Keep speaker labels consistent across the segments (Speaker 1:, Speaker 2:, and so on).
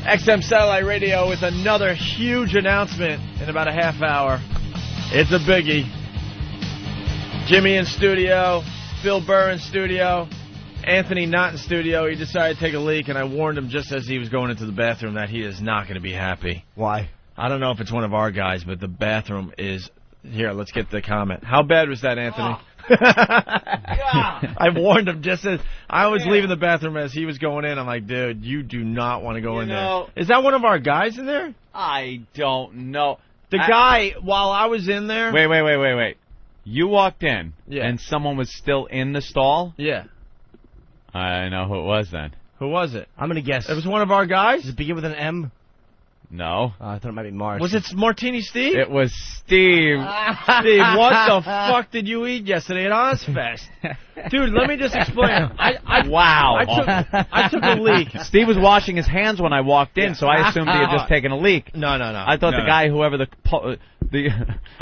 Speaker 1: XM Satellite Radio with another huge announcement in about a half hour. It's a biggie. Jimmy in studio, Bill Burr in studio, Anthony not in studio. He decided to take a leak, and I warned him just as he was going into the bathroom that he is not going to be happy.
Speaker 2: Why?
Speaker 1: I don't know if it's one of our guys, but the bathroom is... Here, let's get the comment. How bad was that, Anthony? I warned him just as I was leaving the bathroom as he was going in. I'm like, dude, you do not want to go in there. Is that one of our guys in there?
Speaker 3: I don't know.
Speaker 1: The guy, while I was in there...
Speaker 3: Wait. You walked in, and someone was still in the stall?
Speaker 1: Yeah.
Speaker 3: I know who it was then.
Speaker 1: Who was it?
Speaker 2: I'm going to guess.
Speaker 1: It was one of our guys?
Speaker 2: Does it begin with an M?
Speaker 3: No.
Speaker 2: I thought it might be Mars.
Speaker 1: Was it Martini Steve?
Speaker 3: It was Steve.
Speaker 1: Steve, what the fuck did you eat yesterday at Ozfest? Dude, let me just explain.
Speaker 3: Wow.
Speaker 1: I took a leak.
Speaker 3: Steve was washing his hands when I walked in, so I assumed he had just taken a leak.
Speaker 1: No.
Speaker 3: I thought the guy, whoever the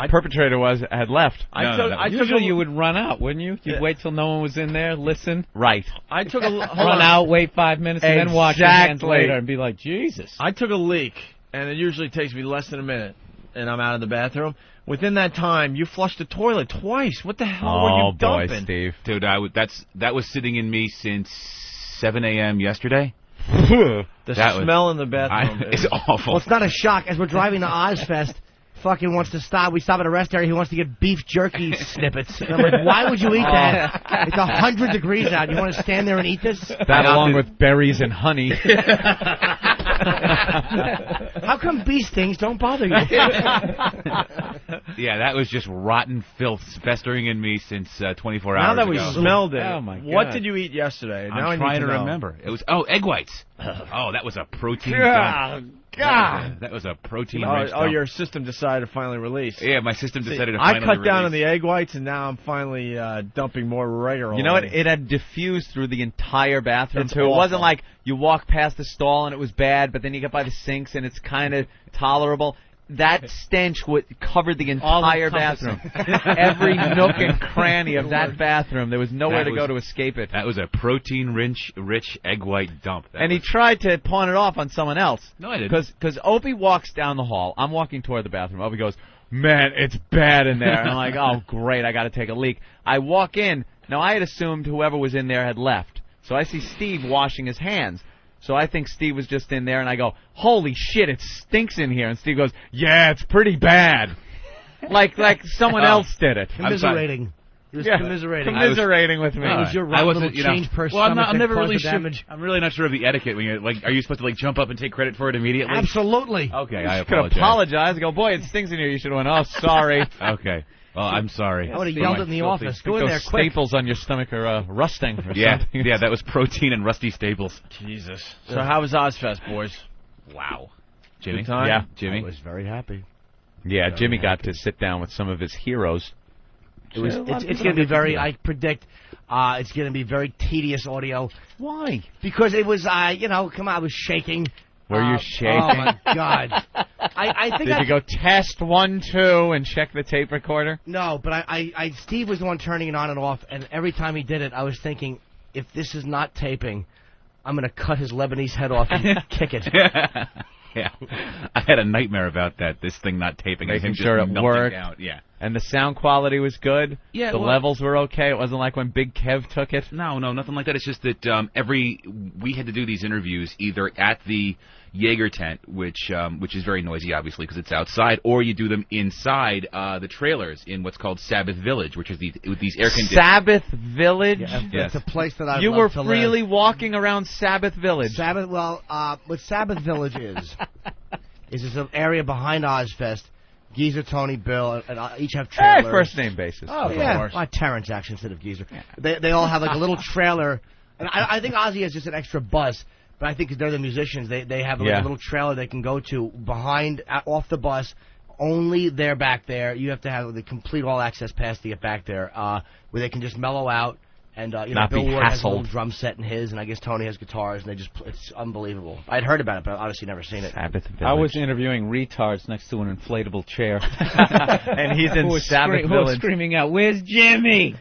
Speaker 3: perpetrator was, had left.
Speaker 4: Usually you would run out, wouldn't you? You'd wait till no one was in there, listen.
Speaker 3: Right.
Speaker 1: I took a
Speaker 4: run out, wait 5 minutes, and then wash your hands later and be like, Jesus.
Speaker 1: I took a leak, and it usually takes me less than a minute, and I'm out of the bathroom. Within that time, you flushed the toilet twice. What the hell were you dumping?
Speaker 3: Oh, boy, Steve.
Speaker 5: Dude, that was sitting in me since 7 a.m. yesterday.
Speaker 1: The smell in the bathroom
Speaker 5: is awful.
Speaker 2: Well, it's not a shock. As we're driving to Ozfest, fucking wants to stop. We stop at a rest area. He wants to get beef jerky snippets. And I'm like, why would you eat that? It's 100 degrees out. You want to stand there and eat this?
Speaker 3: That along with berries and honey.
Speaker 2: How come bee stings don't bother you?
Speaker 5: Yeah, that was just rotten filth festering in me since 24 hours
Speaker 1: ago. Now that we smelled it,
Speaker 4: oh my God.
Speaker 1: What did you eat yesterday?
Speaker 5: I'm trying to remember. It was egg whites. Oh, that was a protein dump.
Speaker 1: God.
Speaker 5: That was a protein-rich
Speaker 1: dump. Your system decided to finally release.
Speaker 5: Yeah, my system decided to finally release.
Speaker 1: I cut down on the egg whites, and now I'm finally dumping more regularly.
Speaker 3: You know what? It had diffused through the entire bathroom,
Speaker 1: It's
Speaker 3: too.
Speaker 1: awful.
Speaker 3: It wasn't like you walk past the stall and it was bad, but then you get by the sinks and it's kind of tolerable. That stench covered the entire bathroom. Every nook and cranny of that bathroom. There was nowhere to go to escape it.
Speaker 5: That was a protein-rich egg white dump.
Speaker 3: And he tried to pawn it off on someone else.
Speaker 5: No, I didn't.
Speaker 3: Because Opie walks down the hall. I'm walking toward the bathroom. Opie goes, man, it's bad in there. And I'm like, oh, great, I got to take a leak. I walk in. Now, I had assumed whoever was in there had left. So I see Steve washing his hands. So I think Steve was just in there, and I go, holy shit, it stinks in here. And Steve goes, yeah, it's pretty bad. like someone else did it.
Speaker 2: Commiserating. He was
Speaker 3: commiserating with me.
Speaker 2: It was your little change per
Speaker 5: well,
Speaker 2: stomach
Speaker 5: I'm never
Speaker 2: that
Speaker 5: really
Speaker 2: caused the
Speaker 5: sure.
Speaker 2: damage.
Speaker 5: I'm really not sure of the etiquette. When you're, are you supposed to jump up and take credit for it immediately?
Speaker 2: Absolutely.
Speaker 5: Okay,
Speaker 3: I
Speaker 5: apologize.
Speaker 3: could apologize. I go, boy, it stinks in here. You should have went, oh, sorry.
Speaker 5: Okay. Well, I'm sorry.
Speaker 2: I would have yelled it in the office. Go in there quick.
Speaker 3: Staples on your stomach are rusting or something.
Speaker 5: Yeah, that was protein and rusty staples.
Speaker 1: Jesus. So how was Ozfest, boys?
Speaker 5: Wow. Jimmy?
Speaker 1: Good time?
Speaker 3: Yeah.
Speaker 5: Jimmy?
Speaker 2: I was very happy.
Speaker 3: Yeah, Jimmy got to sit down with some of his heroes.
Speaker 2: It's going to be very, I predict, it's going to be very tedious audio.
Speaker 3: Why?
Speaker 2: Because it was, come on, I was shaking.
Speaker 3: Were you shaking?
Speaker 2: Oh, my God. I think
Speaker 3: Did you go test 1, 2 and check the tape recorder?
Speaker 2: No, but Steve was the one turning it on and off, and every time he did it, I was thinking, if this is not taping, I'm going to cut his Lebanese head off and kick it.
Speaker 5: Yeah. I had a nightmare about that, this thing not taping.
Speaker 3: Making sure it worked.
Speaker 5: Out. Yeah.
Speaker 3: And the sound quality was good?
Speaker 5: Yeah.
Speaker 3: The levels were okay? It wasn't like when Big Kev took it?
Speaker 5: No, nothing like that. It's just that we had to do these interviews either at the Jaeger tent, which is very noisy, obviously, because it's outside, or you do them inside the trailers in what's called Sabbath Village, which is with these air conditioned.
Speaker 3: Sabbath Village?
Speaker 2: Yeah,
Speaker 5: yes.
Speaker 2: It's a place that I
Speaker 3: You were freely walking around Sabbath Village.
Speaker 2: What Sabbath Village is it's an area behind Ozfest. Geezer, Tony, Bill, and each have trailers.
Speaker 3: First name basis.
Speaker 2: Oh, yeah. Terrence, actually, instead of Geezer. Yeah. They all have a little trailer. And I think Ozzy has just an extra bus. But I think because they're the musicians, they have a little trailer they can go to off the bus. Only they're back there. You have to have the complete all-access pass to get back there, where they can just mellow out. And Bill Ward has a little drum set in his, and I guess Tony has guitars, and it's unbelievable. I'd heard about it, but I've obviously never seen it.
Speaker 3: Sabbath Village.
Speaker 4: I was interviewing retards next to an inflatable chair.
Speaker 3: And he's in Sabbath Village.
Speaker 4: Who was screaming out, "Where's Jimmy?"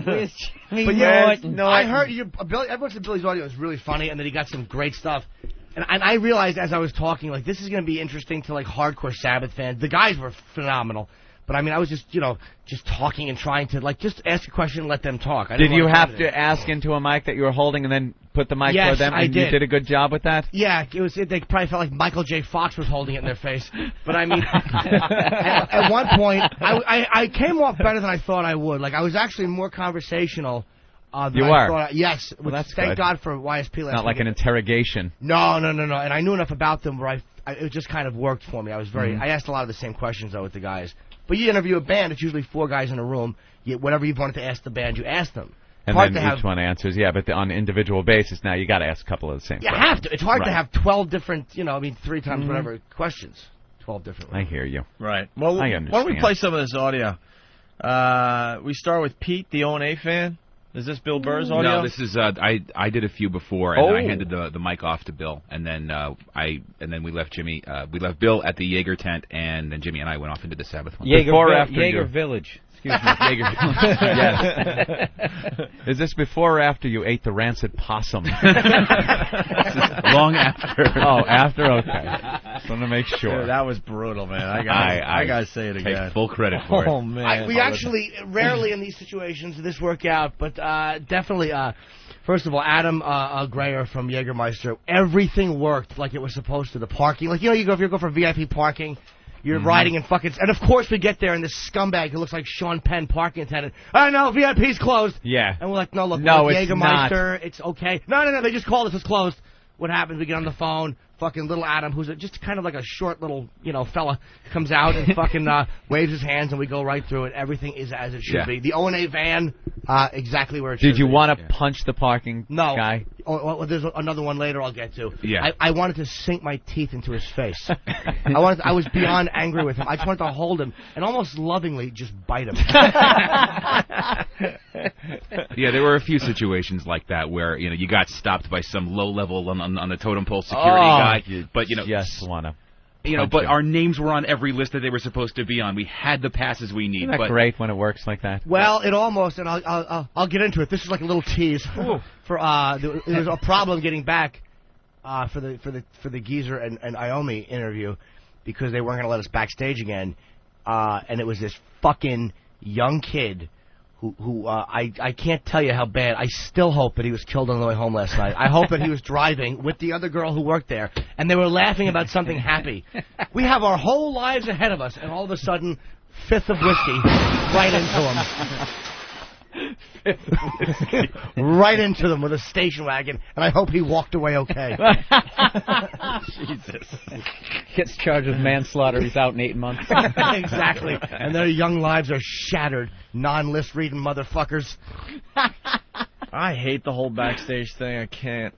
Speaker 4: Where's Jimmy?
Speaker 2: But I heard Billy. Everyone said Billy's audio was really funny, and that he got some great stuff. And I realized as I was talking, like, this is going to be interesting to, like, hardcore Sabbath fans. The guys were phenomenal. But, I mean, I was just, just talking and trying to, like, just ask a question and let them talk.
Speaker 3: Did you have to ask into a mic that you were holding and then put the mic toward them?
Speaker 2: I did.
Speaker 3: You did a good job with that?
Speaker 2: Yeah, they probably felt like Michael J. Fox was holding it in their face. But, I mean, at one point, I came off better than I thought I would. Like, I was actually more conversational.
Speaker 3: You were?
Speaker 2: Yes.
Speaker 3: Well, that's
Speaker 2: thank
Speaker 3: good.
Speaker 2: God for YSP last
Speaker 3: Not like an interrogation.
Speaker 2: No. And I knew enough about them where it just kind of worked for me. I was I asked a lot of the same questions, though, with the guys. But you interview a band, it's usually 4 guys in a room. Whatever you wanted to ask the band, you ask them.
Speaker 3: And then each one answers, but on an individual basis, now you got to ask a couple of the same questions.
Speaker 2: You have to. It's hard to have 12 different, 3 times whatever questions. 12 different.
Speaker 3: I hear you.
Speaker 1: Right. Well,
Speaker 3: I
Speaker 1: why
Speaker 3: understand.
Speaker 1: don't we play some of this audio? We start with Pete, the ONA fan. Is this Bill Burr's audio?
Speaker 5: No, this is I did a few before, and then I handed the mic off to Bill, and then we left Jimmy. We left Bill at the Jaeger tent, and then Jimmy and I went off into the Sabbath one.
Speaker 4: Jaeger Village. Excuse me.
Speaker 5: Jaeger Village.
Speaker 3: Yes. Is this before or after you ate the rancid possum?
Speaker 5: Long after.
Speaker 3: Oh, after? Okay. Just want to make sure.
Speaker 1: Dude, that was brutal, man. I gotta say it again.
Speaker 5: Take full credit for it.
Speaker 1: Oh man.
Speaker 2: We actually rarely in these situations does this work out, but definitely. First of all, Adam Grayer from Jägermeister, everything worked like it was supposed to. The parking, like if you go for VIP parking. You're riding in fucking... And, of course, we get there, and this scumbag who looks like Sean Penn, parking attendant. Oh, no, VIP's closed.
Speaker 3: Yeah.
Speaker 2: And we're like, no, look,
Speaker 3: no, it's
Speaker 2: Jägermeister.
Speaker 3: not.
Speaker 2: It's okay. No, they just called us. It's closed. What happens? We get on the phone. Fucking little Adam, who's just kind of like a short little, fella, comes out and fucking waves his hands, and we go right through it. Everything is as it should be. The O&A van, exactly where it should be.
Speaker 3: Did you want to punch the parking guy?
Speaker 2: No. There's another one later I'll get to.
Speaker 5: Yeah.
Speaker 2: I wanted to sink my teeth into his face. I was beyond angry with him. I just wanted to hold him and almost lovingly just bite him.
Speaker 5: Yeah, there were a few situations like that where you got stopped by some low level on the totem pole security guy, but
Speaker 3: just wanna.
Speaker 5: But our names were on every list that they were supposed to be on. We had the passes we need.
Speaker 3: Isn't that great when it works like that?
Speaker 2: Well, it almost, and I'll get into it. This is like a little tease. There was a problem getting back for the Geezer and Iommi interview because they weren't going to let us backstage again, and it was this fucking young kid who I can't tell you how bad. I still hope that he was killed on the way home last night. I hope that he was driving with the other girl who worked there, and they were laughing about something happy. We have our whole lives ahead of us, and all of a sudden, fifth of whiskey right into him. Right into them with a station wagon, and I hope he walked away okay.
Speaker 1: Jesus.
Speaker 4: Gets charged with manslaughter. He's out in 8 months.
Speaker 2: Exactly. And their young lives are shattered. Non-list reading motherfuckers.
Speaker 1: I hate the whole backstage thing. I can't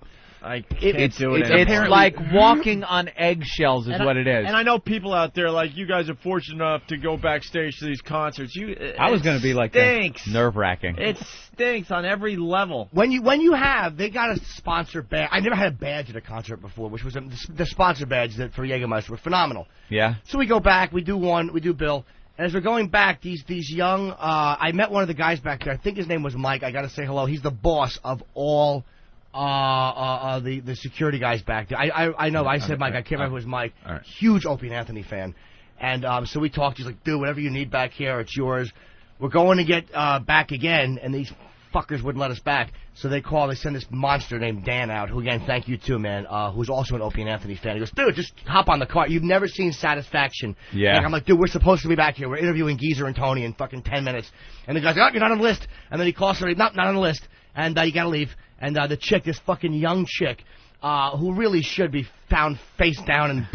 Speaker 1: do it.
Speaker 3: It's like walking on eggshells is what it is.
Speaker 1: And I know people out there like you guys are fortunate enough to go backstage to these concerts.
Speaker 4: I was going to be like
Speaker 1: that.
Speaker 3: Nerve-wracking.
Speaker 1: It stinks on every level.
Speaker 2: When you they got a sponsor badge. I never had a badge at a concert before, which was the sponsor badge for Jägermeister were phenomenal.
Speaker 3: Yeah.
Speaker 2: So we go back. We do Bill. And as we're going back, these young, I met one of the guys back there. I think his name was Mike. I got to say hello. He's the boss of all the security guys back there. I know. I said Mike. I can't remember who was Mike.
Speaker 5: Right.
Speaker 2: Huge Opie Anthony fan. And so we talked. He's like, dude, whatever you need back here, it's yours. We're going to get back again, and these fuckers wouldn't let us back. So they send this monster named Dan out, who, again, thank you too, man, who's also an Opie Anthony fan. He goes, dude, just hop on the car. You've never seen Satisfaction.
Speaker 3: Yeah.
Speaker 2: And I'm like, dude, we're supposed to be back here. We're interviewing Geezer and Tony in fucking 10 minutes. And the guy's like, oh, you're not on the list. And then he calls somebody, not on the list. And you got to leave. And the chick, this fucking young chick, who really should be found face down and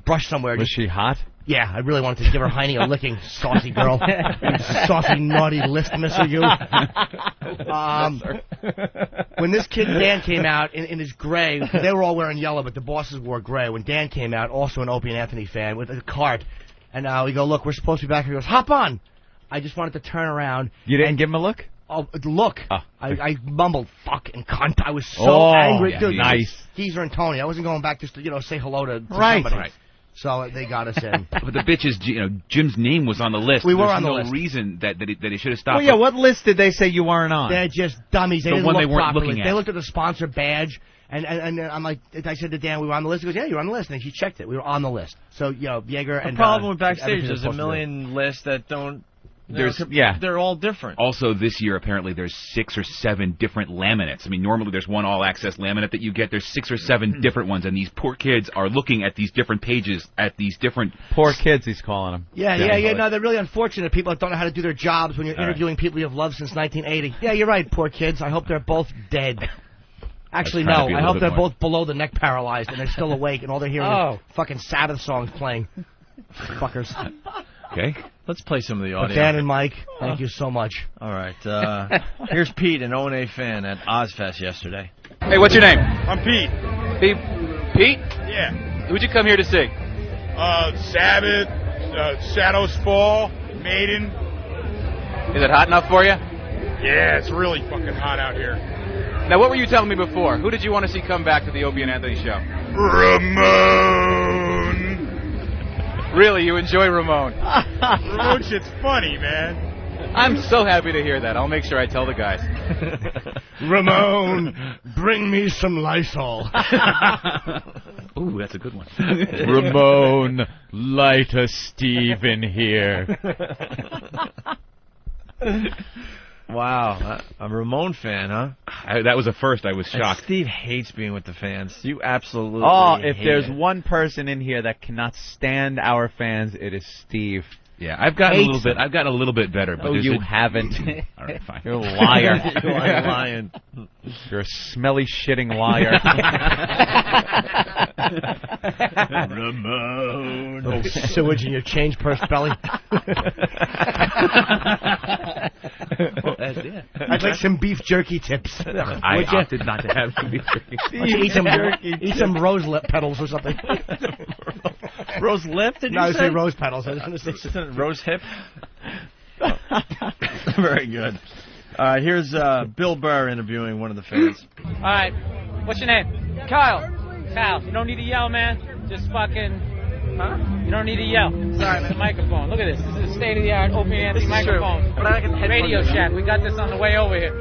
Speaker 2: brushed somewhere.
Speaker 3: Was she hot?
Speaker 2: Yeah, I really wanted to give her Heine a licking, saucy girl. Saucy, naughty list misser, you. When this kid Dan came out in his gray, they were all wearing yellow, but the bosses wore gray. When Dan came out, also an Opie Anthony fan, with a cart, and we go, look, we're supposed to be back here. He goes, hop on. I just wanted to turn around.
Speaker 3: You didn't give him a look?
Speaker 2: Oh, look. Oh. I mumbled, fuck and cunt. I was so angry.
Speaker 3: Yeah,
Speaker 2: Dude,
Speaker 3: nice.
Speaker 2: Geezer and Tony. I wasn't going back just to, say hello to
Speaker 3: somebody.
Speaker 2: Right. So they got us in.
Speaker 5: But the bitch is, Jim's name was on the list.
Speaker 2: We were
Speaker 5: There's
Speaker 2: on the
Speaker 5: no
Speaker 2: list.
Speaker 5: reason that he should have stopped.
Speaker 3: Well, yeah, what list did they say you weren't on?
Speaker 2: They're just dummies. They
Speaker 5: The
Speaker 2: didn't
Speaker 5: one
Speaker 2: look
Speaker 5: they weren't
Speaker 2: properly.
Speaker 5: looking at.
Speaker 2: They looked at the sponsor badge, and I'm like, I said to Dan, we were on the list. He goes, yeah, you're on the list. And she checked it. We were on the list. So, Yeager and...
Speaker 1: The problem with Backstage,
Speaker 2: everything
Speaker 1: there's
Speaker 2: they're
Speaker 1: a
Speaker 2: supposed to do.
Speaker 1: million lists that don't...
Speaker 3: Yeah.
Speaker 1: They're all different.
Speaker 5: Also, this year, apparently, there's 6 or 7 different laminates. I mean, normally there's one all-access laminate that you get. There's 6 or 7 different ones, and these poor kids are looking at these different pages, at these different...
Speaker 3: Poor kids, he's calling them.
Speaker 2: Yeah. No, they're really unfortunate. People that don't know how to do their jobs when you're interviewing people you've loved since 1980. Yeah, you're right, poor kids. I hope they're both dead. Actually,
Speaker 5: trying to
Speaker 2: no.
Speaker 5: be a
Speaker 2: I
Speaker 5: little
Speaker 2: hope
Speaker 5: bit
Speaker 2: they're
Speaker 5: more.
Speaker 2: both below the neck paralyzed, and they're still awake, and all they're hearing is fucking Sabbath songs playing. Fuckers.
Speaker 5: Okay.
Speaker 1: Let's play some of the
Speaker 2: But
Speaker 1: audio.
Speaker 2: Dan and Mike, thank you so much.
Speaker 1: All right. Here's Pete, an O&A fan at Ozfest yesterday.
Speaker 6: Hey, what's your name?
Speaker 7: I'm Pete.
Speaker 6: Pete?
Speaker 7: Yeah.
Speaker 6: Who'd you come here to see?
Speaker 7: Sabbath, Shadows Fall, Maiden.
Speaker 6: Is it hot enough for you?
Speaker 7: Yeah, it's really fucking hot out here.
Speaker 6: Now, what were you telling me before? Who did you want to see come back to the Opie and Anthony show?
Speaker 7: Ramon.
Speaker 6: Really, you enjoy Ramon?
Speaker 7: Ramon shit's funny, man.
Speaker 6: I'm so happy to hear that. I'll make sure I tell the guys.
Speaker 2: Ramon, bring me some Lysol.
Speaker 5: Ooh, that's a good one.
Speaker 3: Ramon, light a Steve in here.
Speaker 1: Wow. A Ramon fan, huh?
Speaker 5: That was a first. I was
Speaker 1: And
Speaker 5: shocked.
Speaker 1: Steve hates being with the fans. You absolutely
Speaker 3: If
Speaker 1: hate
Speaker 3: there's
Speaker 1: it.
Speaker 3: one person in here that cannot stand our fans, it is Steve.
Speaker 5: Yeah, I've gotten a little bit better. But
Speaker 3: Oh,
Speaker 5: there's
Speaker 3: you haven't.
Speaker 5: All right, fine.
Speaker 3: You're a liar.
Speaker 1: You are lying.
Speaker 3: You're a smelly, shitting liar.
Speaker 2: Ramon. Little sewage in your change purse belly. I'd like some beef jerky tips.
Speaker 5: I opted not to have some beef jerky.
Speaker 2: Eat some rose lip petals or something.
Speaker 1: Rose lip, did you
Speaker 2: No, I
Speaker 1: say?
Speaker 2: say rose petals. I was going to say
Speaker 1: Isn't it rose hip? Very good. Here's Bill Burr interviewing one of the fans.
Speaker 8: All right. What's your name? Kyle. Kyle. You don't need to yell, man. Just fucking... Huh? You don't need to yell. Sorry, man. The microphone. Look at this. This is a state-of-the-art Opie Anthony microphone. But I can Radio Shack. We got this on the way over here.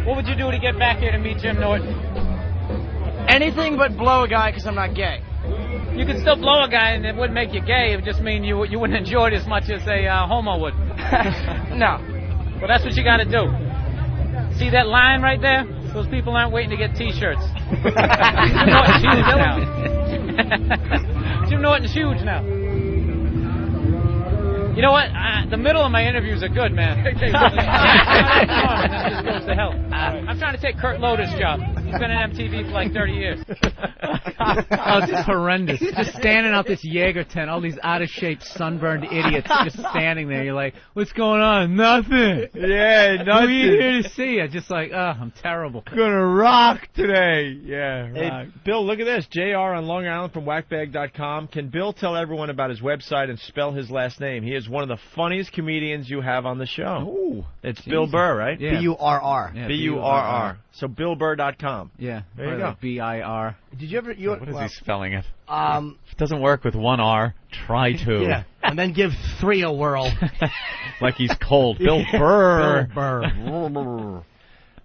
Speaker 8: What would you do to get back here to meet Jim Norton?
Speaker 9: Anything but blow a guy because I'm not gay.
Speaker 8: You could still blow a guy and it wouldn't make you gay. It would just mean you wouldn't enjoy it as much as a homo would.
Speaker 9: No.
Speaker 8: Well, that's what you got to do. See that line right there? Those people aren't waiting to get T-shirts. Jim Norton's huge now. Jim Norton's huge now. You know what? The middle of my interviews are good, man. This just goes to hell. I'm trying to take Kurt Loder's job. He's been on MTV for like 30 years.
Speaker 4: Oh, it's just horrendous. Just standing out this Jaeger tent, all these out-of-shape, sunburned idiots just standing there. You're like, what's going on? Nothing.
Speaker 3: Yeah,
Speaker 4: Who are you here to see? I'm just like, I'm terrible.
Speaker 3: Gonna rock today. Yeah,
Speaker 1: Hey,
Speaker 3: rock.
Speaker 1: Bill, look at this. JR on Long Island from whackbag.com. Can Bill tell everyone about his website and spell his last name? He is one of the funniest comedians you have on the show.
Speaker 3: Ooh.
Speaker 1: It's Bill Burr, right?
Speaker 4: Yeah.
Speaker 2: B-U-R-R.
Speaker 4: Yeah,
Speaker 1: B-U-R-R. So BillBurr.com.
Speaker 4: Yeah.
Speaker 1: There you
Speaker 4: or
Speaker 1: go.
Speaker 4: like B-I-R.
Speaker 2: Did you ever...
Speaker 3: What is he spelling it?
Speaker 2: Um,
Speaker 3: If it doesn't work with one R, try to.
Speaker 2: yeah. And then give 3 a whirl.
Speaker 3: Like he's cold. Bill Burr.
Speaker 2: Bill Burr.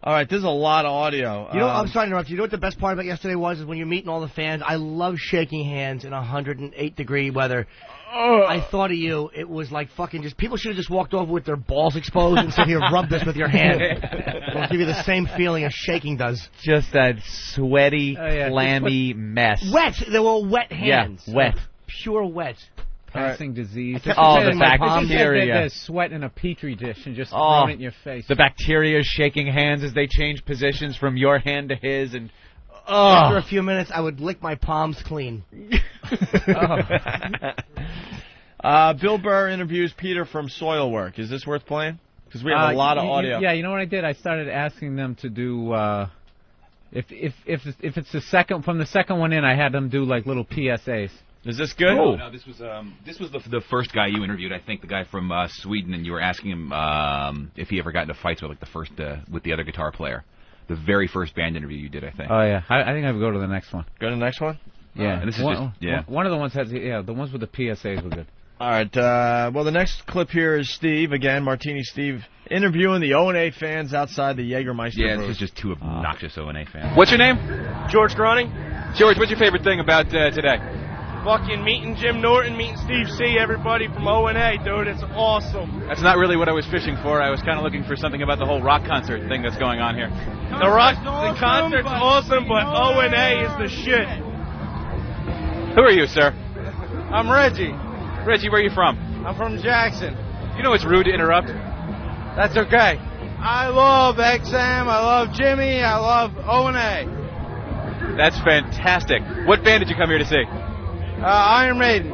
Speaker 1: All right, there's a lot of audio.
Speaker 2: You know, I'm sorry to interrupt you. You know what the best part about yesterday was? Is when you're meeting all the fans. I love shaking hands in 108-degree weather. I thought of you. It was like fucking just... People should have just walked over with their balls exposed and said, here, rub this with your hand. It'll give you the same feeling as shaking does.
Speaker 3: Just that sweaty,
Speaker 4: yeah.
Speaker 3: clammy mess.
Speaker 2: Wet. They were all wet hands.
Speaker 3: Yeah, wet.
Speaker 2: Pure wet.
Speaker 4: Passing disease.
Speaker 3: Oh, the
Speaker 2: my palms.
Speaker 3: bacteria.
Speaker 4: There's sweat in a petri dish and just
Speaker 3: Oh.
Speaker 4: throwing it in your face.
Speaker 3: The bacteria shaking hands as they change positions from your hand to his, and
Speaker 2: After a few minutes, I would lick my palms clean.
Speaker 1: Bill Burr interviews Peter from Soilwork. Is this worth playing? Because we have a lot of audio.
Speaker 4: Yeah, you know what I did? I started asking them to do if it's the second from the second one in, I had them do like little PSAs.
Speaker 1: Is this good?
Speaker 5: Oh, no, this was the first guy you interviewed. I think the guy from Sweden, and you were asking him if he ever got into fights with like the first with the other guitar player. The very first band interview you did, I think.
Speaker 4: Oh yeah, I think I would go to the next one.
Speaker 1: Go to the next one.
Speaker 3: Yeah.
Speaker 5: And this is
Speaker 4: One of the ones has the ones with the PSAs were good.
Speaker 1: All right. Well, the next clip here is Steve again, Martini Steve, interviewing the O&A fans outside the Jägermeister.
Speaker 5: Yeah,
Speaker 1: booth.
Speaker 5: this is just two obnoxious O&A fans.
Speaker 6: What's your name?
Speaker 9: George Groning.
Speaker 6: George, what's your favorite thing about today?
Speaker 9: Fucking meeting Jim Norton, meeting Steve C, everybody from O&A, dude. It's awesome.
Speaker 6: That's not really what I was fishing for. I was kind of looking for something about the whole rock concert thing that's going on here.
Speaker 9: The concert's awesome, but O&A is the shit.
Speaker 6: Who are you, sir?
Speaker 9: I'm Reggie.
Speaker 6: Reggie, where are you from?
Speaker 9: I'm from Jackson.
Speaker 6: You know it's rude to interrupt.
Speaker 9: That's okay. I love XM. I love Jimmy. I love O&A.
Speaker 6: That's fantastic. What band did you come here to see?
Speaker 9: Iron Maiden.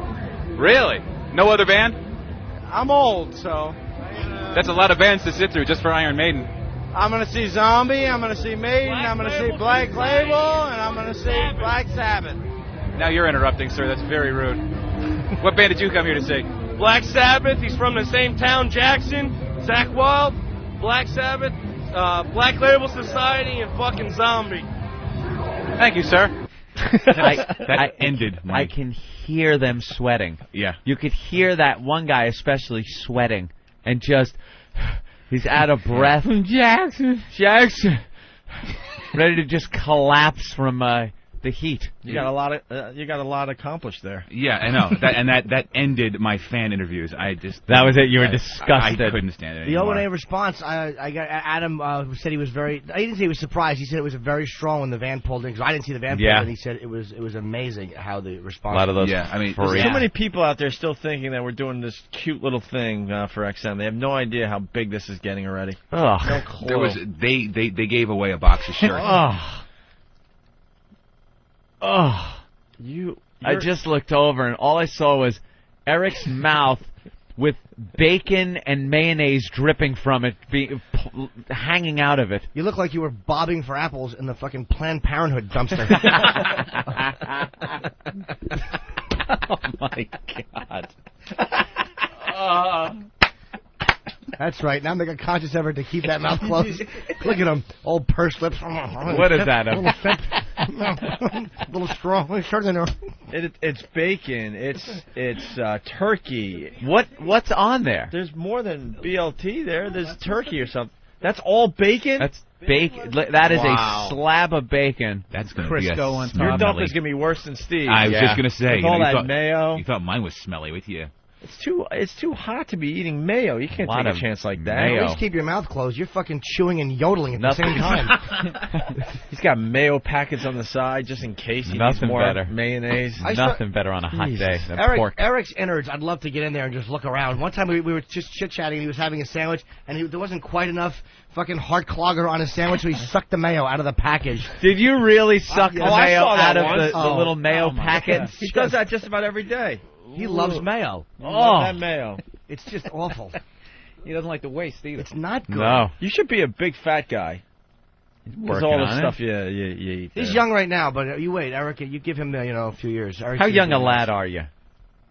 Speaker 6: Really? No other band?
Speaker 9: I'm old, so.
Speaker 6: That's a lot of bands to sit through just for Iron Maiden.
Speaker 9: I'm going to see Zombie. I'm going to see Maiden. I'm going to see Black Label. And I'm going to see Black Sabbath.
Speaker 6: Now you're interrupting, sir. That's very rude. What band did you come here to see?
Speaker 9: Black Sabbath. He's from the same town, Jackson. Zach Wild. Black Sabbath. Black Label Society. And fucking Zombie.
Speaker 6: Thank you, sir.
Speaker 5: That ended.
Speaker 3: I can hear them sweating.
Speaker 5: Yeah.
Speaker 3: You could hear that one guy especially sweating and just he's out of breath. Jackson, ready to just collapse from the heat.
Speaker 1: You got a lot accomplished there.
Speaker 5: Yeah, I know. That ended my fan interviews.
Speaker 3: That was it. You were disgusted.
Speaker 5: I couldn't stand it
Speaker 2: The
Speaker 5: anymore.
Speaker 2: O&A response, I got Adam said he was very. I didn't say he was surprised. He said it was very strong when the van pulled in because I didn't see the van pull in. And he said it was amazing how the response.
Speaker 3: A lot of those.
Speaker 5: Yeah, I mean,
Speaker 1: there's too many people out there still thinking that we're doing this cute little thing for XM. They have no idea how big this is getting already.
Speaker 3: Ugh.
Speaker 1: No clue.
Speaker 5: They gave away a box of shirts.
Speaker 3: I just looked over and all I saw was Eric's mouth with bacon and mayonnaise dripping from it, hanging out of it.
Speaker 2: You look like you were bobbing for apples in the fucking Planned Parenthood dumpster.
Speaker 3: Oh my God.
Speaker 2: That's right. Now make a conscious effort to keep that mouth closed. Look at him, old pursed lips.
Speaker 3: What is that?
Speaker 2: A little straw.
Speaker 1: It's bacon. It's turkey.
Speaker 3: What's on there?
Speaker 1: There's more than BLT there. There's turkey or something. That's all bacon?
Speaker 3: That's bacon. That is a slab of bacon.
Speaker 5: That's going to
Speaker 4: Crisco
Speaker 5: be
Speaker 4: on top.
Speaker 1: Your dump is going to be worse than Steve.
Speaker 5: I was just going to say.
Speaker 1: With all that mayo.
Speaker 5: You thought mine was smelly with you.
Speaker 1: It's too hot to be eating mayo. You can't take a chance like that.
Speaker 2: At least keep your mouth closed. You're fucking chewing and yodeling at the same time.
Speaker 1: He's got mayo packets on the side just in case he needs more mayonnaise.
Speaker 3: Nothing better on a hot day than pork.
Speaker 2: Eric's innards, I'd love to get in there and just look around. One time we were just chit-chatting. He was having a sandwich, and there wasn't quite enough fucking heart clogger on his sandwich, so he sucked the mayo out of the package.
Speaker 3: Did you really suck the mayo out of the little mayo packets?
Speaker 1: He does that just about every day.
Speaker 2: He loves mayo.
Speaker 1: That mayo.
Speaker 2: It's just awful.
Speaker 4: He doesn't like the waste either.
Speaker 2: It's not good.
Speaker 3: No.
Speaker 1: You should be a big fat guy. With all the stuff you eat.
Speaker 2: He's young right now, but you wait, Eric. You give him a few years.
Speaker 3: How young a lad are you?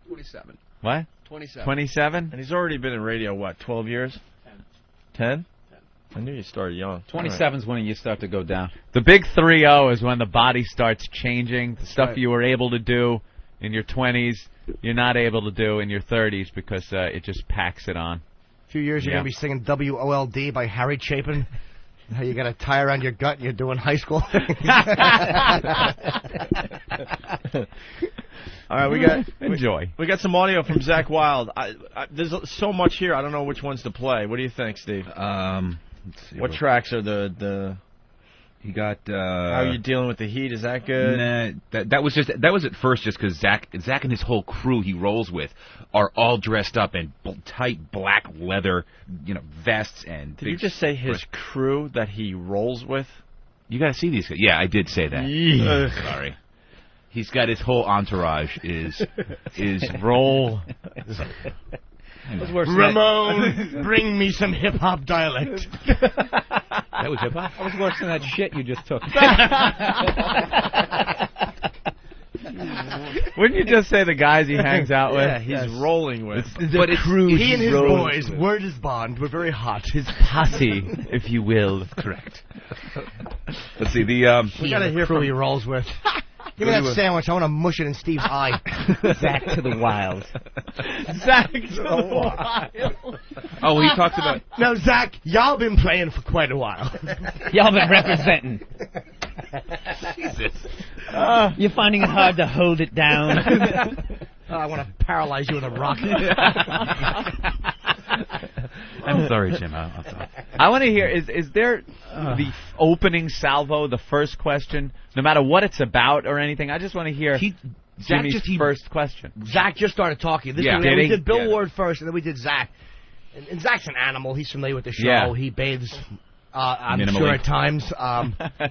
Speaker 9: 27.
Speaker 3: What?
Speaker 9: 27.
Speaker 3: 27?
Speaker 1: And he's already been in radio, 12 years? 10? I knew you started young.
Speaker 4: 27 is when you start to go down.
Speaker 3: The big 3-0 is when the body starts changing. The stuff you were able to do in your 20s, you're not able to do in your 30s because it just packs it on.
Speaker 2: A few years, you're going to be singing WOLD by Harry Chapin. How you got a tie around your gut and you're doing high school.
Speaker 1: All right, we got some audio from Zach Wild. There's so much here. I don't know which ones to play. What do you think, Steve?
Speaker 5: Let's see,
Speaker 1: what tracks are the?
Speaker 5: You got.
Speaker 1: How are you dealing with the heat? Is that good?
Speaker 5: Nah, that was at first just because Zach and his whole crew he rolls with are all dressed up in tight black leather, vests and.
Speaker 1: Did you just say his crew that he rolls with?
Speaker 5: You got to see these guys. Yeah, I did say that. Sorry. He's got his whole entourage is
Speaker 3: roll.
Speaker 2: Ramon, bring me some hip-hop dialect.
Speaker 5: That was hip-hop?
Speaker 4: I was worse than that shit you just took.
Speaker 3: Wouldn't you just say the guys he hangs out with?
Speaker 1: Yeah, he's rolling with.
Speaker 3: But
Speaker 2: he and his boys, word is bond. We're very hot.
Speaker 3: His posse, if you will.
Speaker 5: Correct. Let's see,
Speaker 2: we got to hear from he rolls with. Give me that sandwich. I want to mush it in Steve's eye.
Speaker 4: Zach to the wild.
Speaker 1: Zach to the wild.
Speaker 5: Oh, he talks about...
Speaker 2: No, Zach, y'all been playing for quite a while.
Speaker 4: Y'all been representing.
Speaker 5: Jesus.
Speaker 4: You're finding it hard to hold it down.
Speaker 2: I want to paralyze you with a rock.
Speaker 5: I'm sorry, Jim. I'm sorry.
Speaker 3: I want to hear, is there the opening salvo, the first question, no matter what it's about or anything? I just want to hear Jimmy's first question.
Speaker 2: Zach just started talking.
Speaker 5: Yeah.
Speaker 2: We did Bill Ward first, and then we did Zach. And Zach's an animal. He's familiar with the show.
Speaker 3: Yeah.
Speaker 2: He bathes, I'm
Speaker 5: Minimally.
Speaker 2: sure, at times.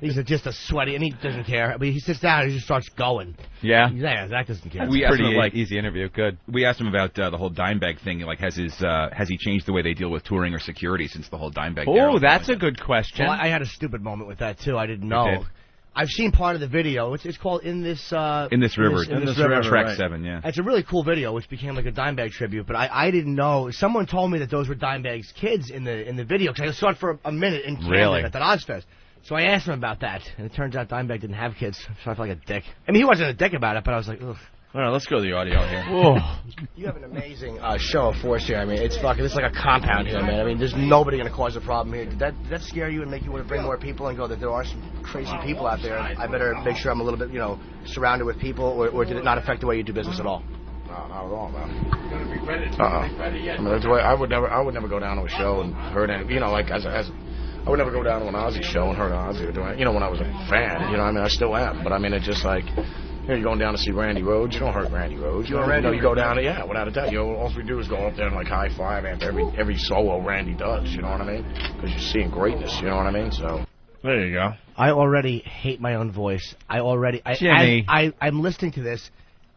Speaker 2: He's just a sweaty, and he doesn't care. I mean, he sits down and he just starts going.
Speaker 3: Yeah?
Speaker 2: Yeah, Zach doesn't care.
Speaker 5: We asked him,
Speaker 3: Pretty easy interview. Good.
Speaker 5: We asked him about the whole dime bag thing. Like, has he changed the way they deal with touring or security since the whole dime bag?
Speaker 3: Oh, that's a good question.
Speaker 2: Well, I had a stupid moment with that, too. I didn't know.
Speaker 5: did?
Speaker 2: I've seen part of the video. It's called In This River.
Speaker 5: In this river, track
Speaker 1: right.
Speaker 5: 7. Yeah.
Speaker 2: It's a really cool video, which became like a Dimebag tribute. But I didn't know. Someone told me that those were Dimebag's kids in the video because I saw it for a minute in Camden
Speaker 3: Really?
Speaker 2: at that Ozfest. So I asked him about that, and it turns out Dimebag didn't have kids. So I felt like a dick. I mean, he wasn't a dick about it, but I was like, ugh.
Speaker 1: All right, let's go to the audio here.
Speaker 2: You have an amazing show of force here. I mean, it's like a compound here, man. I mean, there's nobody going to cause a problem here. Did that scare you and make you want to bring more people and go that there are some crazy people out there? I better make sure I'm a little bit, surrounded with people, or did it not affect the way you do business at all?
Speaker 10: No, not at all, man. I mean, that's the way I would never go down to a show and hurt any, like as I would never go down to an Ozzy show and hurt Ozzy or doing, when I was a fan, I mean, I still am, but I mean, it's just like. You're going down to see Randy Rhoads. You don't hurt Randy Rhoads. You go down there, without a doubt. All we do is go up there and high five after every solo Randy does. You know what I mean? Because you're seeing greatness. You know what I mean? So
Speaker 1: there you go.
Speaker 2: I already hate my own voice.
Speaker 3: Jimmy.
Speaker 2: I'm listening to this,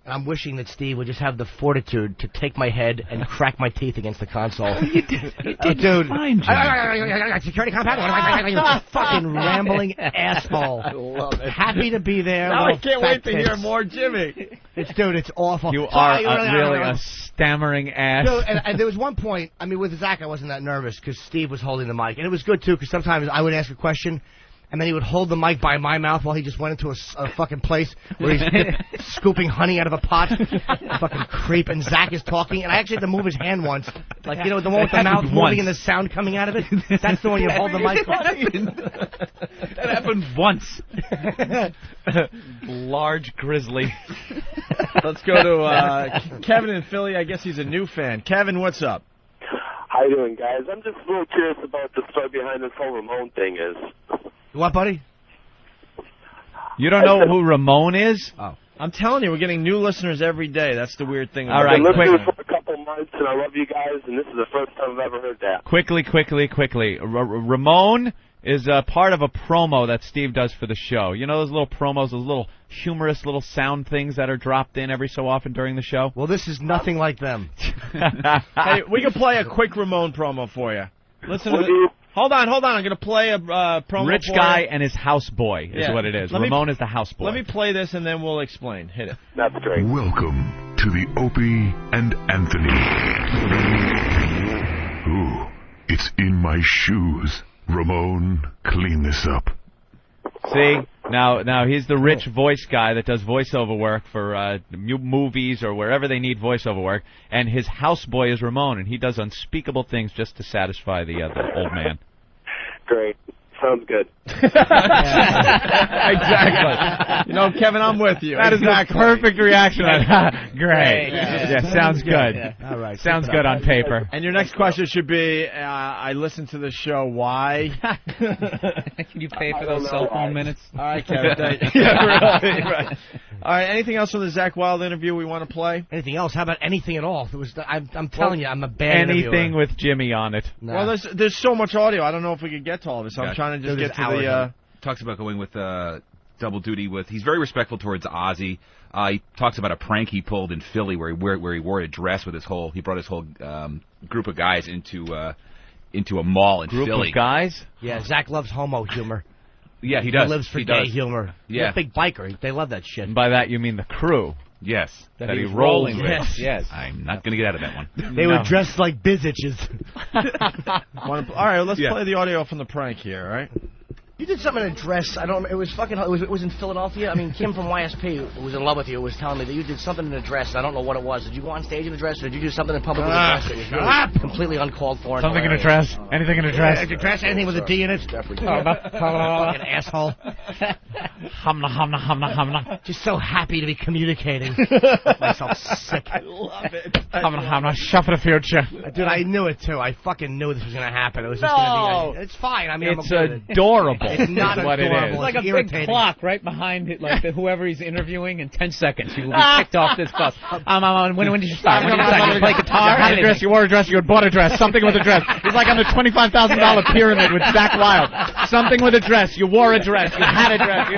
Speaker 2: and I'm wishing that Steve would just have the fortitude to take my head and crack my teeth against the console.
Speaker 4: You did
Speaker 2: Dude,
Speaker 4: fine, Jimmy.
Speaker 2: security compound. Fucking rambling asshole. Happy to be there.
Speaker 1: Now I can't wait to
Speaker 2: tits.
Speaker 1: hear more Jimmy.
Speaker 2: It's awful.
Speaker 3: You are really a stammering ass.
Speaker 2: Dude, and there was one point, I mean, with Zach, I wasn't that nervous because Steve was holding the mic. And it was good, too, because sometimes I would ask a question, and then he would hold the mic by my mouth while he just went into a fucking place where he's scooping honey out of a pot. Fucking creep. And Zach is talking, and I actually had to move his hand once. Like, the one with the mouth moving and the sound coming out of it? That's the one you hold the mic on.
Speaker 3: That happened once. Large grizzly.
Speaker 1: Let's go to Kevin in Philly. I guess he's a new fan. Kevin, what's up?
Speaker 11: How you doing, guys? I'm just a little curious about the story behind this whole Ramon thing is.
Speaker 2: What, buddy?
Speaker 3: You don't know who Ramon is?
Speaker 2: Oh.
Speaker 1: I'm telling you, we're getting new listeners every day. That's the weird thing.
Speaker 3: All right,
Speaker 11: I've been listening
Speaker 3: quick.
Speaker 11: for a couple months, and I love you guys, and this is the first time I've ever heard that.
Speaker 3: Quickly. Ramon is part of a promo that Steve does for the show. You know those little promos, those little humorous little sound things that are dropped in every so often during the show?
Speaker 2: Well, this is nothing like them.
Speaker 1: Hey, we can play a quick Ramon promo for you. Listen to this. Hold on. I'm going to play a promo
Speaker 3: Rich
Speaker 1: for
Speaker 3: guy
Speaker 1: you.
Speaker 3: and his houseboy is what it is. Ramon is the houseboy.
Speaker 1: Let me play this, and then we'll explain. Hit it.
Speaker 11: That's great.
Speaker 12: Welcome to the Opie and Anthony. Ooh, it's in my shoes. Ramon, clean this up.
Speaker 3: See? Now he's the rich voice guy that does voiceover work for movies or wherever they need voiceover work, and his houseboy is Ramon, and he does unspeakable things just to satisfy the old man.
Speaker 11: Great. Sounds good.
Speaker 1: Exactly. Kevin, I'm with you.
Speaker 3: That is the perfect reaction. Great.
Speaker 1: Yeah.
Speaker 3: Yeah, sounds good.
Speaker 2: Yeah. All right.
Speaker 3: Sounds good on paper.
Speaker 1: And your next question should be, I listened to the show. Why?
Speaker 4: Can you pay for those cell phone minutes?
Speaker 1: All right, Kevin. Yeah, really, right. All right, anything else from the Zach Wilde interview we want to play?
Speaker 2: Anything else? How about anything at all? I'm telling you, I'm a bad
Speaker 3: Anything
Speaker 2: interviewer.
Speaker 3: with Jimmy on it.
Speaker 2: No.
Speaker 1: Well, there's so much audio. I don't know if we could get to all of it, so I'm trying to just get to the...
Speaker 5: Talks about going with double duty with... He's very respectful towards Ozzy. He talks about a prank he pulled in Philly where he wore a dress with he brought his whole group of guys into a mall in Philly.
Speaker 3: Group of guys?
Speaker 2: Yeah, Zach loves homo humor.
Speaker 5: Yeah, he does.
Speaker 2: He lives for gay humor.
Speaker 5: Yeah.
Speaker 2: He's a big biker. They love that shit.
Speaker 3: And by that you mean the crew.
Speaker 5: Yes.
Speaker 3: That he rolls with.
Speaker 2: Yes.
Speaker 5: I'm not going to get out of that one.
Speaker 2: They were dressed like bizitches.
Speaker 1: All right, let's play the audio from the prank here, all right?
Speaker 2: You did something in a dress. I don't. It was fucking. It was in Philadelphia. I mean, Kim from YSP was in love with you. Was telling me that you did something in a dress. I don't know what it was. Did you go on stage in a dress, or did you do something in public with a dress? It was really completely uncalled for.
Speaker 3: Something in a dress. Anything in a dress.
Speaker 2: A dress. Anything with a D in it. Definitely. Fucking asshole.
Speaker 3: Humna, humna, humna, humna.
Speaker 2: Just so happy to be communicating. Make myself sick.
Speaker 1: I love it.
Speaker 3: Humna, humna. Shove for the future.
Speaker 2: Dude, I knew it too. I fucking knew this was gonna happen. It was just gonna be. It's fine. I mean,
Speaker 3: it's adorable.
Speaker 2: It's not
Speaker 3: what
Speaker 2: adorable.
Speaker 3: it is.
Speaker 4: It's like a
Speaker 2: irritating.
Speaker 4: big clock right behind it, like whoever he's interviewing in 10 seconds. He will be kicked off this bus. When did you start? When did you start? You play guitar?
Speaker 3: You had a dress, you wore a dress, you had bought a dress, something with a dress. It's like on the $25,000 pyramid with Zach Wilde. Something with a dress, you wore a dress, you had a dress.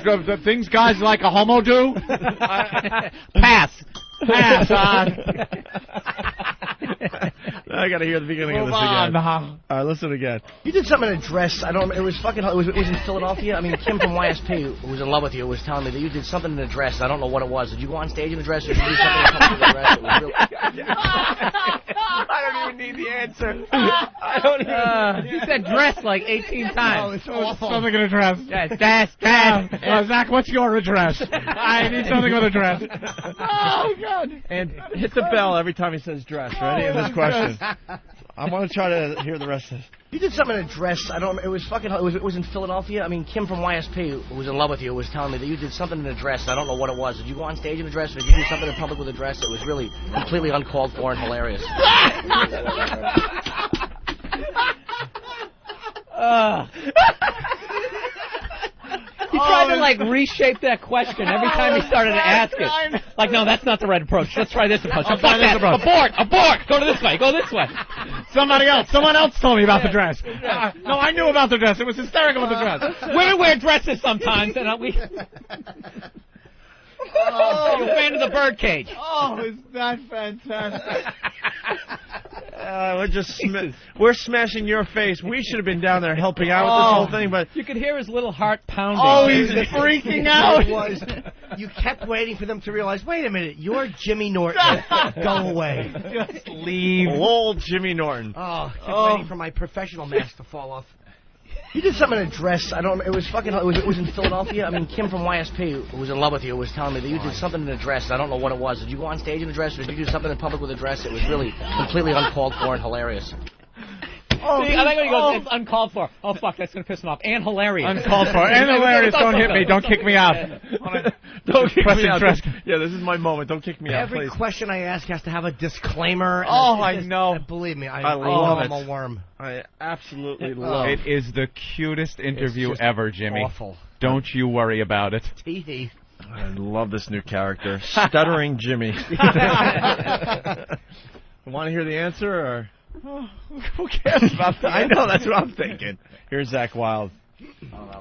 Speaker 3: The things guys like a homo do? Pass. Pass on.
Speaker 1: I gotta hear the beginning of this again. All right, listen again.
Speaker 2: You did something in a dress. I don't. It was fucking. It was in Philadelphia. I mean, Kim from YSP was in love with you. Was telling me that you did something in a dress. I don't know what it was. Did you go on stage in a dress, or did you do something in public with a dress? It was really.
Speaker 1: I don't even need the answer. I don't even.
Speaker 4: You said dress like 18 times.
Speaker 2: Oh, it's awful.
Speaker 3: Something in a dress.
Speaker 4: Dress.
Speaker 3: Zach, what's your address? I need something with a dress.
Speaker 1: Oh, God. And hit the bell every time he says dress. Ready? In this question. I want to try to hear the rest of this.
Speaker 2: You did something in a dress. I don't. It was fucking. It was in Philadelphia. I mean, Kim from YSP was in love with you. Was telling me that you did something in a dress. I don't know what it was. Did you go on stage in a dress, or did you do something in public with a dress? It was really completely uncalled for and hilarious.
Speaker 4: He tried to, like, reshape that question every time he started to ask it. Like, no, that's not the right approach. Let's try this approach. Abort! Go to this way. Go this way.
Speaker 3: Someone else told me about the dress. No, I knew about the dress. It was hysterical with the dress.
Speaker 4: Women wear dresses sometimes, and we... Oh, you're a fan of the birdcage.
Speaker 3: Oh, is that fantastic?
Speaker 1: We're smashing your face. We should have been down there helping out with this whole thing, but
Speaker 4: you could hear his little heart pounding.
Speaker 3: Oh, he's freaking out.
Speaker 2: It was. You kept waiting for them to realize. Wait a minute, you're Jimmy Norton. Go away.
Speaker 3: Just leave.
Speaker 1: Old Jimmy Norton.
Speaker 2: Oh, kept waiting for my professional mask to fall off. You did something in a dress. I don't. It was fucking. It was in Philadelphia. I mean, Kim from YSP was in love with you. Was telling me that you did something in a dress. I don't know what it was. Did you go on stage in a dress, or did you do something in public with a dress? It was really completely uncalled for and hilarious.
Speaker 4: Oh, see, I like when he goes, it's uncalled for. Oh, fuck, that's going to piss him off. And hilarious.
Speaker 3: Uncalled for. And hilarious. Don't hit me. Don't kick me out.
Speaker 1: Don't kick me out. Yeah, this is my moment. Don't kick me out,
Speaker 2: Every
Speaker 1: please.
Speaker 2: question I ask has to have a disclaimer.
Speaker 1: Oh, I know.
Speaker 2: Believe me,
Speaker 1: I love it.
Speaker 2: I'm a worm.
Speaker 1: I absolutely love it.
Speaker 3: It is the cutest interview ever, Jimmy.
Speaker 2: Awful.
Speaker 3: Don't you worry about it.
Speaker 2: Tee-hee.
Speaker 1: I love this new character. Stuttering Jimmy. Want to hear the answer, or...
Speaker 3: Oh, who cares about that?
Speaker 1: I know, that's what I'm thinking. Here's Zach Wilde.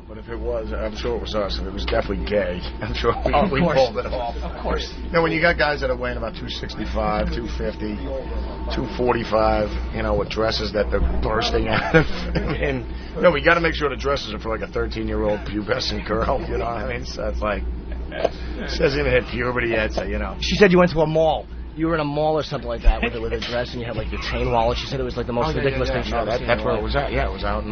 Speaker 10: But if it was, I'm sure it was us. If it was definitely gay, I'm sure we pulled it off.
Speaker 2: Of course.
Speaker 10: You know, when you got guys that are weighing about 265, 250, 245, you know, with dresses that they're bursting out of. And, you know, we got to make sure the dresses are for like a 13-year-old pubescent girl, you know what I mean? So it's like, she hasn't even hit puberty yet, so, you know.
Speaker 2: She said you went to a mall. You were in a mall or something like that with a dress, and you had like your chain wallet. She said it was like the most ridiculous thing she'd ever seen.
Speaker 10: That's where it was at. Yeah, it was out in.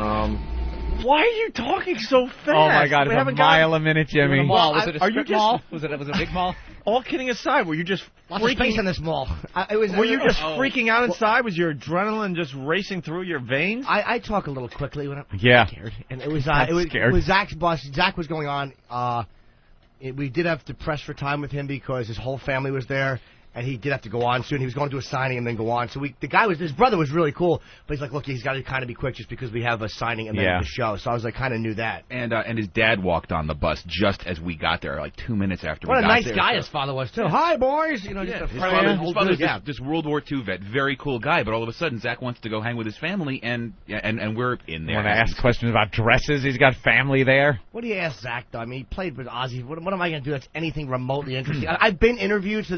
Speaker 1: Why are you talking so fast?
Speaker 3: Oh my God! It's a mile a minute, Jimmy.
Speaker 4: In a mall. Was it a strip mall? Was it a big mall?
Speaker 1: All kidding aside, were you just
Speaker 2: freaking in this mall?
Speaker 1: Were you just freaking out inside? Was your adrenaline just racing through your veins?
Speaker 2: I talk a little quickly when I'm scared, and it was Zach's bus. Zach was going on. We did have to press for time with him because his whole family was there. And he did have to go on soon. He was going to do a signing and then go on. So his brother was really cool, but he's like, look, he's got to kind of be quick just because we have a signing and then the show. So I was like, kind of knew that.
Speaker 5: And his dad walked on the bus just as we got there, like 2 minutes after we got there.
Speaker 2: What a nice guy his father was too. Hi, boys. You know, just a friend.
Speaker 5: His father's this World War II vet, very cool guy. But all of a sudden, Zach wants to go hang with his family, and we're in there.
Speaker 3: Want to ask questions about dresses? He's got family there.
Speaker 2: What do you ask Zach though? I mean, he played with Ozzy. What am I going to do that's anything remotely interesting? I've been interviewed, so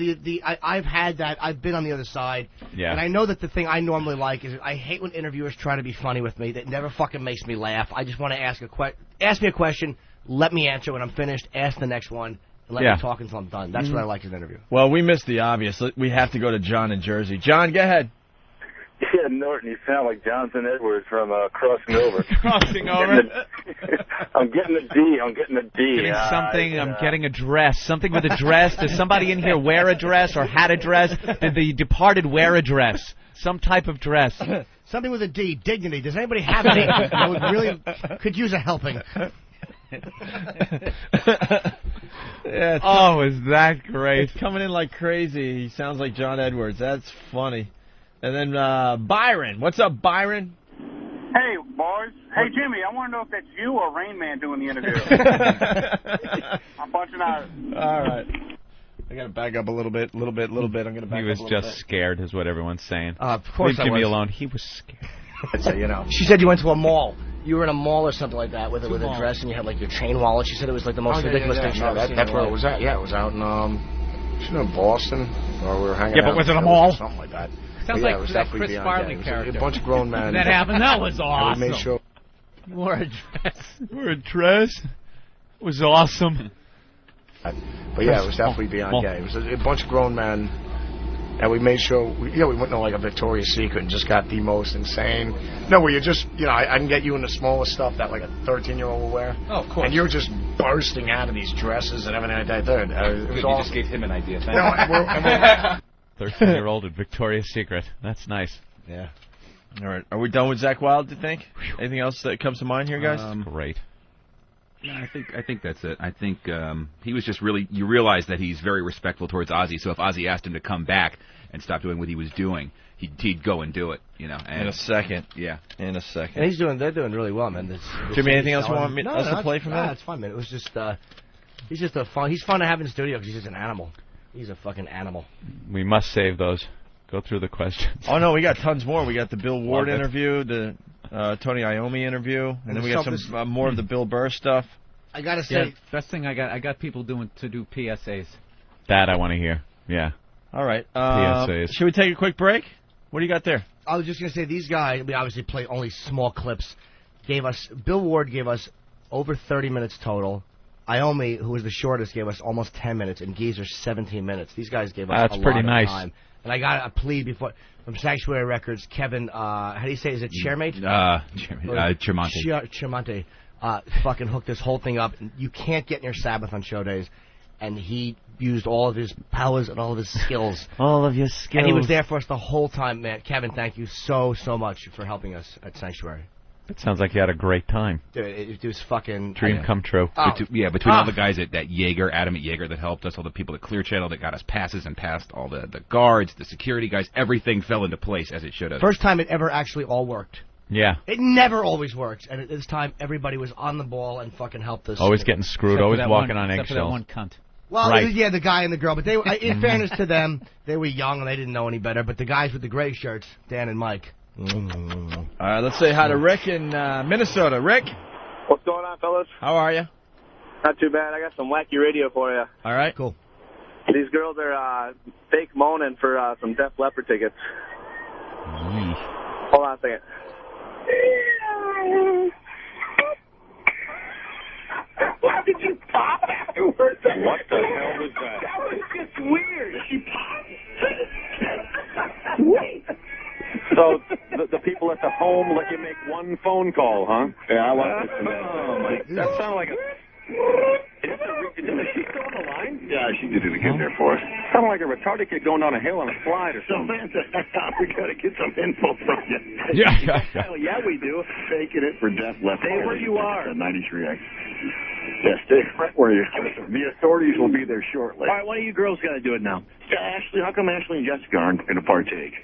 Speaker 2: I've had that. I've been on the other side, and I know that the thing I normally like is I hate when interviewers try to be funny with me. That never fucking makes me laugh. I just want to ask me a question, let me answer when I'm finished, ask the next one, and let me talk until I'm done. That's what I like in an interview.
Speaker 1: Well, we missed the obvious. We have to go to John in Jersey. John, go ahead.
Speaker 11: Yeah, Norton, you sound like Jonathan Edwards from Crossing Over.
Speaker 1: Crossing Over.
Speaker 11: I'm getting a D. I'm getting a D.
Speaker 3: Getting something. I'm getting a dress. Something with a dress. Does somebody in here wear a dress or had a dress? Did the departed wear a dress? Some type of dress.
Speaker 2: Something with a D. Dignity. Does anybody have any that would really could use a helping?
Speaker 1: Yeah,
Speaker 3: oh, is that great?
Speaker 1: It's coming in like crazy. He sounds like John Edwards. That's funny. And then Byron. What's up, Byron?
Speaker 13: Hey, boys. Hey, Jimmy, I want to know if that's you or Rain Man doing the interview. I'm bunching out.
Speaker 1: All right. I got to back up a little bit. I'm going to back up a little bit.
Speaker 3: He was just scared, is what everyone's saying.
Speaker 2: Of course
Speaker 3: Leave Jimmy alone. He was scared.
Speaker 2: So, you know. She said you went to a mall. You were in a mall or something like that with a dress, and you had like your chain wallet. She said it was like the most ridiculous thing she'd ever seen.
Speaker 10: That's where it was at. Yeah, it was out in Boston, or we were hanging out.
Speaker 2: Yeah, but was it a mall?
Speaker 10: Something like that.
Speaker 4: Sounds
Speaker 10: like
Speaker 4: that Chris Farley character.
Speaker 10: A bunch of grown men.
Speaker 4: That happened. That was awesome.
Speaker 10: We made sure.
Speaker 4: You wore a dress.
Speaker 3: Wore a dress. It was awesome.
Speaker 10: But yeah, it was definitely beyond gay. It was a bunch of grown men, and we made sure, we went to like a Victoria's Secret and just got the most insane. No, where you just, I can get you in the smallest stuff that like a 13-year-old will wear.
Speaker 1: Oh, of course.
Speaker 10: And you're just bursting out of these dresses and everything like that. It was awesome.
Speaker 5: You just gave him an idea.
Speaker 10: No, and
Speaker 3: 13-year-old at Victoria's Secret. That's nice.
Speaker 1: Yeah. All right. Are we done with Zach Wilde, do you think? Anything else that comes to mind here, guys?
Speaker 3: Great.
Speaker 5: No, I think that's it. I think he was just really, you realize that he's very respectful towards Ozzy, so if Ozzy asked him to come back and stop doing what he was doing, he'd go and do it, And
Speaker 1: in a second.
Speaker 5: Yeah.
Speaker 1: In a second.
Speaker 2: And they're doing really well, man.
Speaker 1: Jimmy, anything else you want us to play from that?
Speaker 2: No, it's fun, man. It was just, he's fun to have in the studio because he's just an animal. He's a fucking animal.
Speaker 3: We must save those. Go through the questions.
Speaker 1: Oh, no, we got tons more. We got the Bill Ward interview, the Tony Iommi interview, and then we got some more of the Bill Burr stuff.
Speaker 2: I got to say,
Speaker 4: best thing I got people to do PSAs.
Speaker 3: That I want to hear. Yeah.
Speaker 1: All right.
Speaker 3: PSAs.
Speaker 1: Should we take a quick break? What do you got there?
Speaker 2: I was just going to say, these guys, we obviously play only small clips, Bill Ward gave us over 30 minutes total. Iommi, who was the shortest, gave us almost 10 minutes, and Geezer 17 minutes. These guys gave us a lot of time. And I got a plea before from Sanctuary Records, Kevin, how do you say, is it Chairmate?
Speaker 5: Chermonte.
Speaker 2: Chermonte fucking hooked this whole thing up. You can't get near Sabbath on show days. And he used all of his powers and all of his skills.
Speaker 3: All of your skills.
Speaker 2: And he was there for us the whole time, man. Kevin, thank you so much for helping us at Sanctuary.
Speaker 3: It sounds like you had a great time.
Speaker 2: Dude, it was fucking...
Speaker 3: Dream come true.
Speaker 5: Between all the guys at Jaeger, Adam at Jaeger that helped us, all the people at Clear Channel that got us passes and passed all the guards, the security guys, everything fell into place as it should have.
Speaker 2: First time it ever actually all worked.
Speaker 3: Yeah.
Speaker 2: It never always works. And at this time, everybody was on the ball and fucking helped us.
Speaker 3: Always getting screwed, always walking on eggshells.
Speaker 4: Except for that one cunt.
Speaker 2: Well,
Speaker 3: right.
Speaker 2: Yeah, the guy and the girl. But they, in fairness to them, they were young and they didn't know any better. But the guys with the gray shirts, Dan and Mike.
Speaker 1: All right, let's say hi to Rick in Minnesota. Rick?
Speaker 11: What's going on, fellas?
Speaker 1: How are you?
Speaker 11: Not too bad. I got some wacky radio for you.
Speaker 1: All right.
Speaker 2: Cool.
Speaker 11: These girls are fake moaning for some Def Leppard tickets. Hold on a second. Why did you pop afterwards? What the hell was that? That was just weird. She popped. Wait.
Speaker 14: So the people at the home let you make one phone call, huh? Yeah, I like this. That sounded like a... Is she still on the line? Yeah, she did it again there for us. Sounded like a retarded kid going down a hill on a slide or something. We got to get some info from you.
Speaker 12: Yeah.
Speaker 14: Hell yeah, we do. Faking it for Def Leppard. Stay where you are. 93X. Yeah, stay right where you are. The authorities will be there shortly. All right, one of you girls got to do it now. Ashley, how come Ashley and Jessica aren't going to partake?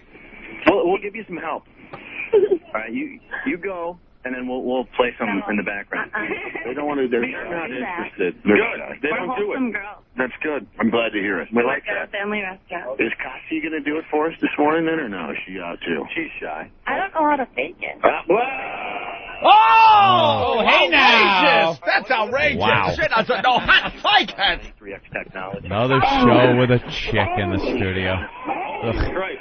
Speaker 14: We'll give you some help. All right, you go, and then we'll play some in the background. They don't want to. They're not interested. They're good. They don't do it. Girls. That's good. I'm glad to hear it. We like that.
Speaker 15: Family restaurant.
Speaker 14: Is Cassie going to do it for us this morning then, or no? Is she out too? She's shy.
Speaker 15: I don't know how to fake it.
Speaker 1: Oh,
Speaker 4: hey now!
Speaker 1: That's outrageous.
Speaker 3: Wow.
Speaker 1: Shit, I said, no, hot fake it.
Speaker 14: 3X technology.
Speaker 3: Another show with a chick in the studio. Ugh.
Speaker 14: That's right.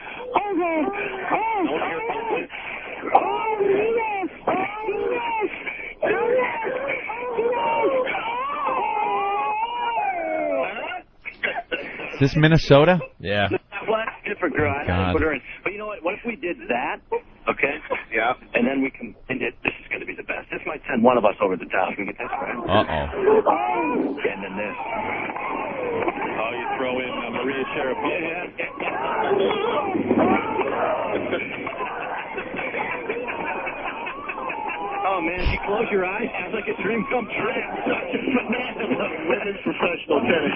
Speaker 3: Is this Minnesota?
Speaker 1: Yeah.
Speaker 14: Well, that's different, girl. I put her in. But you know what? What if we did that? Okay. Yeah. And then we can. And this is going to be the best. This might send one of us over the top. Can we get this right?
Speaker 3: Uh-oh.
Speaker 14: And then this. Oh, you throw in Maria Sharapova. Oh, man, if you close your eyes, it's like a dream come true. Women's professional tennis,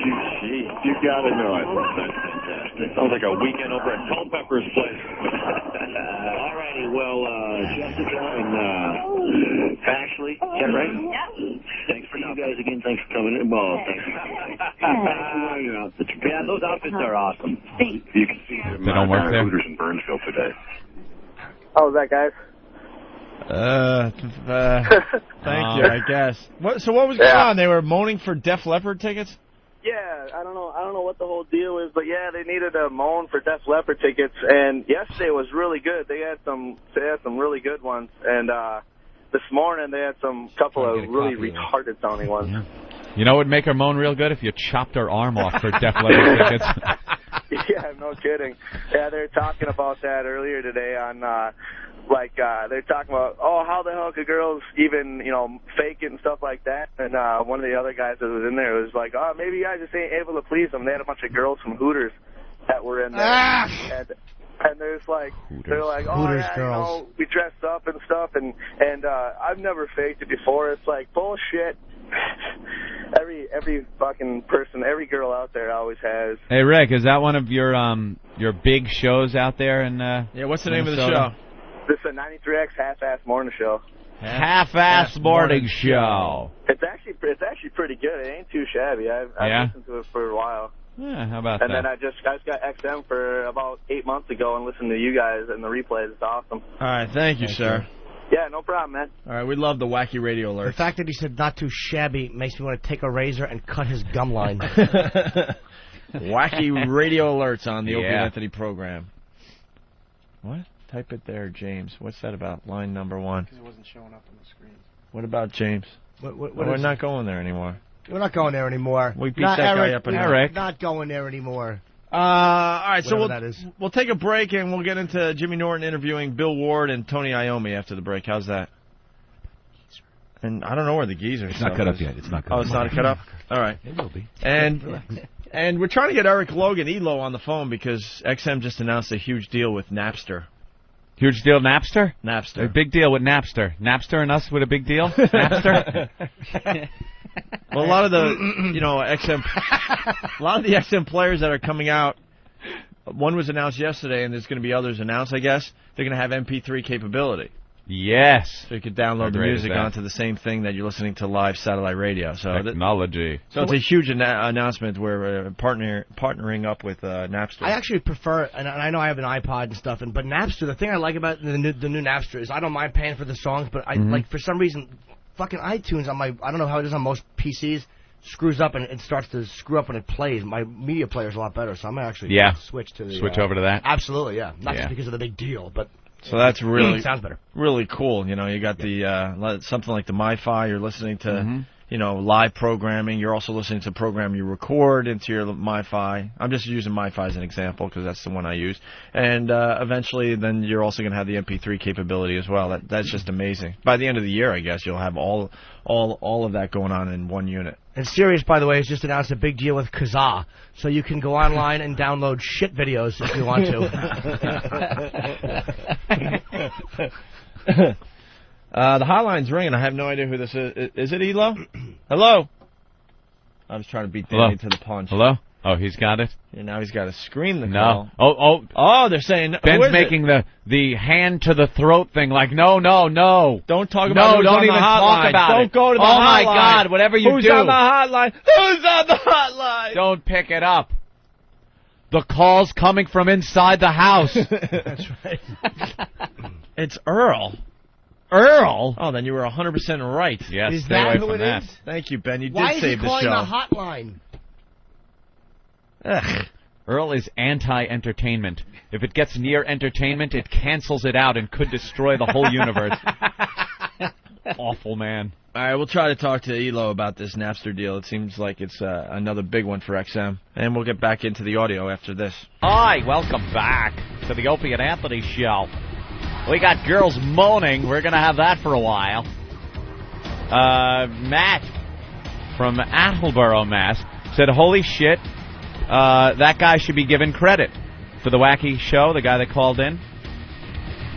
Speaker 14: you got to know it. That's fantastic. Sounds like a weekend over at Culpepper's place. All righty, well, Jessica and Ashley, is that right? Yeah. Thanks for you guys again. Thanks for coming in. Well, thanks. Yeah, those outfits are awesome. You can see them
Speaker 3: They don't work there?
Speaker 14: Hooters in Burnsville today.
Speaker 15: How was that, guys?
Speaker 1: Thank you, I guess. So what was going on? They were moaning for Def Leppard tickets?
Speaker 15: Yeah, I don't know what the whole deal is, but yeah, they needed a moan for Def Leppard tickets, and yesterday was really good. They had some really good ones, and this morning they had some couple of really retarded sounding ones.
Speaker 3: Yeah. You know what would make her moan real good? If you chopped her arm off for Def Leppard tickets.
Speaker 15: Yeah, no kidding. Yeah, they were talking about that earlier today on they're talking about, how the hell could girls even, fake it and stuff like that. And one of the other guys that was in there was like, maybe you guys just ain't able to please them. They had a bunch of girls from Hooters that were in there. And there's like, they're like,
Speaker 2: Hooters girls.
Speaker 15: We dressed up and stuff. And I've never faked it before. It's like bullshit. Every fucking person, every girl out there always has.
Speaker 3: Hey, Rick, is that one of your big shows out there in
Speaker 1: Yeah, what's the name of the show?
Speaker 15: This is a 93X half-ass morning show.
Speaker 3: Half-ass morning show.
Speaker 15: It's actually pretty good. It ain't too shabby. I've listened to it for a while.
Speaker 3: Yeah, how about
Speaker 15: and
Speaker 3: that?
Speaker 15: And then I just got XM for about 8 months ago and listened to you guys and the replays. It's awesome.
Speaker 1: All right, thank you, sir.
Speaker 15: Yeah, no problem, man.
Speaker 1: All right, we love the wacky radio alerts.
Speaker 2: The fact that he said not too shabby makes me want to take a razor and cut his gum line.
Speaker 1: Wacky radio alerts on the Opie Anthony program. What? Type it there, James. What's that about? Line number 1.
Speaker 16: Because it wasn't showing up on the screen.
Speaker 1: What about James? We're not going there anymore.
Speaker 2: We're not going there anymore.
Speaker 1: We beat that guy up in
Speaker 2: Eric. Not going there anymore.
Speaker 1: All right, so
Speaker 2: Whatever
Speaker 1: we'll take a break and we'll get into Jimmy Norton interviewing Bill Ward and Tony Iommi after the break. How's that? And I don't know where the geezer is.
Speaker 5: It's not cut up yet. It's not cut up.
Speaker 1: Oh, it's not cut up? All right.
Speaker 5: It will be.
Speaker 1: And we're trying to get Eric Logan, ELO, on the phone because XM just announced a huge deal with Napster.
Speaker 3: Huge deal, Napster?
Speaker 1: Napster.
Speaker 3: A big deal with Napster. Napster and us with a big deal? Napster?
Speaker 1: Well, a lot of the, a lot of the XM players that are coming out, one was announced yesterday, and there's going to be others announced, I guess. They're going to have MP3 capability.
Speaker 3: Yes.
Speaker 1: So you could download the music onto the same thing that you're listening to live satellite radio. So
Speaker 3: Technology.
Speaker 1: So it's a huge announcement. We're partnering up with Napster.
Speaker 2: I actually prefer, and I know I have an iPod and stuff, but Napster, the thing I like about the new Napster is I don't mind paying for the songs, but I like for some reason, fucking iTunes on I don't know how it is on most PCs, screws up and it starts to screw up when it plays. My media player is a lot better, so I'm actually switch
Speaker 3: over to that.
Speaker 2: Absolutely, yeah. Not just because of the big deal, but.
Speaker 1: So that's really
Speaker 2: sounds better.
Speaker 1: Really cool. You got the something like the MiFi. You're listening to live programming. You're also listening to a program you record into your MiFi. I'm just using MiFi as an example because that's the one I use. And eventually, then you're also going to have the MP3 capability as well. That's just amazing. By the end of the year, I guess you'll have all of that going on in one unit.
Speaker 2: And Sirius, by the way, has just announced a big deal with Kazaa, so you can go online and download shit videos if you want to.
Speaker 1: The hotline's ringing. I have no idea who this is. Is it Elo? Hello? I was trying to beat Danny to the punch.
Speaker 3: Hello? Oh, he's got it?
Speaker 1: And now he's got to scream the call.
Speaker 3: No.
Speaker 1: Oh, they're saying...
Speaker 3: Ben's making the hand to the throat thing like, no.
Speaker 1: Don't talk about
Speaker 3: who's on the hotline.
Speaker 1: Talk about
Speaker 3: Don't
Speaker 1: go to the
Speaker 3: hotline.
Speaker 1: hotline.
Speaker 3: Oh, my God, whatever you do.
Speaker 1: Who's on the hotline? Who's on the hotline?
Speaker 3: Don't pick it up. The call's coming from inside the house.
Speaker 1: That's right. It's Earl.
Speaker 3: Earl?
Speaker 1: Oh, then you were 100% right.
Speaker 3: Yes,
Speaker 2: is
Speaker 3: stay
Speaker 2: that
Speaker 3: away
Speaker 2: who
Speaker 3: from
Speaker 2: it
Speaker 3: that.
Speaker 2: is?
Speaker 1: Thank you, Ben. You
Speaker 2: Why
Speaker 1: did save the show.
Speaker 2: Why is he calling the hotline?
Speaker 1: Ugh.
Speaker 3: Earl is anti-entertainment. If it gets near entertainment, it cancels it out and could destroy the whole universe. Awful man.
Speaker 1: All right, we'll try to talk to Elo about this Napster deal. It seems like it's another big one for XM. And we'll get back into the audio after this.
Speaker 4: Hi, welcome back to the Opie and Anthony show. We got girls moaning. We're going to have that for a while. Matt from Attleboro, Mass. said, holy shit, that guy should be given credit for the wacky show, the guy that called in.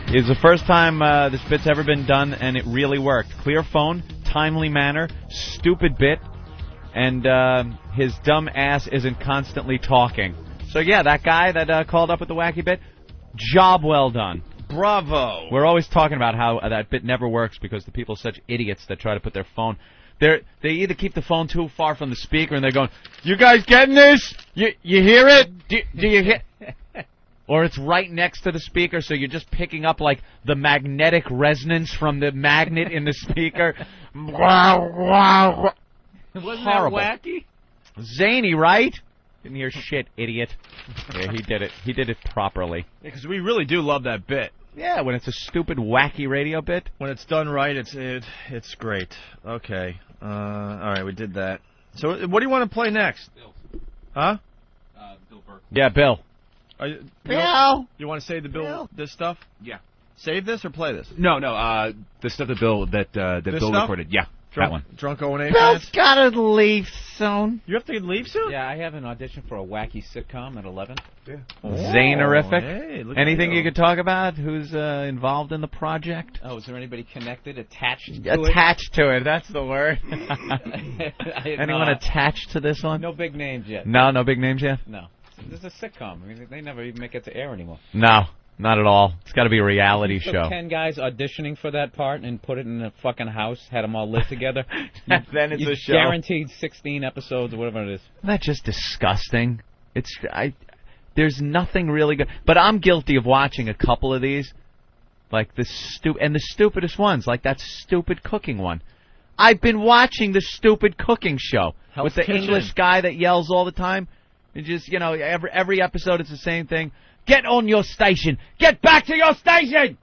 Speaker 4: It's the first time this bit's ever been done, and it really worked. Clear phone, timely manner, stupid bit, and his dumb ass isn't constantly talking. So, yeah, that guy that called up with the wacky bit, job well done.
Speaker 1: Bravo.
Speaker 4: We're always talking about how that bit never works because the people are such idiots that try to put their phone... They either keep the phone too far from the speaker and they're going, you guys getting this? You hear it? Do you hear... Or it's right next to the speaker, so you're just picking up, like, the magnetic resonance from the magnet in the speaker.
Speaker 8: Wasn't
Speaker 4: Horrible.
Speaker 8: that wacky?
Speaker 4: Zany, right? Didn't hear shit, idiot. Yeah, he did it. He did it properly.
Speaker 1: Because we really do love that bit.
Speaker 4: Yeah, when it's a stupid, wacky radio bit.
Speaker 1: When it's done right, it's great. Okay. All right, we did that. So what do you want to play next?
Speaker 5: Bill.
Speaker 1: Huh?
Speaker 5: Bill Burr.
Speaker 4: Yeah, Bill.
Speaker 1: Bill! You want to save this stuff?
Speaker 5: Yeah.
Speaker 1: Save this or play this?
Speaker 5: No, the stuff that Bill
Speaker 1: stuff?
Speaker 5: recorded. Yeah, that one.
Speaker 1: Drunk O&A
Speaker 4: Bill's
Speaker 1: fans?
Speaker 4: gotta leave soon.
Speaker 1: You have to leave soon?
Speaker 8: Yeah, I have an audition for a wacky sitcom at 11.
Speaker 1: Yeah.
Speaker 4: Zanerific.
Speaker 1: Hey, look
Speaker 4: Anything
Speaker 1: at
Speaker 4: you could talk about? Who's involved in the project?
Speaker 8: Oh, is there anybody connected, attached to it?
Speaker 4: Attached to it, that's the word. Anyone
Speaker 8: not.
Speaker 4: attached to this one?
Speaker 8: No big names yet.
Speaker 4: No big names yet?
Speaker 8: No. This is a sitcom. I mean, they never even make it to air anymore.
Speaker 4: No, not at all. It's got to be a reality
Speaker 8: So
Speaker 4: show.
Speaker 8: 10 guys auditioning for that part and put it in a fucking house, had them all live together.
Speaker 4: Then it's a show.
Speaker 8: Guaranteed 16 episodes or whatever it is.
Speaker 4: Isn't that just disgusting? There's nothing really good. But I'm guilty of watching a couple of these, like the stupidest ones, like that stupid cooking one. I've been watching the stupid cooking show with the English guy that yells all the time. And just, every episode it's the same thing. Get on your station. Get back to your station.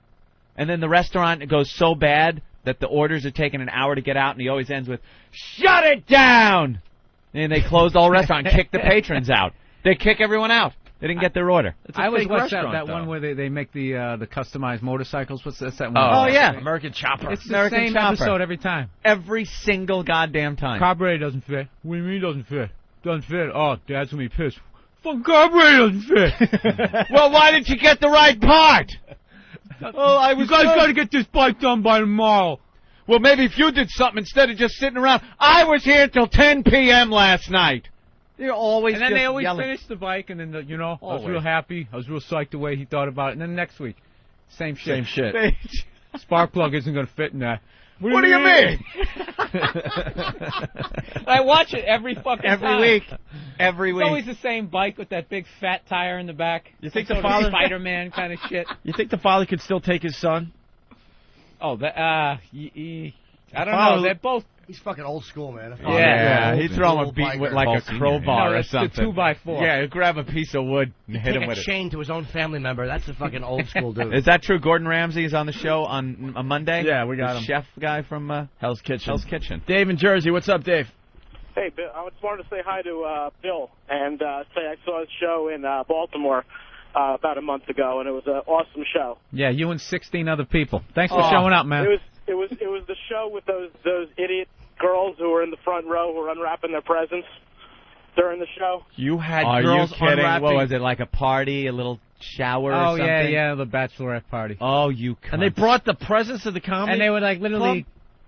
Speaker 4: And then the restaurant goes so bad that the orders are taking an hour to get out, and he always ends with, shut it down. And they closed all restaurant and kicked the patrons out. They kick everyone out. They didn't get their order.
Speaker 8: I always watch that one where they make the customized motorcycles. What's that one?
Speaker 4: Oh, yeah.
Speaker 1: American Chopper.
Speaker 8: It's the
Speaker 4: American
Speaker 8: same
Speaker 4: Chopper.
Speaker 8: episode every time.
Speaker 4: Every single goddamn time.
Speaker 8: Carburetor doesn't fit. What do you mean doesn't fit? Doesn't fit. Oh, Dad's gonna be pissed. Fucking carburetor doesn't fit.
Speaker 4: Well, why didn't you get the right part?
Speaker 8: You guys gotta get this bike done by tomorrow.
Speaker 4: Well, maybe if you did something instead of just sitting around. I was here till 10 p.m. last night. They're always
Speaker 8: And then
Speaker 4: just
Speaker 8: they always
Speaker 4: yelling.
Speaker 8: finish the bike, and then, I was
Speaker 4: Always.
Speaker 8: real happy. I was real psyched the way he thought about it. And then next week, same shit.
Speaker 1: Same shit.
Speaker 8: Spark plug isn't gonna fit in that.
Speaker 4: What do you mean?
Speaker 8: I watch it every fucking time.
Speaker 4: Every
Speaker 8: It's
Speaker 4: week.
Speaker 8: always the same bike with that big fat tire in the back.
Speaker 1: You think
Speaker 8: Some
Speaker 1: the
Speaker 8: sort of
Speaker 1: father-
Speaker 8: Spider-Man kind of shit?
Speaker 1: You think the father could still take his son?
Speaker 8: Oh, I don't know. They're both.
Speaker 2: He's fucking old school, man.
Speaker 4: Yeah, he'd throw him a beat with like a
Speaker 2: Biker.
Speaker 4: crowbar
Speaker 8: No,
Speaker 4: or
Speaker 8: it's the
Speaker 4: something.
Speaker 8: 2x4.
Speaker 4: Yeah, grab a piece of wood and hit
Speaker 2: Take
Speaker 4: him
Speaker 2: a
Speaker 4: with it.
Speaker 2: chain to his own family member. That's a fucking old school dude.
Speaker 4: Is that true? Gordon Ramsay is on the show on a Monday?
Speaker 1: Yeah, we got
Speaker 4: the
Speaker 1: him.
Speaker 4: chef guy from
Speaker 1: Hell's Kitchen.
Speaker 4: Hell's Kitchen.
Speaker 1: Dave in Jersey. What's up, Dave?
Speaker 15: Hey, Bill, I just wanted to say hi to Bill and say I saw his show in Baltimore about a month ago, and it was an awesome show.
Speaker 8: Yeah, you and 16 other people. Thanks for showing up, man.
Speaker 15: It was the show with those idiot girls who were in the front row who were unwrapping their presents during the show.
Speaker 1: You had
Speaker 4: Are
Speaker 1: girls
Speaker 4: you kidding?
Speaker 1: unwrapping.
Speaker 4: What was it, like a party, a little shower or
Speaker 8: Oh,
Speaker 4: something?
Speaker 8: yeah, the bachelorette party.
Speaker 4: Oh, you cunt.
Speaker 1: And they brought the presents to the comedy
Speaker 8: And they were like literally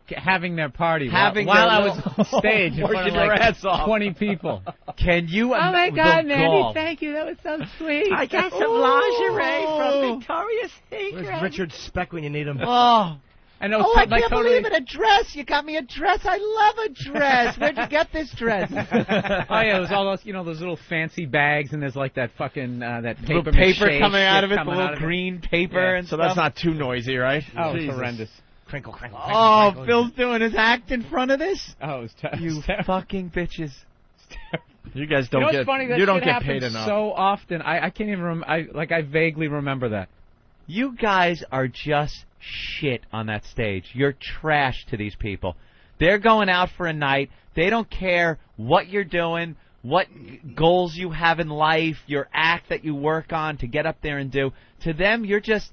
Speaker 8: having their party
Speaker 4: Having
Speaker 8: while
Speaker 4: their
Speaker 8: I was on stage in front
Speaker 1: Working
Speaker 8: of
Speaker 1: their
Speaker 8: like
Speaker 1: ass off.
Speaker 8: 20 people.
Speaker 4: Can you
Speaker 8: Oh my God,
Speaker 4: the
Speaker 8: Mandy,
Speaker 4: gall.
Speaker 8: thank you. That was so sweet.
Speaker 2: I got some lingerie from Victoria's Secret. Where's Richard Speck when you need him?
Speaker 4: Oh.
Speaker 8: And it was totally...
Speaker 4: a dress. You got me a dress. I love a dress. Where'd you get this dress?
Speaker 8: Oh yeah, it was all those, those little fancy bags, and there's like that fucking that
Speaker 4: Little
Speaker 8: paper
Speaker 4: paper
Speaker 8: mache
Speaker 4: coming out of it,
Speaker 8: shit
Speaker 4: the
Speaker 8: coming out
Speaker 4: little
Speaker 8: of it.
Speaker 4: green paper
Speaker 8: Yeah.
Speaker 4: and
Speaker 1: So
Speaker 4: stuff.
Speaker 1: that's not too noisy, right?
Speaker 8: Oh, it's
Speaker 2: Jesus.
Speaker 8: horrendous.
Speaker 2: Crinkle, crinkle, crinkle.
Speaker 4: Oh,
Speaker 2: crinkle.
Speaker 4: Phil's doing his act in front of this?
Speaker 8: Oh, it was
Speaker 4: You fucking bitches.
Speaker 1: You guys don't
Speaker 8: what's
Speaker 1: get.
Speaker 8: funny? That
Speaker 1: You don't
Speaker 8: shit
Speaker 1: get paid
Speaker 8: happens
Speaker 1: enough.
Speaker 8: so often. I can't even I vaguely remember that.
Speaker 4: You guys are just
Speaker 3: shit on that stage. You're trash to these people. They're going out for a night. They don't care what you're doing, what goals you have in life, your act that you work on to get up there and do. To them, you're just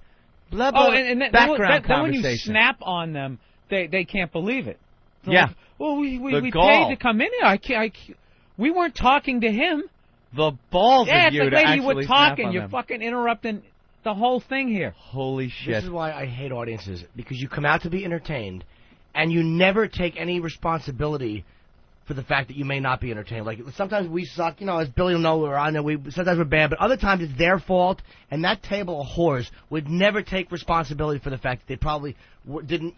Speaker 3: blah, blah, background conversation.
Speaker 16: Then when you snap on them, they can't believe it. They're
Speaker 3: Yeah.
Speaker 16: like, well, we paid to come in here. We weren't talking to him.
Speaker 3: The balls
Speaker 16: yeah,
Speaker 3: of you
Speaker 16: it's
Speaker 3: to
Speaker 16: like, lady,
Speaker 3: actually
Speaker 16: you were
Speaker 3: snap
Speaker 16: talking.
Speaker 3: on
Speaker 16: You're
Speaker 3: them.
Speaker 16: fucking interrupting the whole thing here.
Speaker 3: Holy shit.
Speaker 2: This is why I hate audiences, because you come out to be entertained, and you never take any responsibility for the fact that you may not be entertained. Like, sometimes we suck, as Billy will know, or I know, sometimes we're bad, but other times it's their fault, and that table of whores would never take responsibility for the fact that they probably didn't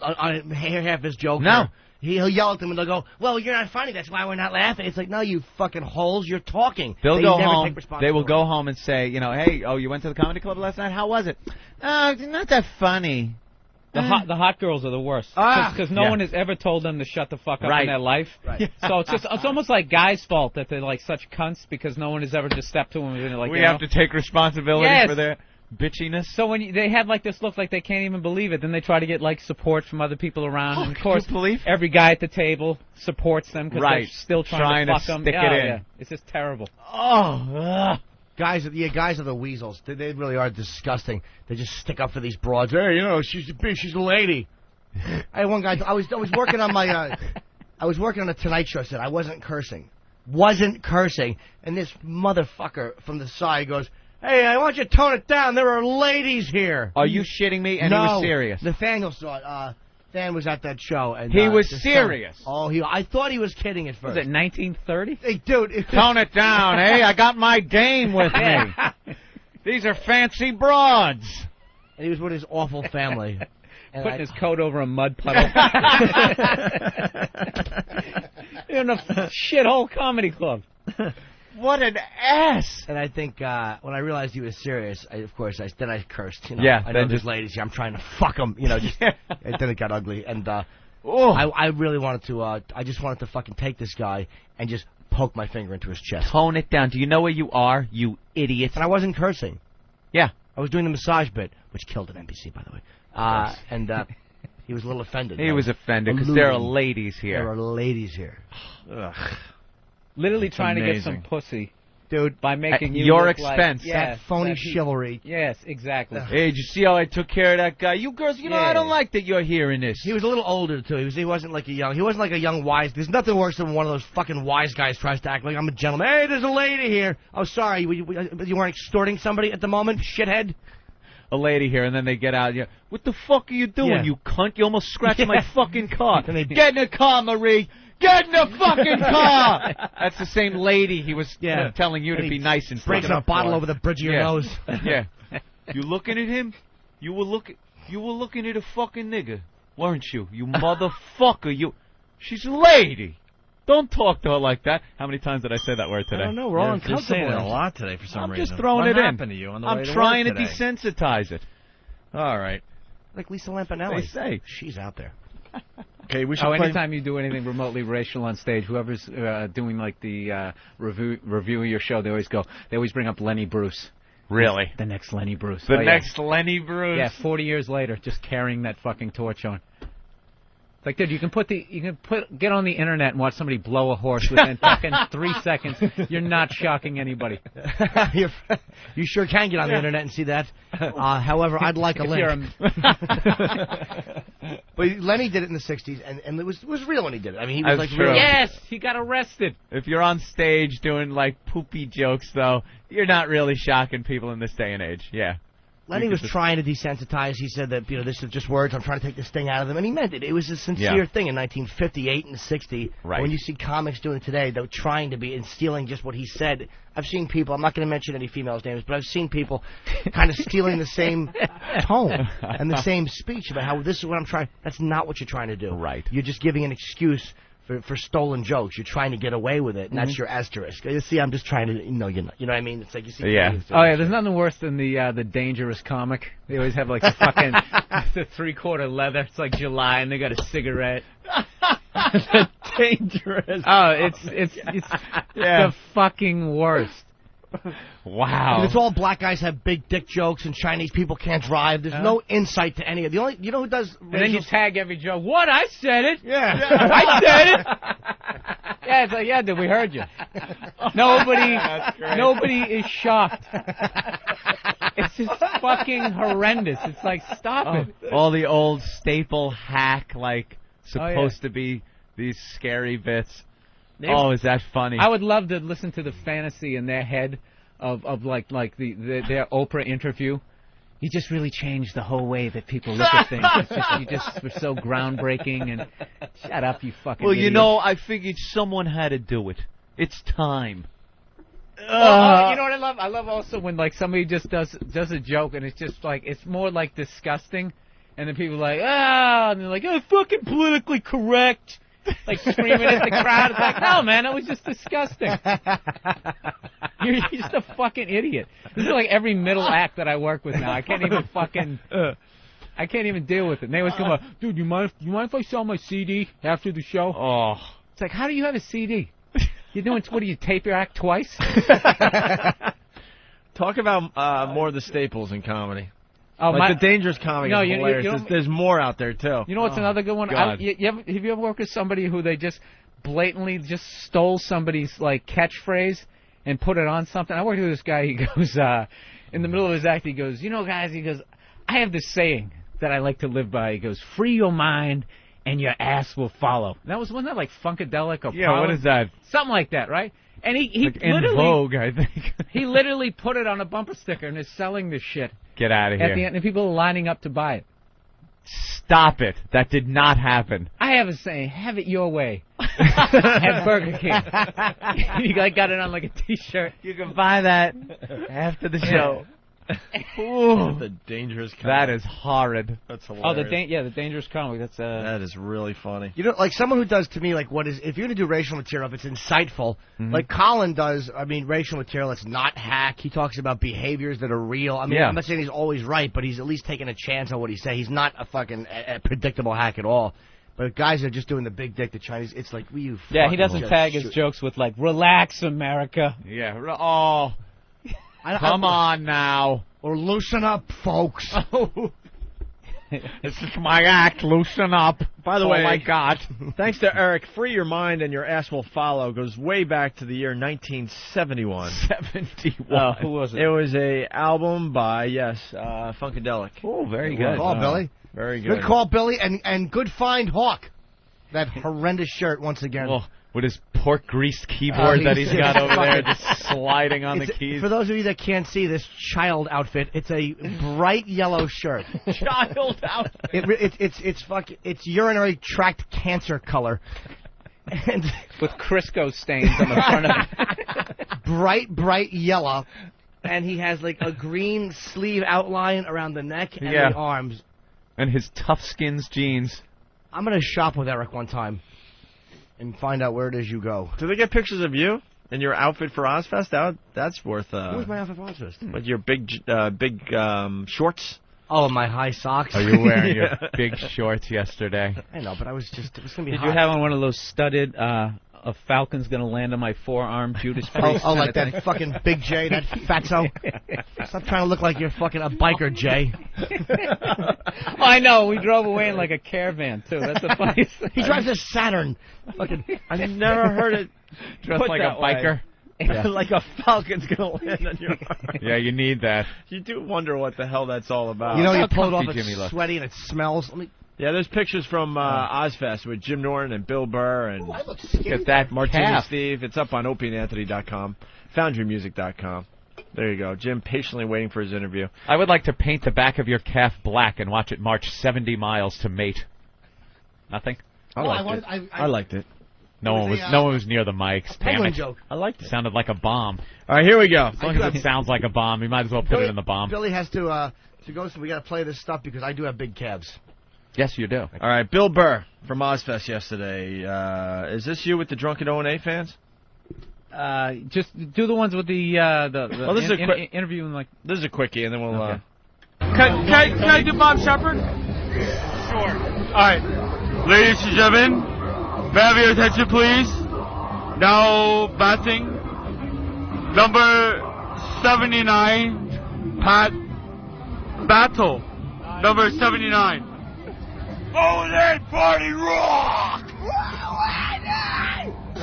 Speaker 2: hear half his joke.
Speaker 3: No.
Speaker 2: He'll yell at them, and they'll go, well, you're not funny, that's why we're not laughing. It's like, no, you fucking holes, you're talking.
Speaker 3: They'll
Speaker 2: They
Speaker 3: go
Speaker 2: never
Speaker 3: home.
Speaker 2: take responsibility.
Speaker 3: They will go home and say, hey, you went to the comedy club last night? How was it? Not that funny.
Speaker 16: The hot girls are the worst because no one has ever told them to shut the fuck up in their life.
Speaker 2: Right.
Speaker 16: So it's almost like guys' fault that they're like such cunts because no one has ever just stepped to them and been like,
Speaker 3: we have to take responsibility for their bitchiness.
Speaker 16: So when they have like this look like they can't even believe it, then they try to get like support from other people around. And of course, every guy at the table supports them because they're still trying to fuck them.
Speaker 3: Stick it in.
Speaker 16: Yeah. It's just terrible.
Speaker 2: Guys are the weasels. They really are disgusting. They just stick up for these broads. Hey, she's a lady. I had one guy. I was working on my. I was working on a Tonight Show set. I wasn't cursing, and this motherfucker from the side goes, "Hey, I want you to tone it down. There are ladies here."
Speaker 3: Are you shitting me? And
Speaker 2: no,
Speaker 3: he was serious.
Speaker 2: Nathaniel saw it. Stan was at that show, and
Speaker 3: he was serious.
Speaker 2: I thought he was kidding at first.
Speaker 16: Was it 1930?
Speaker 2: Hey, dude,
Speaker 3: tone it down, hey! I got my dame with me. These are fancy broads.
Speaker 2: And he was with his awful family.
Speaker 16: Putting his coat over a mud puddle. In a shithole comedy club.
Speaker 3: What an ass!
Speaker 2: And I think when I realized he was serious, I cursed.
Speaker 3: Yeah,
Speaker 2: I know there's ladies here. I'm trying to fuck them. And then it got ugly. And I really wanted to. I just wanted to fucking take this guy and just poke my finger into his chest.
Speaker 3: Tone it down. Do you know where you are, you idiot?
Speaker 2: And I wasn't cursing.
Speaker 3: Yeah,
Speaker 2: I was doing the massage bit, which killed at NBC, by the way. And he was a little offended.
Speaker 3: He was offended because there are ladies here.
Speaker 2: There are ladies here.
Speaker 16: Ugh. Literally trying to get some pussy,
Speaker 2: dude,
Speaker 16: by making
Speaker 3: at
Speaker 16: you
Speaker 3: your
Speaker 16: look
Speaker 3: expense.
Speaker 16: Like,
Speaker 2: that phony chivalry.
Speaker 16: Yes, exactly.
Speaker 3: Hey, did you see how I took care of that guy? You girls, I don't like that you're hearing this.
Speaker 2: He was a little older too. He wasn't like a young wise. There's nothing worse than one of those fucking wise guys tries to act like I'm a gentleman. Hey, there's a lady here. Oh, sorry, you weren't extorting somebody at the moment, shithead.
Speaker 3: A lady here, and then they get out. What the fuck are you doing, you cunt? You almost scratched my fucking car. Get in the car, Marie. Get in the fucking car! That's the same lady he was telling you to be nice and
Speaker 2: breaks a bottle over the bridge of your nose.
Speaker 3: Yeah. You looking at him? You were looking at a fucking nigger, weren't you? You motherfucker! She's a lady. Don't talk to her like that. How many times did I say that word today?
Speaker 1: I don't know. We're all uncomfortable. You're saying it a lot today for some reason.
Speaker 3: I'm just throwing it in.
Speaker 1: What happened to you on the way to
Speaker 3: trying
Speaker 1: work
Speaker 3: to
Speaker 1: today?
Speaker 3: desensitize it.
Speaker 1: All right.
Speaker 2: Like Lisa Lampanelli.
Speaker 3: They say.
Speaker 2: She's out there.
Speaker 1: Okay, we should play.
Speaker 16: Anytime you do anything remotely racial on stage, whoever's doing like the review of your show, they always bring up Lenny Bruce.
Speaker 3: Really?
Speaker 16: The next Lenny Bruce.
Speaker 3: The next Lenny Bruce.
Speaker 16: Yeah, 40 years later, just carrying that fucking torch on. Like, dude, you can get on the internet and watch somebody blow a horse within fucking 3 seconds. You're not shocking anybody.
Speaker 2: You sure can get on the internet and see that. However, I'd like a link. But Lenny did it in the '60s, and it was real when he did it. I mean, he was like real.
Speaker 16: Yes, he got arrested.
Speaker 3: If you're on stage doing like poopy jokes, though, you're not really shocking people in this day and age. Yeah.
Speaker 2: Lenny was trying to desensitize. He said that, this is just words. I'm trying to take this thing out of them. And he meant it. It was a sincere thing in 1958 and 60.
Speaker 3: Right.
Speaker 2: When you see comics doing it today, they're trying to be and stealing just what he said. I've seen people, I'm not going to mention any females' names, but I've seen people kind of stealing the same tone and the same speech about how this is what I'm trying. That's not what you're trying to do.
Speaker 3: Right.
Speaker 2: You're just giving an excuse for stolen jokes. You're trying to get away with it, and that's your asterisk. You see, I'm just trying to, you're not. You know what I mean? It's like you see.
Speaker 3: Yeah.
Speaker 16: Oh yeah, there's nothing worse than the dangerous comic. They always have like the fucking the 3/4 leather. It's like July, and they got a cigarette.
Speaker 1: Dangerous.
Speaker 16: Oh, it's the fucking worst.
Speaker 4: Wow.
Speaker 2: And it's all black guys have big dick jokes and Chinese people can't drive. There's no insight to any of the only. You know who does?
Speaker 16: And then you tag every joke. What? I said it.
Speaker 2: Yeah.
Speaker 16: I said it. Yeah, it's like, yeah, dude, we heard you. Nobody is shocked. It's just fucking horrendous. It's like, stop it.
Speaker 4: All the old staple hack, like, supposed to be these scary bits. Oh, is that funny?
Speaker 16: I would love to listen to the fantasy in their head of like their Oprah interview. You just really changed the whole way that people look at things. You just were so groundbreaking. And shut up, you fucking.
Speaker 4: Well,
Speaker 16: idiot.
Speaker 4: you know, I figured someone had to do it. It's time.
Speaker 16: You know what I love? I love also when like somebody just does a joke and it's just like it's more like disgusting, and then people are like and they're like fucking politically correct. Like screaming at the crowd. It's like, no, man, it was just disgusting. You're just a fucking idiot. This is like every middle act that I work with now. I can't even deal with it. And they always come up, dude, you mind if I sell my CD after the show?
Speaker 4: Oh.
Speaker 16: It's like, how do you have a CD? You're doing, what do you tape your act twice?
Speaker 1: Talk about more of the staples in comedy.
Speaker 16: Oh,
Speaker 1: like the dangerous comic is hilarious.
Speaker 16: You know,
Speaker 1: there's more out there, too.
Speaker 16: You know what's another good one? Have you ever worked with somebody who they just blatantly just stole somebody's, like, catchphrase and put it on something? I worked with this guy. He goes, in the middle of his act, he goes, you know, guys, he goes, I have this saying that I like to live by. He goes, free your mind and your ass will follow. Wasn't that like Funkadelic or
Speaker 4: what is that?
Speaker 16: Something like that, right? And he
Speaker 4: like in
Speaker 16: literally,
Speaker 4: Vogue, I think.
Speaker 16: He literally put it on a bumper sticker and is selling this shit.
Speaker 4: Get out of here.
Speaker 16: At the end, and people are lining up to buy it.
Speaker 4: Stop it. That did not happen.
Speaker 16: I have a saying, have it your way. At Burger King. You got it on like a T-shirt.
Speaker 4: You can buy that after the show.
Speaker 1: Ooh. The dangerous comic.
Speaker 4: That is horrid.
Speaker 1: That's hilarious.
Speaker 16: The dangerous comic.
Speaker 1: That is really funny.
Speaker 2: You know, like someone who does to me, like if you're going to do racial material, if it's insightful, like Colin does, I mean, racial material that's not hack. He talks about behaviors that are real. I mean, I'm not saying he's always right, but he's at least taking a chance on what he says. He's not a fucking predictable hack at all. But guys are just doing the big dick, the Chinese, it's like, he
Speaker 16: doesn't tag his jokes with like, relax, America.
Speaker 4: Yeah, come on now.
Speaker 2: Or loosen up, folks.
Speaker 4: This is my act. Loosen up.
Speaker 1: By the way,
Speaker 4: oh my God.
Speaker 1: Thanks to Eric, Free Your Mind and Your Ass Will Follow goes way back to the year 1971.
Speaker 4: 71.
Speaker 16: Who was it?
Speaker 1: It was a album by, Funkadelic.
Speaker 4: Oh, very
Speaker 2: good. Good call, Billy.
Speaker 1: Very good.
Speaker 2: Good call, Billy, and good find, Hawk. That horrendous shirt once again.
Speaker 4: Oh, with his pork greased keyboard that he's got over there, just sliding on the keys.
Speaker 2: For those of you that can't see this child outfit, it's a bright yellow shirt.
Speaker 4: Child outfit.
Speaker 2: It's urinary tract cancer color. And
Speaker 16: with Crisco stains on the front of it.
Speaker 2: Bright yellow. And he has like a green sleeve outline around the neck and the arms.
Speaker 4: And his Tough Skins jeans.
Speaker 2: I'm going to shop with Eric one time and find out where it is you go.
Speaker 1: Do they get pictures of you in your outfit for Ozfest? That's worth...
Speaker 2: Where's my outfit for Ozfest?
Speaker 1: With your big shorts?
Speaker 2: Oh, my high socks.
Speaker 4: Oh, you were wearing your big shorts yesterday.
Speaker 2: I know, but it was going to be
Speaker 16: Did
Speaker 2: hot.
Speaker 16: you have on one of those studded... a falcon's gonna land on my forearm, Judas Priest.
Speaker 2: Like that fucking Big J, that fatso. Stop trying to look like you're fucking a biker, Jay.
Speaker 16: I know. We drove away in like a caravan too. That's the funniest thing.
Speaker 2: He drives a Saturn. Fucking,
Speaker 1: I never heard it
Speaker 4: dressed like a biker.
Speaker 1: Like a falcon's gonna land on your arm.
Speaker 4: Yeah, you need that.
Speaker 1: You do wonder what the hell that's all about.
Speaker 2: You know, you pull it off, it's sweaty and it smells.
Speaker 1: Yeah, there's pictures from Ozfest with Jim Norton and Bill Burr and
Speaker 4: get that
Speaker 1: Martini Steve. It's up on opieandanthony.com, foundrymusic.com. There you go. Jim patiently waiting for his interview.
Speaker 4: I would like to paint the back of your calf black and watch it march 70 miles to mate. Nothing?
Speaker 1: I liked it.
Speaker 4: No one was near the mics. Damn it.
Speaker 2: Joke.
Speaker 1: I liked it.
Speaker 4: Sounded like a bomb.
Speaker 1: All right, here we go.
Speaker 4: As long as it sounds like a bomb, you might as well put it in the bomb.
Speaker 2: Billy has to go, so we got to play this stuff because I do have big calves.
Speaker 4: Yes, you do.
Speaker 1: All right, Bill Burr from Ozfest yesterday. Is this you with the drunken O&A fans?
Speaker 16: Just do the ones with the
Speaker 1: this is a quick
Speaker 16: interviewing like.
Speaker 1: This is a quickie, and then we'll.
Speaker 9: Okay. Can I do Bob Shepard? Sure. All right, ladies and gentlemen, may I have your attention, please? Now batting, number 79, Pat Battle, number 79.
Speaker 11: Oh, that party rock!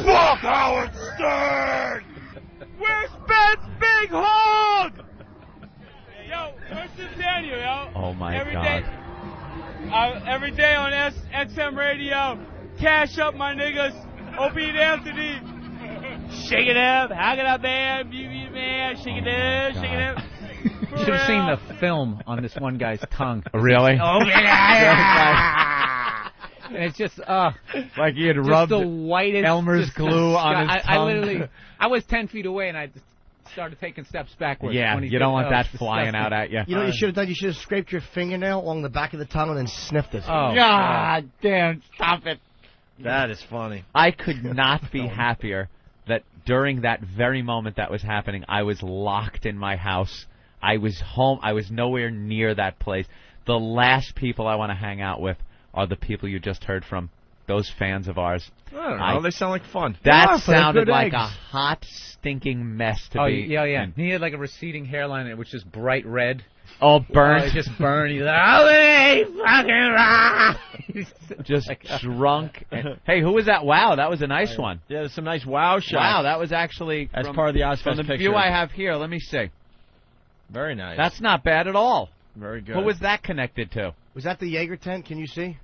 Speaker 11: Fuck Howard Stern!
Speaker 9: Where's Ben's big hog? Yo, listen to Daniel, yo.
Speaker 4: Oh my
Speaker 9: every
Speaker 4: God.
Speaker 9: Day, every day on XM Radio, cash up my niggas, Opie Anthony. Shake it up, hang it up, man, beauty man, shake it up, shake it up.
Speaker 16: You should have seen the film on this one guy's tongue.
Speaker 4: Really?
Speaker 16: Oh, yeah. And it's just,
Speaker 4: like he had
Speaker 16: just
Speaker 4: rubbed
Speaker 16: the whitest
Speaker 4: Elmer's glue on his tongue.
Speaker 16: I was 10 feet away and I just started taking steps backwards.
Speaker 4: Yeah,
Speaker 16: when he
Speaker 4: you
Speaker 16: did,
Speaker 4: don't want that
Speaker 16: it's
Speaker 4: flying
Speaker 16: disgusting.
Speaker 4: out at you.
Speaker 2: You know what you should have done? You should have scraped your fingernail along the back of the tongue and then sniffed it.
Speaker 16: Oh,
Speaker 4: God
Speaker 16: damn, stop it.
Speaker 1: That is funny.
Speaker 4: I could not be happier that during that very moment that was happening, I was locked in my house. I was home. I was nowhere near that place. The last people I want to hang out with are the people you just heard from, those fans of ours.
Speaker 1: I don't know. They sound like fun.
Speaker 4: That sounded like a hot, stinking mess to be.
Speaker 16: Yeah.
Speaker 4: in.
Speaker 16: He had like a receding hairline and it was just bright red.
Speaker 4: Oh, burnt.
Speaker 16: It just burned. He's like,
Speaker 4: just drunk. And, hey, who was that? Wow, that was a nice one.
Speaker 1: Yeah, there's some nice wow shots.
Speaker 4: Wow, that was actually
Speaker 1: That's part of the Ozfest
Speaker 4: from the
Speaker 1: picture.
Speaker 4: view I have here. Let me see.
Speaker 1: Very nice.
Speaker 4: That's not bad at all.
Speaker 1: Very good.
Speaker 4: Who was that connected to?
Speaker 2: Was that the Jaeger tent? Can you see?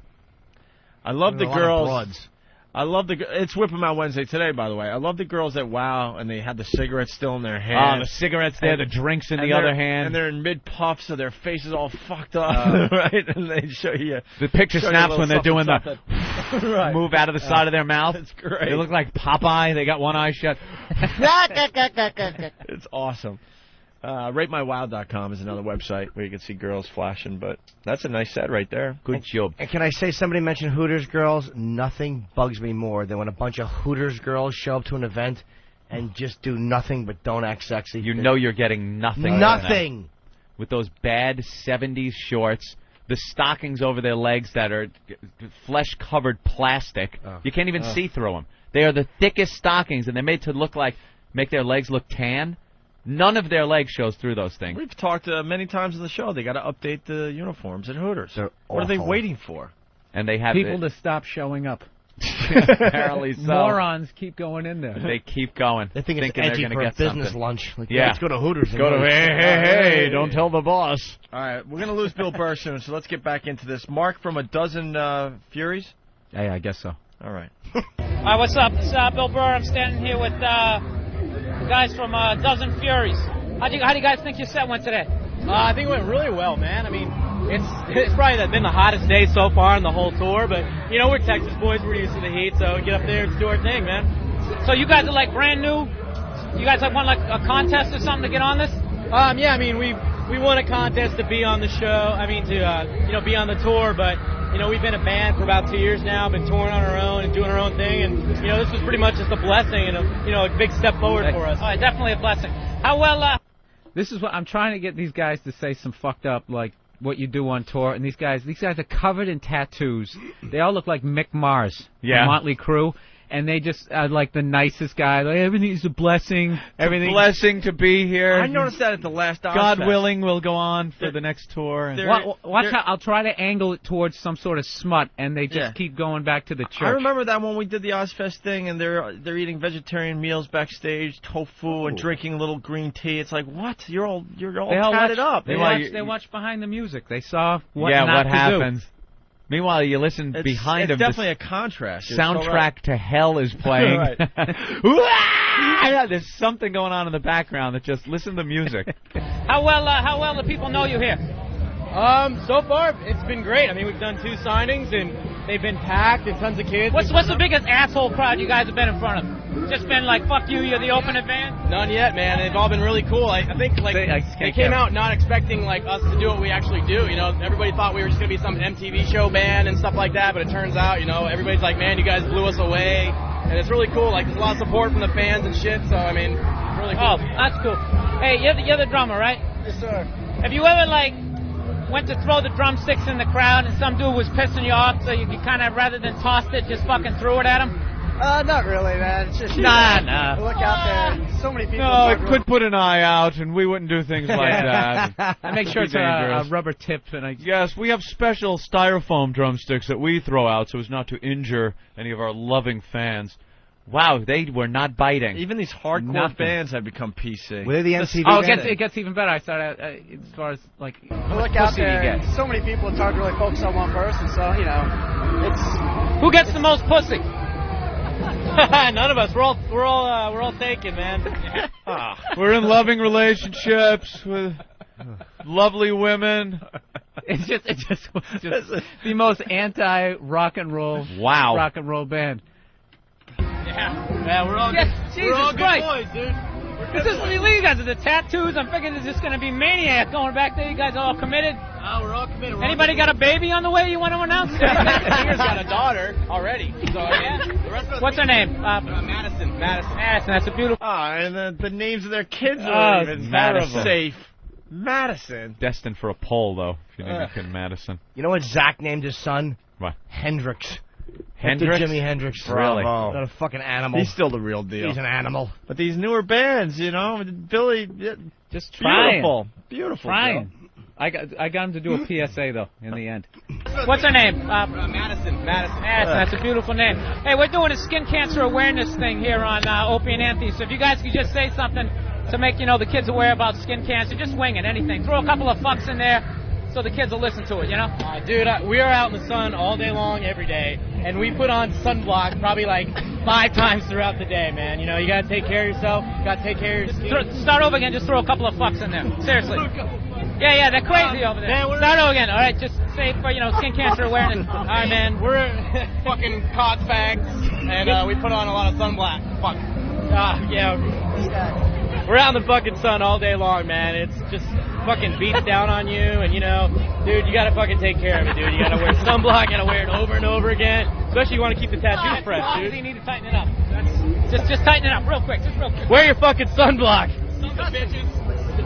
Speaker 1: I love the
Speaker 2: A lot of
Speaker 1: girls.
Speaker 2: broads.
Speaker 1: I love the. It's Whip 'em Out Wednesday today, by the way. I love the girls at WoW, and they had the cigarettes still in their
Speaker 4: Oh,
Speaker 1: hand.
Speaker 4: the cigarettes there, the drinks in the other hand.
Speaker 1: And they're in mid-puff, so their face is all fucked up, right? And they show you...
Speaker 4: The picture
Speaker 1: show you a
Speaker 4: snaps
Speaker 1: little
Speaker 4: when they're doing the
Speaker 1: something. Right.
Speaker 4: move out of the side of their mouth.
Speaker 1: It's great.
Speaker 4: They look like Popeye. They got one eye shut.
Speaker 1: It's awesome. RateMyWow.com is another website where you can see girls flashing, but that's a nice set right there.
Speaker 4: Good job.
Speaker 2: And can I say, somebody mentioned Hooters girls. Nothing bugs me more than when a bunch of Hooters girls show up to an event and just do nothing but don't act sexy.
Speaker 4: You know you're getting nothing.
Speaker 2: Nothing.
Speaker 4: With those bad 70s shorts, the stockings over their legs that are flesh-covered plastic. You can't even see through them. They are the thickest stockings, and they're made to make their legs look tan. None of their leg shows through those things.
Speaker 1: We've talked many times on the show. They got to update the uniforms at Hooters. What are they waiting for?
Speaker 4: And they have
Speaker 16: people to stop showing up.
Speaker 4: Apparently so.
Speaker 16: Morons keep going in there.
Speaker 4: They keep going.
Speaker 2: They think it's
Speaker 4: thinking
Speaker 2: edgy
Speaker 4: they're
Speaker 2: for
Speaker 4: gonna
Speaker 2: a
Speaker 4: get
Speaker 2: business
Speaker 4: something.
Speaker 2: lunch. Like,
Speaker 4: Yeah.
Speaker 2: let's go to Hooters.
Speaker 4: Go to hey, don't tell the boss.
Speaker 1: All right, we're going to lose Bill Burr soon, so let's get back into this. Mark from A Dozen Furies?
Speaker 16: Yeah, I guess so.
Speaker 1: All right.
Speaker 8: All right, what's up? It's Bill Burr. I'm standing here with guys from Dozen Furies. How do you guys think your set went today?
Speaker 17: I think it went really well, man. I mean, it's probably been the hottest day so far in the whole tour, but, you know, we're Texas boys. We're used to the heat, so get up there and do our thing, man.
Speaker 8: So you guys are like brand new? You guys like won like a contest or something to get on this?
Speaker 17: Yeah, I mean, we won a contest to be on the show. I mean, to be on the tour, but, you know, we've been a band for about 2 years now, been touring on our own and doing our own thing, and, you know, this was pretty much just a blessing and, a big step forward for us.
Speaker 8: All right, definitely a blessing. How well...
Speaker 16: This is what I'm trying to get these guys to say some fucked up, like, what you do on tour. And these guys are covered in tattoos. They all look like Mick Mars from Motley Crue. And they just are like the nicest guy. Like, everything's a blessing.
Speaker 4: Everything. Blessing to be here.
Speaker 1: I noticed that at the last Ozfest.
Speaker 4: God willing, we'll go on for the next tour. And
Speaker 16: Watch how I'll try to angle it towards some sort of smut, and they just keep going back to the church.
Speaker 1: I remember that when we did the Ozfest thing, and they're eating vegetarian meals backstage, tofu, and drinking little green tea. It's like, what? You're all tatted up.
Speaker 16: They watched behind the music. They saw what
Speaker 4: happens. Meanwhile, you listen behind
Speaker 1: it's
Speaker 4: him.
Speaker 1: It's definitely a contrast.
Speaker 4: Soundtrack to Hell is playing. There's something going on in the background that just listen to the music.
Speaker 8: How well do people know you here?
Speaker 17: So far, it's been great. I mean, we've done 2 signings, and they've been packed, and tons of kids.
Speaker 8: What's the biggest asshole crowd you guys have been in front of? Just been like, fuck you, you're the opening band?
Speaker 17: None yet, man. They've all been really cool. I think, they came out not expecting, us to do what we actually do. You know, everybody thought we were just going to be some MTV show band and stuff like that, but it turns out, everybody's like, man, you guys blew us away. And it's really cool. There's a lot of support from the fans and shit, so, I mean, it's really cool.
Speaker 8: Oh, that's cool. Hey, you're the drummer, right?
Speaker 17: Yes, sir.
Speaker 8: Have you ever, went to throw the drumsticks in the crowd and some dude was pissing you off, so you kind of, rather than tossed it, just fucking threw it at him?
Speaker 17: Not really, man. It's just
Speaker 8: Nah.
Speaker 17: look out there and so many people.
Speaker 4: No, it could put an eye out, and we wouldn't do things like that.
Speaker 16: I make sure it's a rubber tip.
Speaker 4: Yes, we have special styrofoam drumsticks that we throw out so as not to injure any of our loving fans. Wow, they were not biting.
Speaker 1: Even these hardcore bands have become PC.
Speaker 2: Were they the MTV
Speaker 16: Oh,
Speaker 2: band?
Speaker 16: it gets even better. I started as far as like.
Speaker 17: Look out there. So many people. It's hard to really focus on one person. So it's
Speaker 8: Who gets the most pussy?
Speaker 17: none of us. We're all taken, man.
Speaker 4: We're in loving relationships with lovely women.
Speaker 16: It's just the most anti rock and roll.
Speaker 4: Wow.
Speaker 16: Rock and roll band.
Speaker 17: Yeah, we're all
Speaker 8: Jesus
Speaker 17: good
Speaker 8: Christ.
Speaker 17: boys, dude.
Speaker 8: This is you guys are the tattoos. I'm thinking it's just going to be maniac going back there. You guys are all committed.
Speaker 17: Oh, we're all committed.
Speaker 8: Anybody got a baby on the way you want to announce?
Speaker 17: Tinger's got a daughter already. So yeah. The rest of us
Speaker 8: What's her name?
Speaker 17: Madison.
Speaker 8: Madison. That's a beautiful.
Speaker 1: And the names of their kids are even
Speaker 4: Madison.
Speaker 1: safe. Madison.
Speaker 4: Destined for a poll, though, if you didn't look at Madison.
Speaker 2: You know what Zach named his son?
Speaker 4: What?
Speaker 2: Hendrix.
Speaker 4: Hendrix?
Speaker 2: Jimi Hendrix.
Speaker 4: Really?
Speaker 1: Bravo.
Speaker 2: Not a fucking animal.
Speaker 1: He's still the real deal.
Speaker 2: He's an animal.
Speaker 1: But these newer bands, you know, Billy,
Speaker 16: just trying.
Speaker 1: Beautiful.
Speaker 16: Trying. I got him to do a PSA though in the end.
Speaker 8: What's her name?
Speaker 17: Madison.
Speaker 8: That's a beautiful name. Hey, we're doing a skin cancer awareness thing here on Opie and Anthony. So if you guys could just say something to make the kids aware about skin cancer, just wing it, anything. Throw a couple of fucks in there. So the kids will listen to it,
Speaker 17: Dude, we are out in the sun all day long, every day, and we put on sunblock probably like 5 times throughout the day, man. You gotta take care of yourself. You gotta take care of your skin.
Speaker 8: Start over again. Just throw a couple of fucks in there. Seriously. Yeah, they're crazy over there. Man, start over again. All right, just say for skin cancer awareness. All right, man.
Speaker 17: We're fucking cod fags, and we put on a lot of sunblock. Fuck. Yeah. We're out in the fucking sun all day long, man. It's just fucking beats down on you, and dude, you gotta fucking take care of it, dude. You gotta wear sunblock, you gotta wear it over and over again. Especially you want to keep the tattoos fresh, dude.
Speaker 8: You need to tighten it up. Just tighten it up, real quick.
Speaker 17: Wear your fucking sunblock.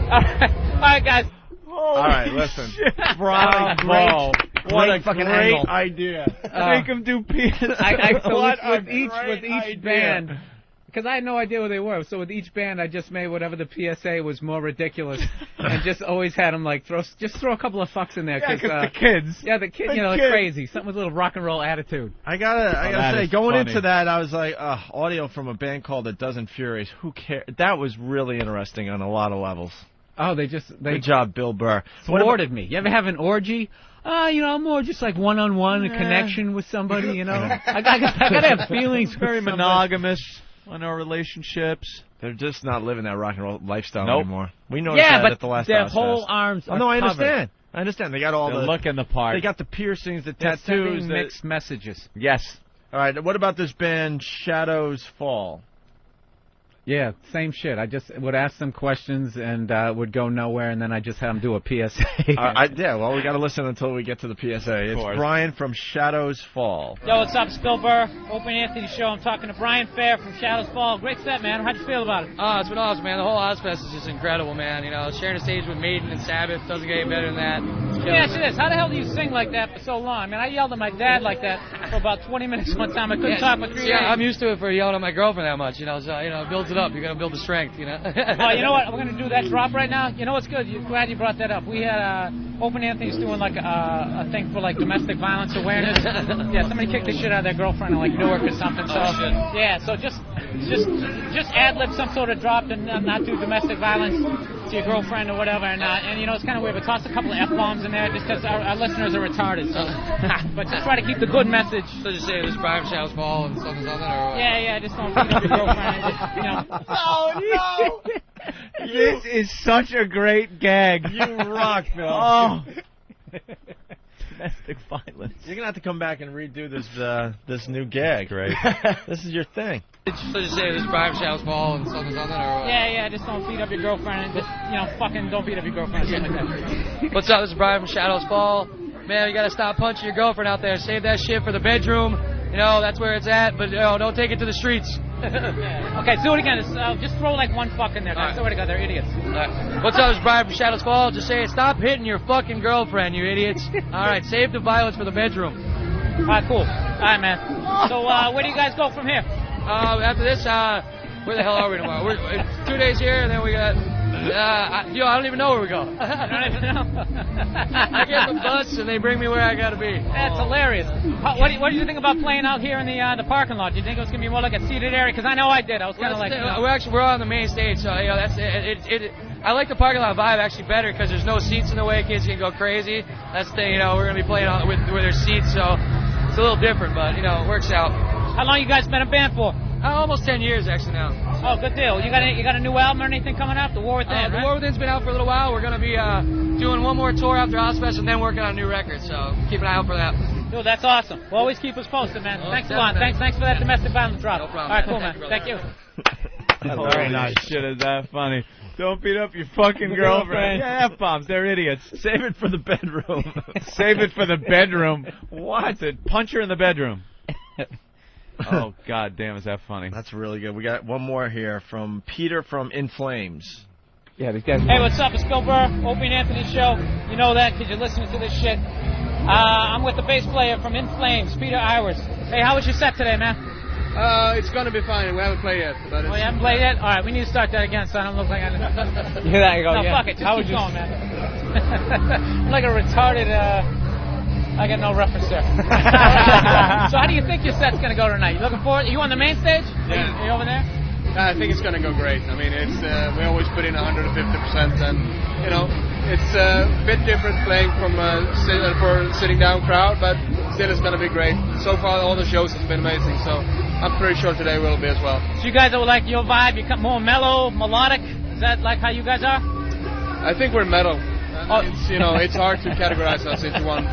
Speaker 8: All right, guys.
Speaker 1: All right, listen.
Speaker 4: Bravo.
Speaker 1: What a
Speaker 2: fucking
Speaker 1: great
Speaker 2: angle.
Speaker 1: idea.
Speaker 4: Make them do
Speaker 16: with each band. Because I had no idea what they were. So with each band, I just made whatever the PSA was more ridiculous, and just always had them like throw a couple of fucks in there.
Speaker 4: Yeah, because the kids.
Speaker 16: Yeah, the kids, they're crazy. Something with a little rock and roll attitude.
Speaker 1: I gotta say, going
Speaker 4: funny.
Speaker 1: into that, I was like, audio from a band called A Dozen Furies. Who cares? That was really interesting on a lot of levels.
Speaker 16: Oh, they
Speaker 1: good job, Bill Burr.
Speaker 16: Thwarted me. You ever have an orgy? More just like one-on-one, a connection with somebody. I gotta have feelings.
Speaker 4: Very monogamous. On our relationships.
Speaker 1: They're just not living that rock and roll lifestyle
Speaker 4: Nope.
Speaker 1: anymore. We noticed that at the last
Speaker 16: their
Speaker 1: Ozfest.
Speaker 16: whole arms are
Speaker 1: no, I
Speaker 16: covered.
Speaker 1: understand. They got all
Speaker 4: the look and the part.
Speaker 1: They got the piercings, the
Speaker 16: They're
Speaker 1: tattoos.
Speaker 16: sending mixed messages.
Speaker 4: Yes.
Speaker 1: All right, what about this band Shadows Fall?
Speaker 16: Yeah, same shit. I just would ask them questions and would go nowhere, and then I just had them do a PSA.
Speaker 1: Well, we got to listen until we get to the PSA. It's Brian from Shadows Fall.
Speaker 8: Yo, what's up, Bill Burr? Opie and Anthony show. I'm talking to Brian Fair from Shadows Fall. Great set, man. How'd you feel about it?
Speaker 17: Oh, it's been awesome, man. The whole Ozfest is just incredible, man. Sharing a stage with Maiden and Sabbath doesn't get any better than that.
Speaker 8: Let me ask you this. How the hell do you sing like that for so long? Man, I yelled at my dad like that for about 20 minutes one time. I couldn't talk for 3 days.
Speaker 17: Yeah, I'm used to it for yelling at my girlfriend that much, so, it builds it up. You got to build the strength,
Speaker 8: Oh, you know what? We're going to do that drop right now. You know what's good? Glad you brought that up. We had Opie and Anthony's doing like a thing for like domestic violence awareness. Yeah, somebody kicked the shit out of their girlfriend in like Newark or something. So yeah, so just ad-lib some sort of drop and not do domestic violence to your girlfriend or whatever. And it's kind of weird, but toss a couple of F-bombs in there just because our listeners are retarded. So, but just try to keep the good message.
Speaker 17: So just say this Brian Shadows Fall and something, or
Speaker 8: Yeah, just don't beat up your girlfriend. And just,
Speaker 1: Oh no!
Speaker 4: This is such a great gag.
Speaker 1: You rock, Bill.
Speaker 4: Oh. Domestic violence.
Speaker 1: You're gonna have to come back and redo this new gag, right? This is your thing.
Speaker 17: So just say this Brian Shadows Fall and something, or
Speaker 8: Yeah, just don't beat up your girlfriend and just fucking don't beat up your girlfriend or something like that.
Speaker 17: What's up? This is Brian from Shadows Fall. Man, you gotta stop punching your girlfriend out there. Save that shit for the bedroom. That's where it's at. But don't take it to the streets.
Speaker 8: Okay, do it again. Just throw like one fuck in there. I swear to God, they're idiots.
Speaker 17: What's up? This is Brian from Shadows Fall. Just say, stop hitting your fucking girlfriend, you idiots. All right, save the violence for the bedroom.
Speaker 8: All right, cool. All right, man. So where do you guys go from here?
Speaker 17: After this,
Speaker 18: Where the hell are we tomorrow? It's 2 days here, and then we got. I don't even know where we're going.
Speaker 8: I don't even know.
Speaker 18: I get the bus, and they bring me where I gotta be.
Speaker 8: That's hilarious. What do you think about playing out here in the parking lot? Do you think it was gonna be more like a seated area? Because I know I did. I was kind of like.
Speaker 18: We're on the main stage, so that's it. I like the parking lot vibe actually better because there's no seats in the way. Kids can go crazy. That's the thing. We're gonna be playing with there's seats, so it's a little different, but it works out.
Speaker 8: How long you guys been a band for?
Speaker 18: Almost 10 years actually now.
Speaker 8: Oh, good deal. You got a new album or anything coming up? The War Within.
Speaker 18: The War Within's been out for a little while. We're gonna be doing one more tour after Ozfest and then working on a new record. So keep an eye out for that.
Speaker 8: Dude, that's awesome. Well, always keep us posted, man. Thanks a lot. Thanks for that domestic violence drop.
Speaker 18: No problem.
Speaker 8: All right, cool, man. Thank you.
Speaker 3: Very nice. Shit, is that funny? Don't beat up your fucking girlfriend. Yeah, F-bombs. They're idiots.
Speaker 1: Save it for the bedroom.
Speaker 3: Save it for the bedroom. What? Punch her in the bedroom. Oh, God damn, is that funny?
Speaker 1: That's really good. We got one more here from Peter from In Flames.
Speaker 16: Yeah, these guys.
Speaker 8: Hey, what's up? It's Bill Burr, Opie Anthony Show. You know that because you're listening to this shit. I'm with the bass player from In Flames, Peter Iwers. Hey, how was your set today, man?
Speaker 19: It's gonna be fine. We haven't played yet. But
Speaker 8: you haven't played yet? All right, we need to start that again so I don't look like I...
Speaker 16: Yeah, there you go.
Speaker 8: No, fuck it. Just keep going, man. I'm like a retarded... I got no reference there. So how do you think your set's going to go tonight? You looking forward? Are you on the main stage?
Speaker 19: Yeah.
Speaker 8: Are you over there?
Speaker 19: I think it's going to go great. I mean, it's we always put in 150%, and it's a bit different playing from for sitting down crowd, but still it's going to be great. So far, all the shows has been amazing, so I'm pretty sure today will be as well.
Speaker 8: So you guys are like your vibe? You come more mellow, melodic? Is that like how you guys are?
Speaker 19: I think we're metal. It's hard to categorize us into one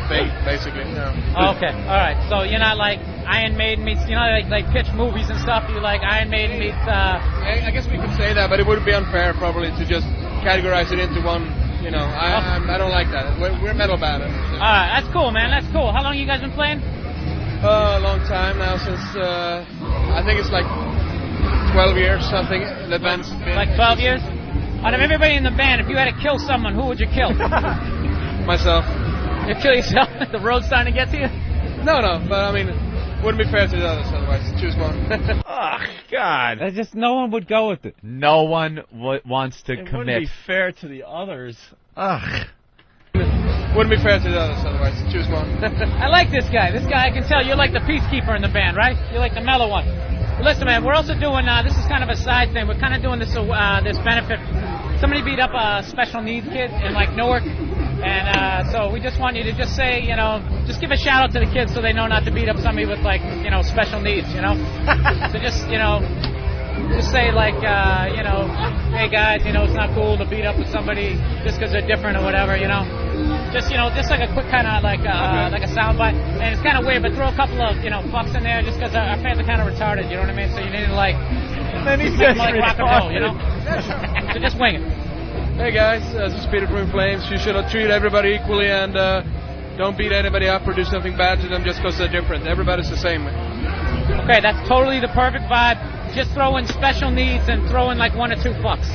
Speaker 19: thing, basically.
Speaker 8: Okay, all right. So you're not like Iron Maiden meets, like pitch movies and stuff. You like Iron Maiden meets.
Speaker 19: I guess we could say that, but it would be unfair probably to just categorize it into one. I don't like that. We're metal band.
Speaker 8: All right, that's cool, man. That's cool. How long you guys been playing?
Speaker 19: A long time now, since I think it's like 12 years something. The band's been
Speaker 8: like 12 years. Out of everybody in the band, if you had to kill someone, who would you kill?
Speaker 19: Myself.
Speaker 8: You kill yourself? The road's starting to get to you?
Speaker 19: No, but I mean, wouldn't be fair to the others otherwise. Choose one.
Speaker 3: Oh, God.
Speaker 16: No one would go with it.
Speaker 3: No one wants to commit.
Speaker 1: Wouldn't be fair to the others. Ugh.
Speaker 19: Wouldn't be fair to the others otherwise. Choose one.
Speaker 8: I like this guy. This guy, I can tell you're like the peacekeeper in the band, right? You're like the mellow one. Listen, man, we're also doing, this is kind of a side thing. We're kind of doing this this benefit. Somebody beat up a special needs kid in, Newark. And so we just want you to just say, just give a shout out to the kids so they know not to beat up somebody with, special needs, So just say, hey, guys, it's not cool to beat up with somebody just because they're different or whatever, Just like a quick kind of like a soundbite, and it's kind of weird, but throw a couple of fucks in there just because our fans are kind of retarded, you know what I mean? So you need to
Speaker 3: then he says
Speaker 8: like rock and roll, So just wing it.
Speaker 19: Hey guys, this is Peter from Flames. You should treat everybody equally and don't beat anybody up or do something bad to them just because they're different. Everybody's the same.
Speaker 8: Okay, that's totally the perfect vibe. Just throw in special needs and throw in like 1 or 2 fucks.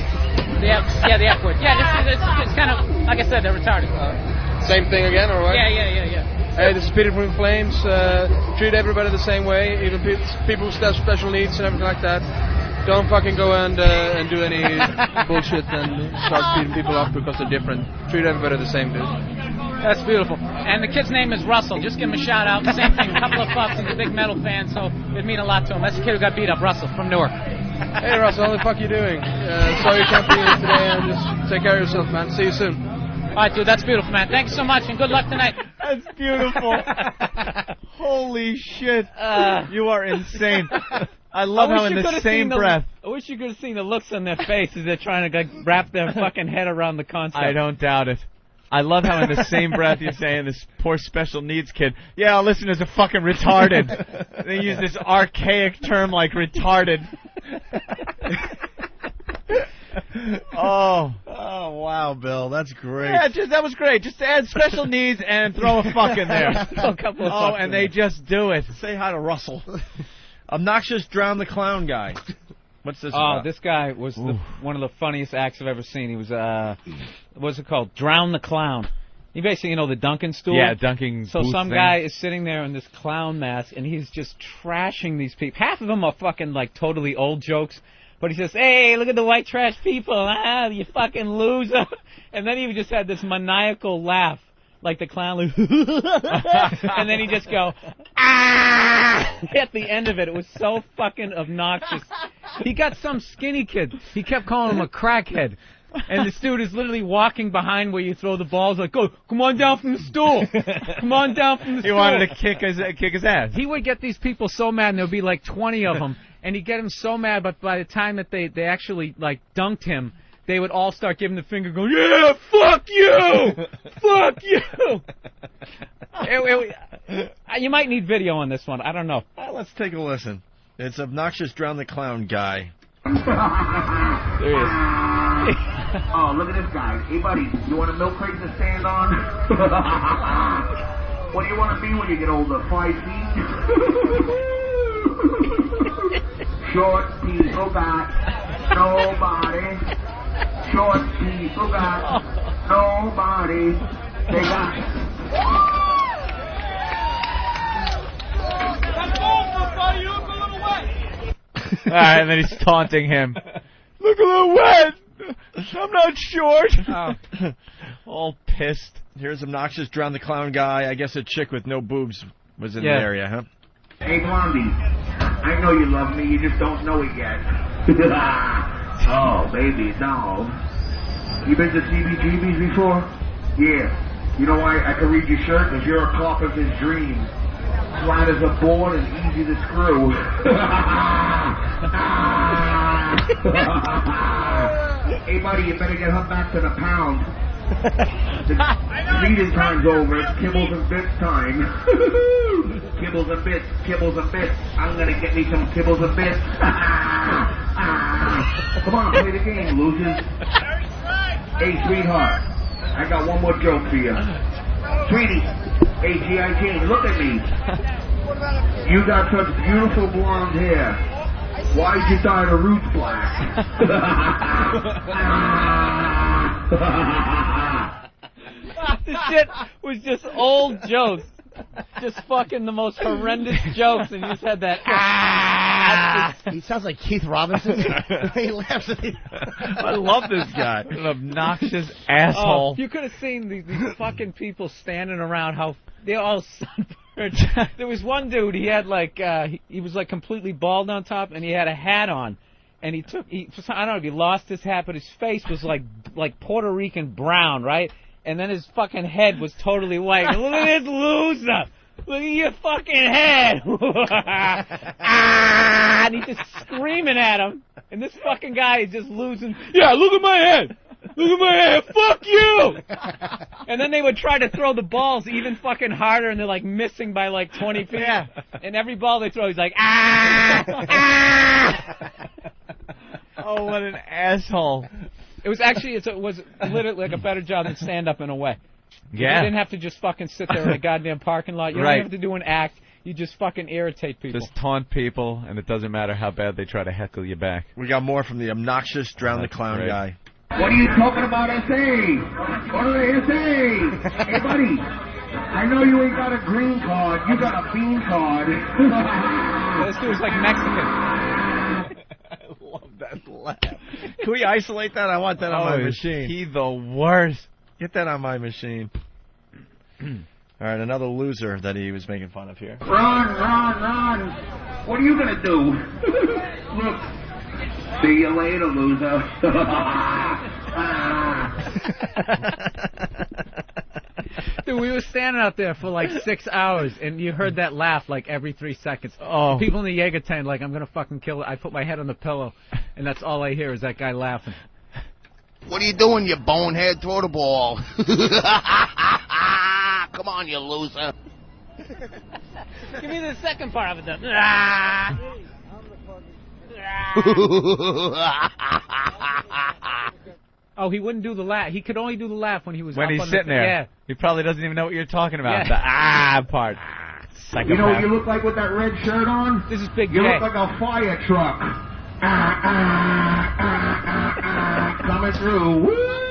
Speaker 8: The F word. Yeah, it's kind of like I said, they're retarded.
Speaker 19: Same thing again, or what?
Speaker 8: Yeah.
Speaker 19: Hey, this is Peter from Flames. Treat everybody the same way, even people who have special needs and everything like that. Don't fucking go and do any bullshit and start beating people up because they're different. Treat everybody the same, dude.
Speaker 8: That's beautiful. And the kid's name is Russell. Just give him a shout out. Same thing, a couple of fucks. He's a big metal fan, so it'd mean a lot to him. That's the kid who got beat up, Russell, from Newark.
Speaker 19: Hey, Russell, how the fuck you doing? Sorry you can't be here today, and just take care of yourself, man. See you soon.
Speaker 8: All right, dude, that's beautiful, man. Thanks so much, and good luck tonight.
Speaker 3: That's beautiful. Holy shit. You are insane. I love how in the same breath.
Speaker 16: I wish you could have seen the looks on their faces. They're trying to wrap their fucking head around the concept.
Speaker 3: I don't doubt it. I love how in the same breath you're saying this poor special needs kid, yeah, our listeners are fucking retarded. They use this archaic term like retarded.
Speaker 1: Oh, wow, Bill. That's great.
Speaker 3: Yeah, that was great. Just add special needs and throw a fuck in there.
Speaker 16: A couple of
Speaker 3: and they just do it.
Speaker 1: Say hi to Russell. Obnoxious Drown the Clown guy. What's this about?
Speaker 16: This guy was one of the funniest acts I've ever seen. He was, what's it called? Drown the Clown. You basically, the Dunkin' stool.
Speaker 4: Yeah, Dunkin'
Speaker 16: So
Speaker 4: booth
Speaker 16: some
Speaker 4: thing.
Speaker 16: guy is sitting there in this clown mask, and he's just trashing these people. Half of them are fucking, like, totally old jokes. But he says, hey, look at the white trash people, you fucking loser. And then he just had this maniacal laugh, like the clown, and then he just go, ah, at the end of it. It was so fucking obnoxious. He got some skinny kid. He kept calling him a crackhead. And this dude is literally walking behind where you throw the balls, like, "Go, come on down from the stool, come on down from the stool."
Speaker 4: He wanted to kick his ass.
Speaker 16: He would get these people so mad, and there'd be like 20 of them, and he'd get them so mad. But by the time that they actually like dunked him, they would all start giving the finger, going, "Yeah, fuck you, fuck you." You might need video on this one. I don't know.
Speaker 1: Let's take a listen. It's Obnoxious Drown the Clown Guy.
Speaker 11: There he is. Oh, look at this guy. Hey, buddy, you want a milk crate to stand on? What do you want to be when you get older? 5 feet? Short people got nobody. Short people got nobody. They got...
Speaker 9: That's awful, buddy. You look a little wet.
Speaker 4: All right, and then he's taunting him. Look a little wet. I'm not short. All pissed.
Speaker 1: Here's Obnoxious Drown the Clown Guy. I guess a chick with no boobs was in the area, huh?
Speaker 11: Hey, Blondie, I know you love me. You just don't know it yet. Oh, baby, doll. You been to CBGB's before? Yeah. You know why I can read your shirt? Because you're a carpenter's dream. Flat as a board and easy to screw. Hey, buddy, you better get her back to the pound. The feeding time's over. It's kibbles and bits time. Kibbles and bits, kibbles and bits. I'm going to get me some kibbles and bits. Come on, play the game, losers. Hey, sweetheart, I got one more joke for you. Sweetie, hey, G.I. Jane, look at me. You got such beautiful blonde hair. Why'd you dye the roots black?
Speaker 16: This shit was just old jokes. Just fucking the most horrendous jokes, and you just had that.
Speaker 2: He sounds like Keith Robinson. He laughs at me.
Speaker 1: I love this guy.
Speaker 4: An obnoxious asshole.
Speaker 16: If you could have seen these fucking people standing around, how they're all sunburned. There was one dude, he had like, he was like completely bald on top, and he had a hat on. And I don't know if he lost his hat, but his face was like Puerto Rican brown, right? And then his fucking head was totally white. Look at this loser! Look at your fucking head! And he's just screaming at him. And this fucking guy is just losing. Yeah, look at my head! Look at my head! Fuck you! And then they would try to throw the balls even fucking harder, and they're like missing by like 20 feet. Yeah. And every ball they throw, he's like,
Speaker 4: Oh, what an asshole.
Speaker 16: It was actually, it was literally like a better job than stand-up in a way.
Speaker 4: Yeah.
Speaker 16: You didn't have to just fucking sit there in a goddamn parking lot. You don't have to do an act. You just fucking irritate people.
Speaker 4: Just taunt people, and it doesn't matter how bad they try to heckle you back.
Speaker 1: We got more from the Obnoxious Drown the Clown Guy.
Speaker 11: What are you talking about, SA? What are they SA? Hey, buddy, I know you ain't got a green card. You got a bean card.
Speaker 16: This dude's like Mexican.
Speaker 1: I love that laugh. Can we isolate that? I want that on my machine.
Speaker 4: He the worst.
Speaker 1: Get that on my machine. All right, another loser that he was making fun of here.
Speaker 11: Run. What are you going to do? Look. See you later, loser.
Speaker 16: Dude, we were standing out there for like 6 hours, and you heard that laugh like every 3 seconds.
Speaker 4: Oh.
Speaker 16: People in the Jaeger tent, like, I'm going to fucking kill it. I put my head on the pillow, and that's all I hear is that guy laughing.
Speaker 2: What are you doing, you bonehead? Throw the ball. Come on, you loser.
Speaker 8: Give me the second part of it, then.
Speaker 16: Oh, he wouldn't do the laugh. He could only do the laugh when he was
Speaker 4: when
Speaker 16: up
Speaker 4: he's
Speaker 16: on
Speaker 4: sitting
Speaker 16: the,
Speaker 4: there.
Speaker 16: Yeah.
Speaker 4: He probably doesn't even know what you're talking about.
Speaker 16: Yeah.
Speaker 4: The part.
Speaker 11: You know what you look like with that red shirt on?
Speaker 16: This is Big
Speaker 11: You
Speaker 16: J.
Speaker 11: look like a fire truck. Coming through. Woo!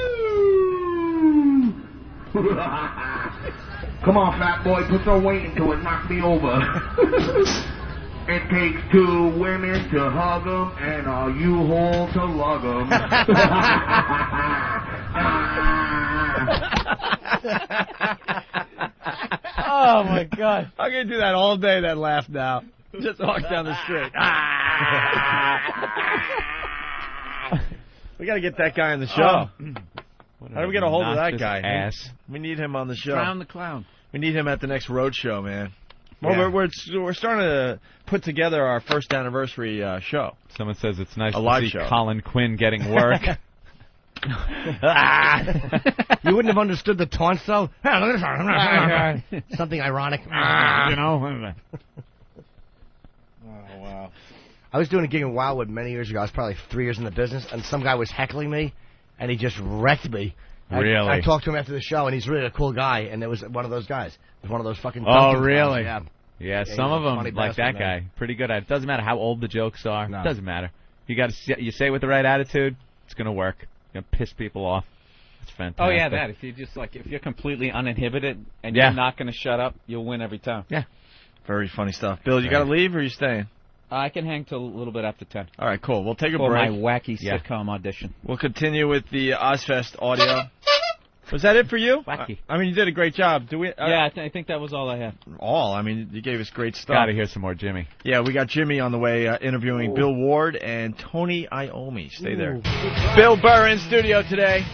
Speaker 11: Come on, fat boy, put some weight into it, knock me over. It takes 2 women to hug 'em and a U-Haul to lug 'em.
Speaker 1: Oh my God! I'm gonna do that all day. That laugh now. Just walk down the street. We gotta get that guy on the show. How do we get a hold of that guy?
Speaker 3: Ass.
Speaker 1: We need him on the show.
Speaker 16: Clown the clown.
Speaker 1: We need him at the next road show, man. Well,
Speaker 3: Yeah.
Speaker 1: we're starting to put together our first anniversary show.
Speaker 3: Someone says it's nice
Speaker 1: A
Speaker 3: to
Speaker 1: live
Speaker 3: see
Speaker 1: show.
Speaker 3: Colin Quinn getting work.
Speaker 2: You wouldn't have understood the taunt, though. Something ironic.
Speaker 16: You know.
Speaker 1: Oh, wow.
Speaker 2: I was doing a gig in Wildwood many years ago. I was probably 3 years in the business, and some guy was heckling me, and he just wrecked me.
Speaker 3: Really?
Speaker 2: I talked to him after the show, and he's really a cool guy, and it was one of those guys. It was one of those fucking
Speaker 3: Oh,
Speaker 2: Duncan
Speaker 3: really?
Speaker 2: guys,
Speaker 3: Yeah,
Speaker 2: he's
Speaker 3: some
Speaker 2: a
Speaker 3: of them,
Speaker 2: funny
Speaker 3: like that
Speaker 2: bastard,
Speaker 3: guy,
Speaker 2: man.
Speaker 3: pretty good at it. It doesn't matter how old the jokes are.
Speaker 2: No.
Speaker 3: It doesn't matter. You say it with the right attitude, it's going to work. You're going to piss people off. It's fantastic.
Speaker 16: Oh yeah, that. If you're completely uninhibited and
Speaker 3: Yeah.
Speaker 16: you're not going to shut up, you'll win every time.
Speaker 3: Yeah.
Speaker 1: Very funny stuff. Bill, you got to leave or are you staying?
Speaker 16: I can hang till a little bit after 10.
Speaker 1: All right, cool. We'll take a
Speaker 16: For
Speaker 1: break.
Speaker 16: my wacky sitcom audition.
Speaker 1: We'll continue with the Ozfest audio. Was that it for you?
Speaker 16: Wacky.
Speaker 1: I mean, you did a great job. Do we?
Speaker 16: Yeah, I think that was all I had.
Speaker 1: All. I mean, you gave us great stuff.
Speaker 3: Got to hear some more Jimmy.
Speaker 1: Yeah, we got Jimmy on the way interviewing Bill Ward and Tony Iommi. Stay there. Bill Burr in studio today.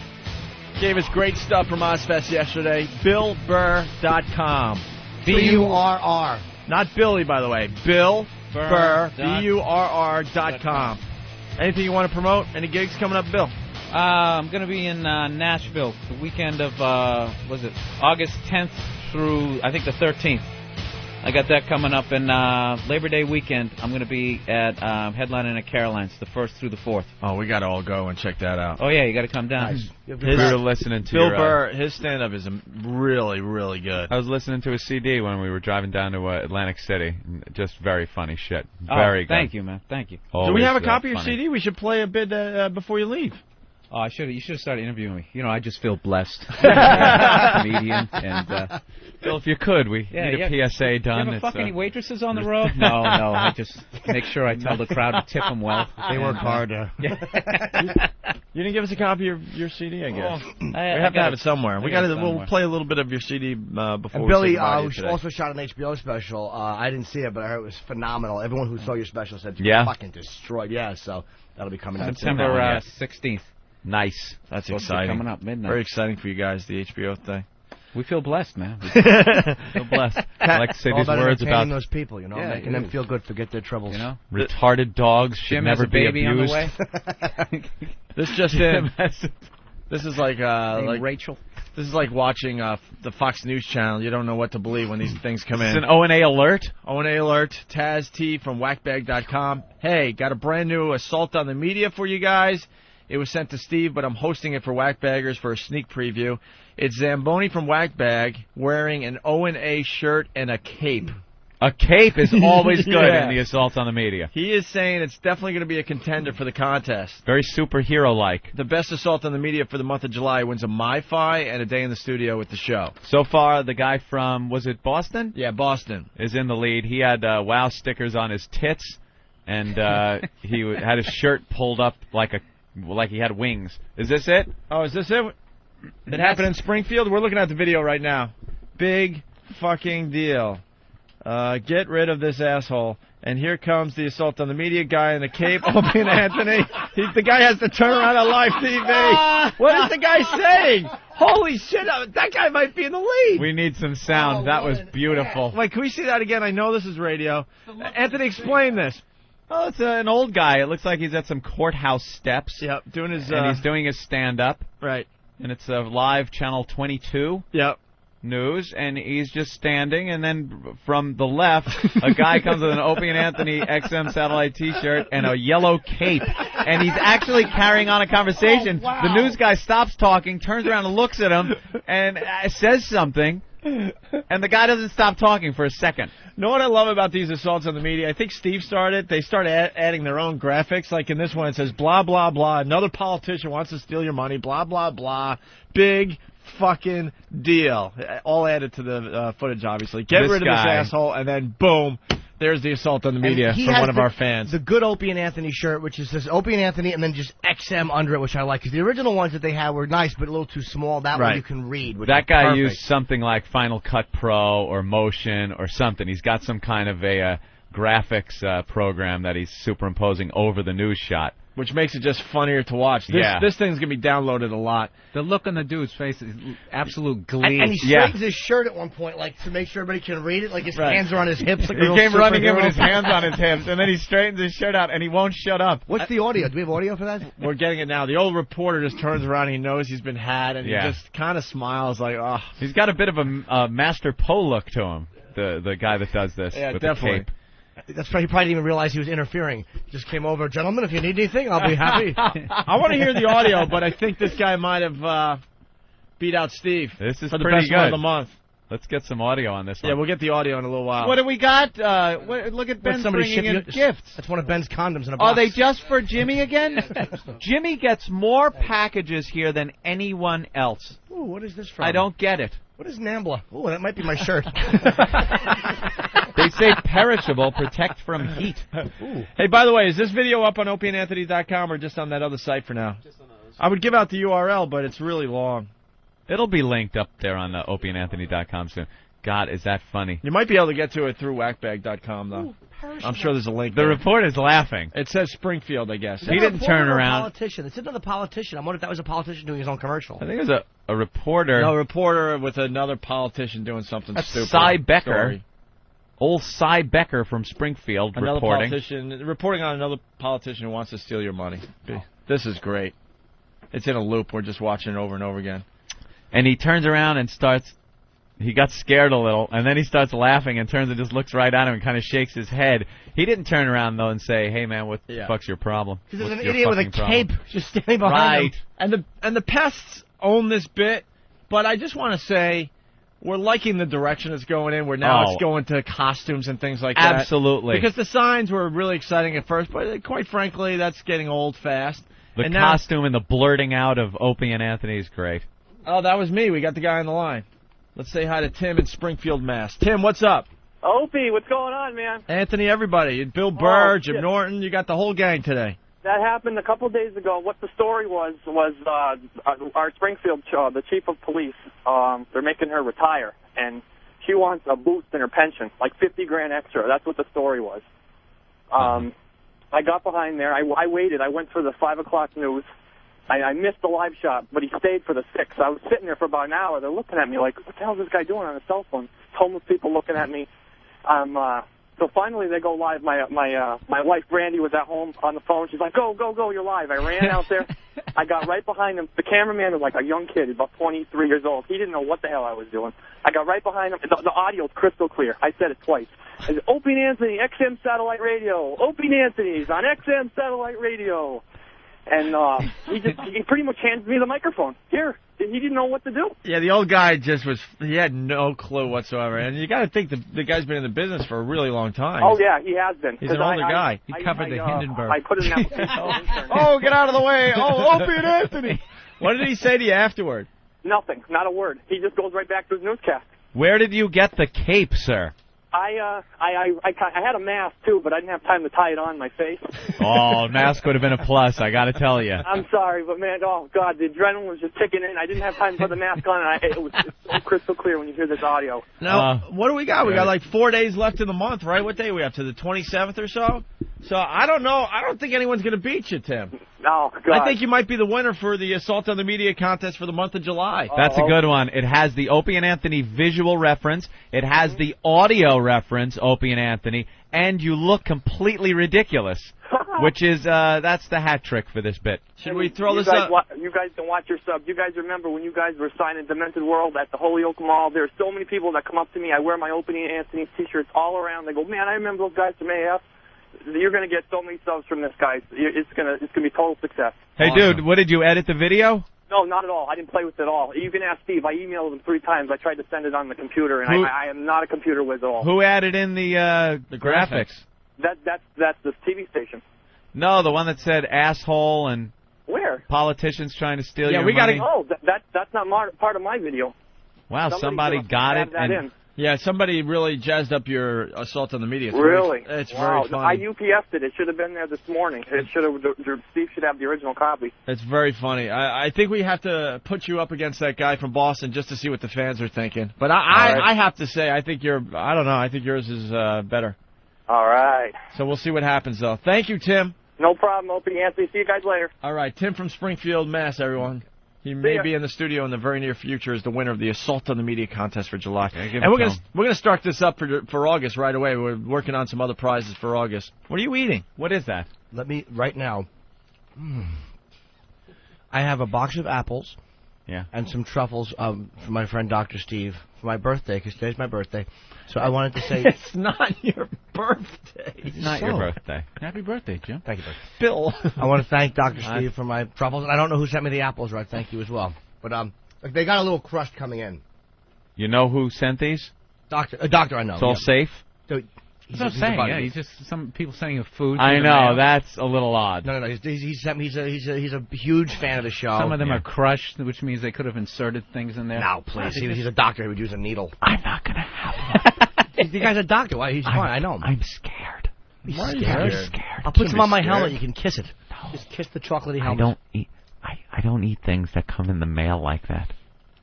Speaker 1: Gave us great stuff from Ozfest yesterday. BillBurr.com.
Speaker 2: B-U-R-R.
Speaker 1: Not Billy, by the way. Bill Burr.
Speaker 16: Dot-
Speaker 1: BURR.com. Anything you want to promote? Any gigs coming up, Bill?
Speaker 16: I'm going to be in Nashville the weekend of, August 10th through, I think, the 13th. I got that coming up. And Labor Day weekend, I'm going to be at headlining at Caroline's, the 1st through the 4th.
Speaker 1: Oh, we got to all go and check that out.
Speaker 16: Oh, yeah, you got to come down.
Speaker 2: Nice.
Speaker 3: We were listening to
Speaker 1: Bill
Speaker 3: your,
Speaker 1: Burr, his stand-up is really, really good.
Speaker 3: I was listening to a CD when we were driving down to Atlantic City. Just very funny shit. Very good.
Speaker 16: Thank you, man. Thank you.
Speaker 1: Do we
Speaker 3: Always,
Speaker 1: have a copy of your
Speaker 3: funny.
Speaker 1: CD? We should play a bit before you leave.
Speaker 16: Oh, you should have started interviewing me. You know, I just feel blessed. Comedian and
Speaker 3: Bill, if you could, we
Speaker 16: Yeah,
Speaker 3: need a
Speaker 16: yeah.
Speaker 3: PSA done.
Speaker 16: You ever
Speaker 3: It's,
Speaker 16: fuck any waitresses on the road? No, I just make sure I tell the crowd to tip them well.
Speaker 2: They work hard.
Speaker 1: You didn't give us a copy of your CD, I guess.
Speaker 16: I
Speaker 1: We have to
Speaker 16: got
Speaker 1: have it somewhere.
Speaker 16: I got it
Speaker 1: We'll
Speaker 16: somewhere.
Speaker 1: play a little bit of your CD before
Speaker 2: And
Speaker 1: we
Speaker 2: Billy
Speaker 1: say goodbye to you today.
Speaker 2: also shot an HBO special. I didn't see it, but I heard it was phenomenal. Everyone who saw your special said you
Speaker 3: Yeah?
Speaker 2: were fucking destroyed. Yeah, so that'll be coming out.
Speaker 16: September
Speaker 3: Yes.
Speaker 16: 16th.
Speaker 3: Nice.
Speaker 1: That's
Speaker 16: Supposed to be
Speaker 1: exciting.
Speaker 16: coming up midnight.
Speaker 1: Very exciting for you guys, the HBO thing.
Speaker 16: We feel blessed, man.
Speaker 3: Feel blessed. I like to say
Speaker 2: All
Speaker 3: these
Speaker 2: about
Speaker 3: words
Speaker 2: entertaining
Speaker 3: about
Speaker 2: those people, you know,
Speaker 16: Yeah,
Speaker 2: making
Speaker 16: it
Speaker 2: them
Speaker 16: is.
Speaker 2: feel good, forget their troubles.
Speaker 16: You know?
Speaker 3: retarded dogs should
Speaker 16: Jim has
Speaker 3: never
Speaker 16: a baby
Speaker 3: be
Speaker 16: on the
Speaker 3: abused.
Speaker 16: way.
Speaker 1: This just in. This is like
Speaker 16: Named Rachel.
Speaker 1: This is like watching the Fox News channel. You don't know what to believe when these things come
Speaker 3: It's
Speaker 1: in.
Speaker 3: an O&A alert.
Speaker 1: O&A alert. Taz T from whackbag.com. Hey, got a brand new assault on the media for you guys. It was sent to Steve, but I'm hosting it for Whackbaggers for a sneak preview. It's Zamboni from Whackbag wearing an O&A shirt and a cape.
Speaker 3: A cape is always good
Speaker 1: Yeah.
Speaker 3: in the assault on the media.
Speaker 1: He is saying it's definitely going to be a contender for the contest.
Speaker 3: Very superhero-like.
Speaker 1: The best assault on the media for the month of July wins a MiFi and a day in the studio with the show.
Speaker 3: So far, the guy from, was it Boston?
Speaker 1: Yeah, Boston.
Speaker 3: Is in the lead. He had WOW stickers on his tits, and he had his shirt pulled up like he had wings. Is this it?
Speaker 1: Oh, is this it? It happened in Springfield? We're looking at the video right now. Big fucking deal. Get rid of this asshole. And here comes the assault on the media guy in the cape, Opie Anthony. The guy has to turn around on live TV. What is the guy saying? Holy shit, that guy might be in the lead.
Speaker 3: We need some sound. That was beautiful.
Speaker 1: Wait, can we see that again? I know this is radio. Anthony, explain this.
Speaker 3: Oh, it's an old guy. It looks like he's at some courthouse steps.
Speaker 1: Yep, doing his...
Speaker 3: and he's doing his stand-up.
Speaker 1: Right.
Speaker 3: And it's live channel 22.
Speaker 1: Yep.
Speaker 3: News, and he's just standing, and then from the left, a guy comes with an Opie and Anthony XM satellite T-shirt and a yellow cape, and he's actually carrying on a conversation.
Speaker 16: Oh, wow.
Speaker 3: The news guy stops talking, turns around and looks at him, and says something, and the guy doesn't stop talking for a second.
Speaker 1: You know what I love about these assaults on the media? I think Steve started. They started adding their own graphics. Like in this one, it says, blah, blah, blah. Another politician wants to steal your money, blah, blah, blah. Big fucking deal. All added to the footage, obviously. Get rid of this asshole, and then boom, there's the assault on the media from one of our fans.
Speaker 2: The good Opie and Anthony shirt, which is says Opie and Anthony, and then just XM under it, which I like. Because the original ones that they had were nice, but a little too small. That one you can read. Which
Speaker 3: that guy
Speaker 2: perfect.
Speaker 3: used something like Final Cut Pro or Motion or something. He's got some kind of a graphics program that he's superimposing over the news shot.
Speaker 1: Which makes it just funnier to watch. This thing's going to be downloaded a lot.
Speaker 16: The look on the dude's face is absolute glee.
Speaker 2: And he straightens his shirt at one point, like, to make sure everybody can read it. Like, his hands are on his hips. Like
Speaker 3: he came running in with his hands on his hips, and then he straightens his shirt out, and he won't shut up.
Speaker 2: What's the audio? Do we have audio for that?
Speaker 1: We're getting it now. The old reporter just turns around, and he knows he's been had, and he just kind of smiles like, oh.
Speaker 3: He's got a bit of a Master Poe look to him, the guy that does this with
Speaker 1: definitely.
Speaker 3: the cape.
Speaker 2: That's right. He probably didn't even realize he was interfering. He just came over, gentlemen, if you need anything, I'll be happy.
Speaker 1: I want to hear the audio, but I think this guy might have beat out Steve.
Speaker 3: This is
Speaker 1: for the
Speaker 3: pretty
Speaker 1: best
Speaker 3: good.
Speaker 1: one of the month.
Speaker 3: Let's get some audio on this one.
Speaker 1: Yeah, we'll get the audio in a little while.
Speaker 3: What do we got? Look at Ben bringing in gifts.
Speaker 2: That's one of Ben's condoms in a box.
Speaker 3: Are they just for Jimmy again? Jimmy gets more packages here than anyone else.
Speaker 2: Ooh, what is this from?
Speaker 3: I don't get it.
Speaker 2: What is Nambla? Ooh, that might be my shirt.
Speaker 3: They say perishable, protect from heat.
Speaker 2: Ooh.
Speaker 1: Hey, by the way, is this video up on opieandanthony.com or just on that other site for now? Just on those. I would give out the URL, but it's really long.
Speaker 3: It'll be linked up there on opieandanthony.com soon. God, is that funny?
Speaker 1: You might be able to get to it through whackbag.com, though.
Speaker 2: Ooh,
Speaker 1: I'm sure there's a link.
Speaker 3: The reporter's laughing.
Speaker 1: It says Springfield, I guess.
Speaker 3: He didn't turn around.
Speaker 2: Politician. It's another politician. I wonder if that was a politician doing his own commercial.
Speaker 3: I think it was a reporter.
Speaker 1: No, a reporter with another politician doing something stupid.
Speaker 3: Cy Becker.
Speaker 1: Story.
Speaker 3: Old Cy Becker from Springfield
Speaker 1: another
Speaker 3: reporting.
Speaker 1: Reporting on another politician who wants to steal your money. This is great. It's in a loop. We're just watching it over and over again.
Speaker 3: And he turns around and starts... He got scared a little, and then he starts laughing and turns and just looks right at him and kind of shakes his head. He didn't turn around, though, and say, hey, man, what the fuck's your problem?
Speaker 2: Because there's an idiot with a cape just standing behind him.
Speaker 1: And the pests own this bit, but I just want to say we're liking the direction it's going in, where now it's going to costumes and things like that.
Speaker 3: Absolutely.
Speaker 1: Because the signs were really exciting at first, but quite frankly, that's getting old fast.
Speaker 3: The costume and the blurting out of Opie and Anthony is great.
Speaker 1: Oh, that was me. We got the guy on the line. Let's say hi to Tim in Springfield, Mass. Tim, what's up?
Speaker 20: Opie, what's going on, man?
Speaker 1: Anthony, everybody. Bill Burr, Jim Norton. You got the whole gang today.
Speaker 20: That happened a couple of days ago. What the story was our Springfield, the chief of police, they're making her retire, and she wants a boost in her pension, like $50,000 extra. That's what the story was. I got behind there. I waited. I went for the 5 o'clock news. I missed the live shot, but he stayed for the 6. I was sitting there for about an hour. They're looking at me like, what the hell is this guy doing on his cell phone? Homeless people looking at me. So finally they go live. My wife, Brandy, was at home on the phone. She's like, go, you're live. I ran out there. I got right behind him. The cameraman was like a young kid, about 23 years old. He didn't know what the hell I was doing. I got right behind him. The audio's crystal clear. I said it twice. I said, Opie and Anthony, XM Satellite Radio. Opie and Anthony's on XM Satellite Radio. And he pretty much handed me the microphone. Here. He didn't know what to do.
Speaker 1: Yeah, the old guy he had no clue whatsoever. And you got to think the guy's been in the business for a really long time.
Speaker 20: Oh, yeah, he has been.
Speaker 1: He's an older guy.
Speaker 16: He covered the Hindenburg.
Speaker 20: I put in an application.
Speaker 1: Oh, get out of the way. Oh, Opie and Anthony. What did he say to you afterward?
Speaker 20: Nothing. Not a word. He just goes right back to his newscast.
Speaker 3: Where did you get the cape, sir?
Speaker 20: I had a mask, too, but I didn't have time to tie it on my face.
Speaker 3: Oh, mask would have been a plus, I got to tell you.
Speaker 20: I'm sorry, but, man, oh, God, the adrenaline was just kicking in. I didn't have time to put the mask on, and it was so crystal clear when you hear this audio.
Speaker 1: Now, what do we got? We got like 4 days left in the month, right? What day are we up to, the 27th or so? So, I don't know. I don't think anyone's going to beat you, Tim.
Speaker 20: Oh, God.
Speaker 1: I think you might be the winner for the Assault on the Media contest for the month of July.
Speaker 3: That's a good one. It has the Opie and Anthony visual reference. It has the audio reference, Opie and Anthony, and you look completely ridiculous, which is, that's the hat trick for this bit.
Speaker 1: Should we throw this
Speaker 20: up?
Speaker 1: up?
Speaker 20: You guys can watch your sub. You guys remember when you guys were signing Demented World at the Holyoke Mall? There are so many people that come up to me. I wear my Opie and Anthony t-shirts all around. They go, man, I remember those guys from AF. You're going to get so many subs from this, guys. It's going to be total success.
Speaker 3: Hey, dude, what did you edit the video?
Speaker 20: No, not at all. I didn't play with it at all. You can ask Steve. I emailed him 3 times. I tried to send it on the computer, and I am not a computer whiz at all.
Speaker 3: Who added in the graphics?
Speaker 20: That's the TV station.
Speaker 3: No, the one that said asshole and
Speaker 20: Where?
Speaker 3: Politicians trying to steal
Speaker 1: Yeah,
Speaker 3: your
Speaker 1: we gotta-
Speaker 3: money.
Speaker 20: Oh, that's not part of my video.
Speaker 3: Wow, somebody got it.
Speaker 20: That
Speaker 3: And
Speaker 20: in.
Speaker 1: Yeah, somebody really jazzed up your assault on the media.
Speaker 20: Really?
Speaker 1: It's
Speaker 20: wow.
Speaker 1: very funny.
Speaker 20: I UPS'd it. It should have been there this morning. It should have. Steve should have the original copy.
Speaker 1: It's very funny. I think we have to put you up against that guy from Boston just to see what the fans are thinking. But I have to say, I think I don't know, I think yours is better.
Speaker 20: All right.
Speaker 1: So we'll see what happens, though. Thank you, Tim.
Speaker 20: No problem, Opie Anthony. See you guys later.
Speaker 1: All right, Tim from Springfield, Mass, everyone. He may be in the studio in the very near future as the winner of the Assault on the Media contest for July. And we're gonna start this up for August right away. We're working on some other prizes for August. What are you eating? What is that?
Speaker 2: Let me right now. I have a box of apples.
Speaker 3: Yeah.
Speaker 2: And some truffles from my friend Dr. Steve for my birthday, because today's my birthday. So I wanted to say...
Speaker 1: It's not your birthday.
Speaker 3: It's not your birthday. Happy birthday, Jim.
Speaker 2: Thank you,
Speaker 1: Bill.
Speaker 2: I want to thank Dr. Steve for my truffles. And I don't know who sent me the apples, right? Thank you as well. But they got a little crust coming in.
Speaker 3: You know who sent these?
Speaker 2: Doctor, I know.
Speaker 3: It's all safe?
Speaker 2: So,
Speaker 16: He's not saying, yeah. He's just some people sending him food.
Speaker 3: I
Speaker 16: through the
Speaker 3: know,
Speaker 16: mail.
Speaker 3: that's a little odd.
Speaker 2: No. He's a huge fan of the show.
Speaker 16: Some of them are crushed, which means they could have inserted things in there.
Speaker 2: No, please. He's a doctor. He would use a needle.
Speaker 3: I'm not going to have one.
Speaker 2: The guy's a doctor. Why? He's fine. I know him.
Speaker 3: I'm scared.
Speaker 2: He's
Speaker 1: Why are you
Speaker 2: scared.
Speaker 1: scared?
Speaker 2: I'll put
Speaker 1: Can't
Speaker 2: some
Speaker 1: be
Speaker 2: on my
Speaker 1: scared.
Speaker 2: helmet. You can kiss it. No. Just kiss the chocolatey helmet.
Speaker 3: I don't eat things that come in the mail like that.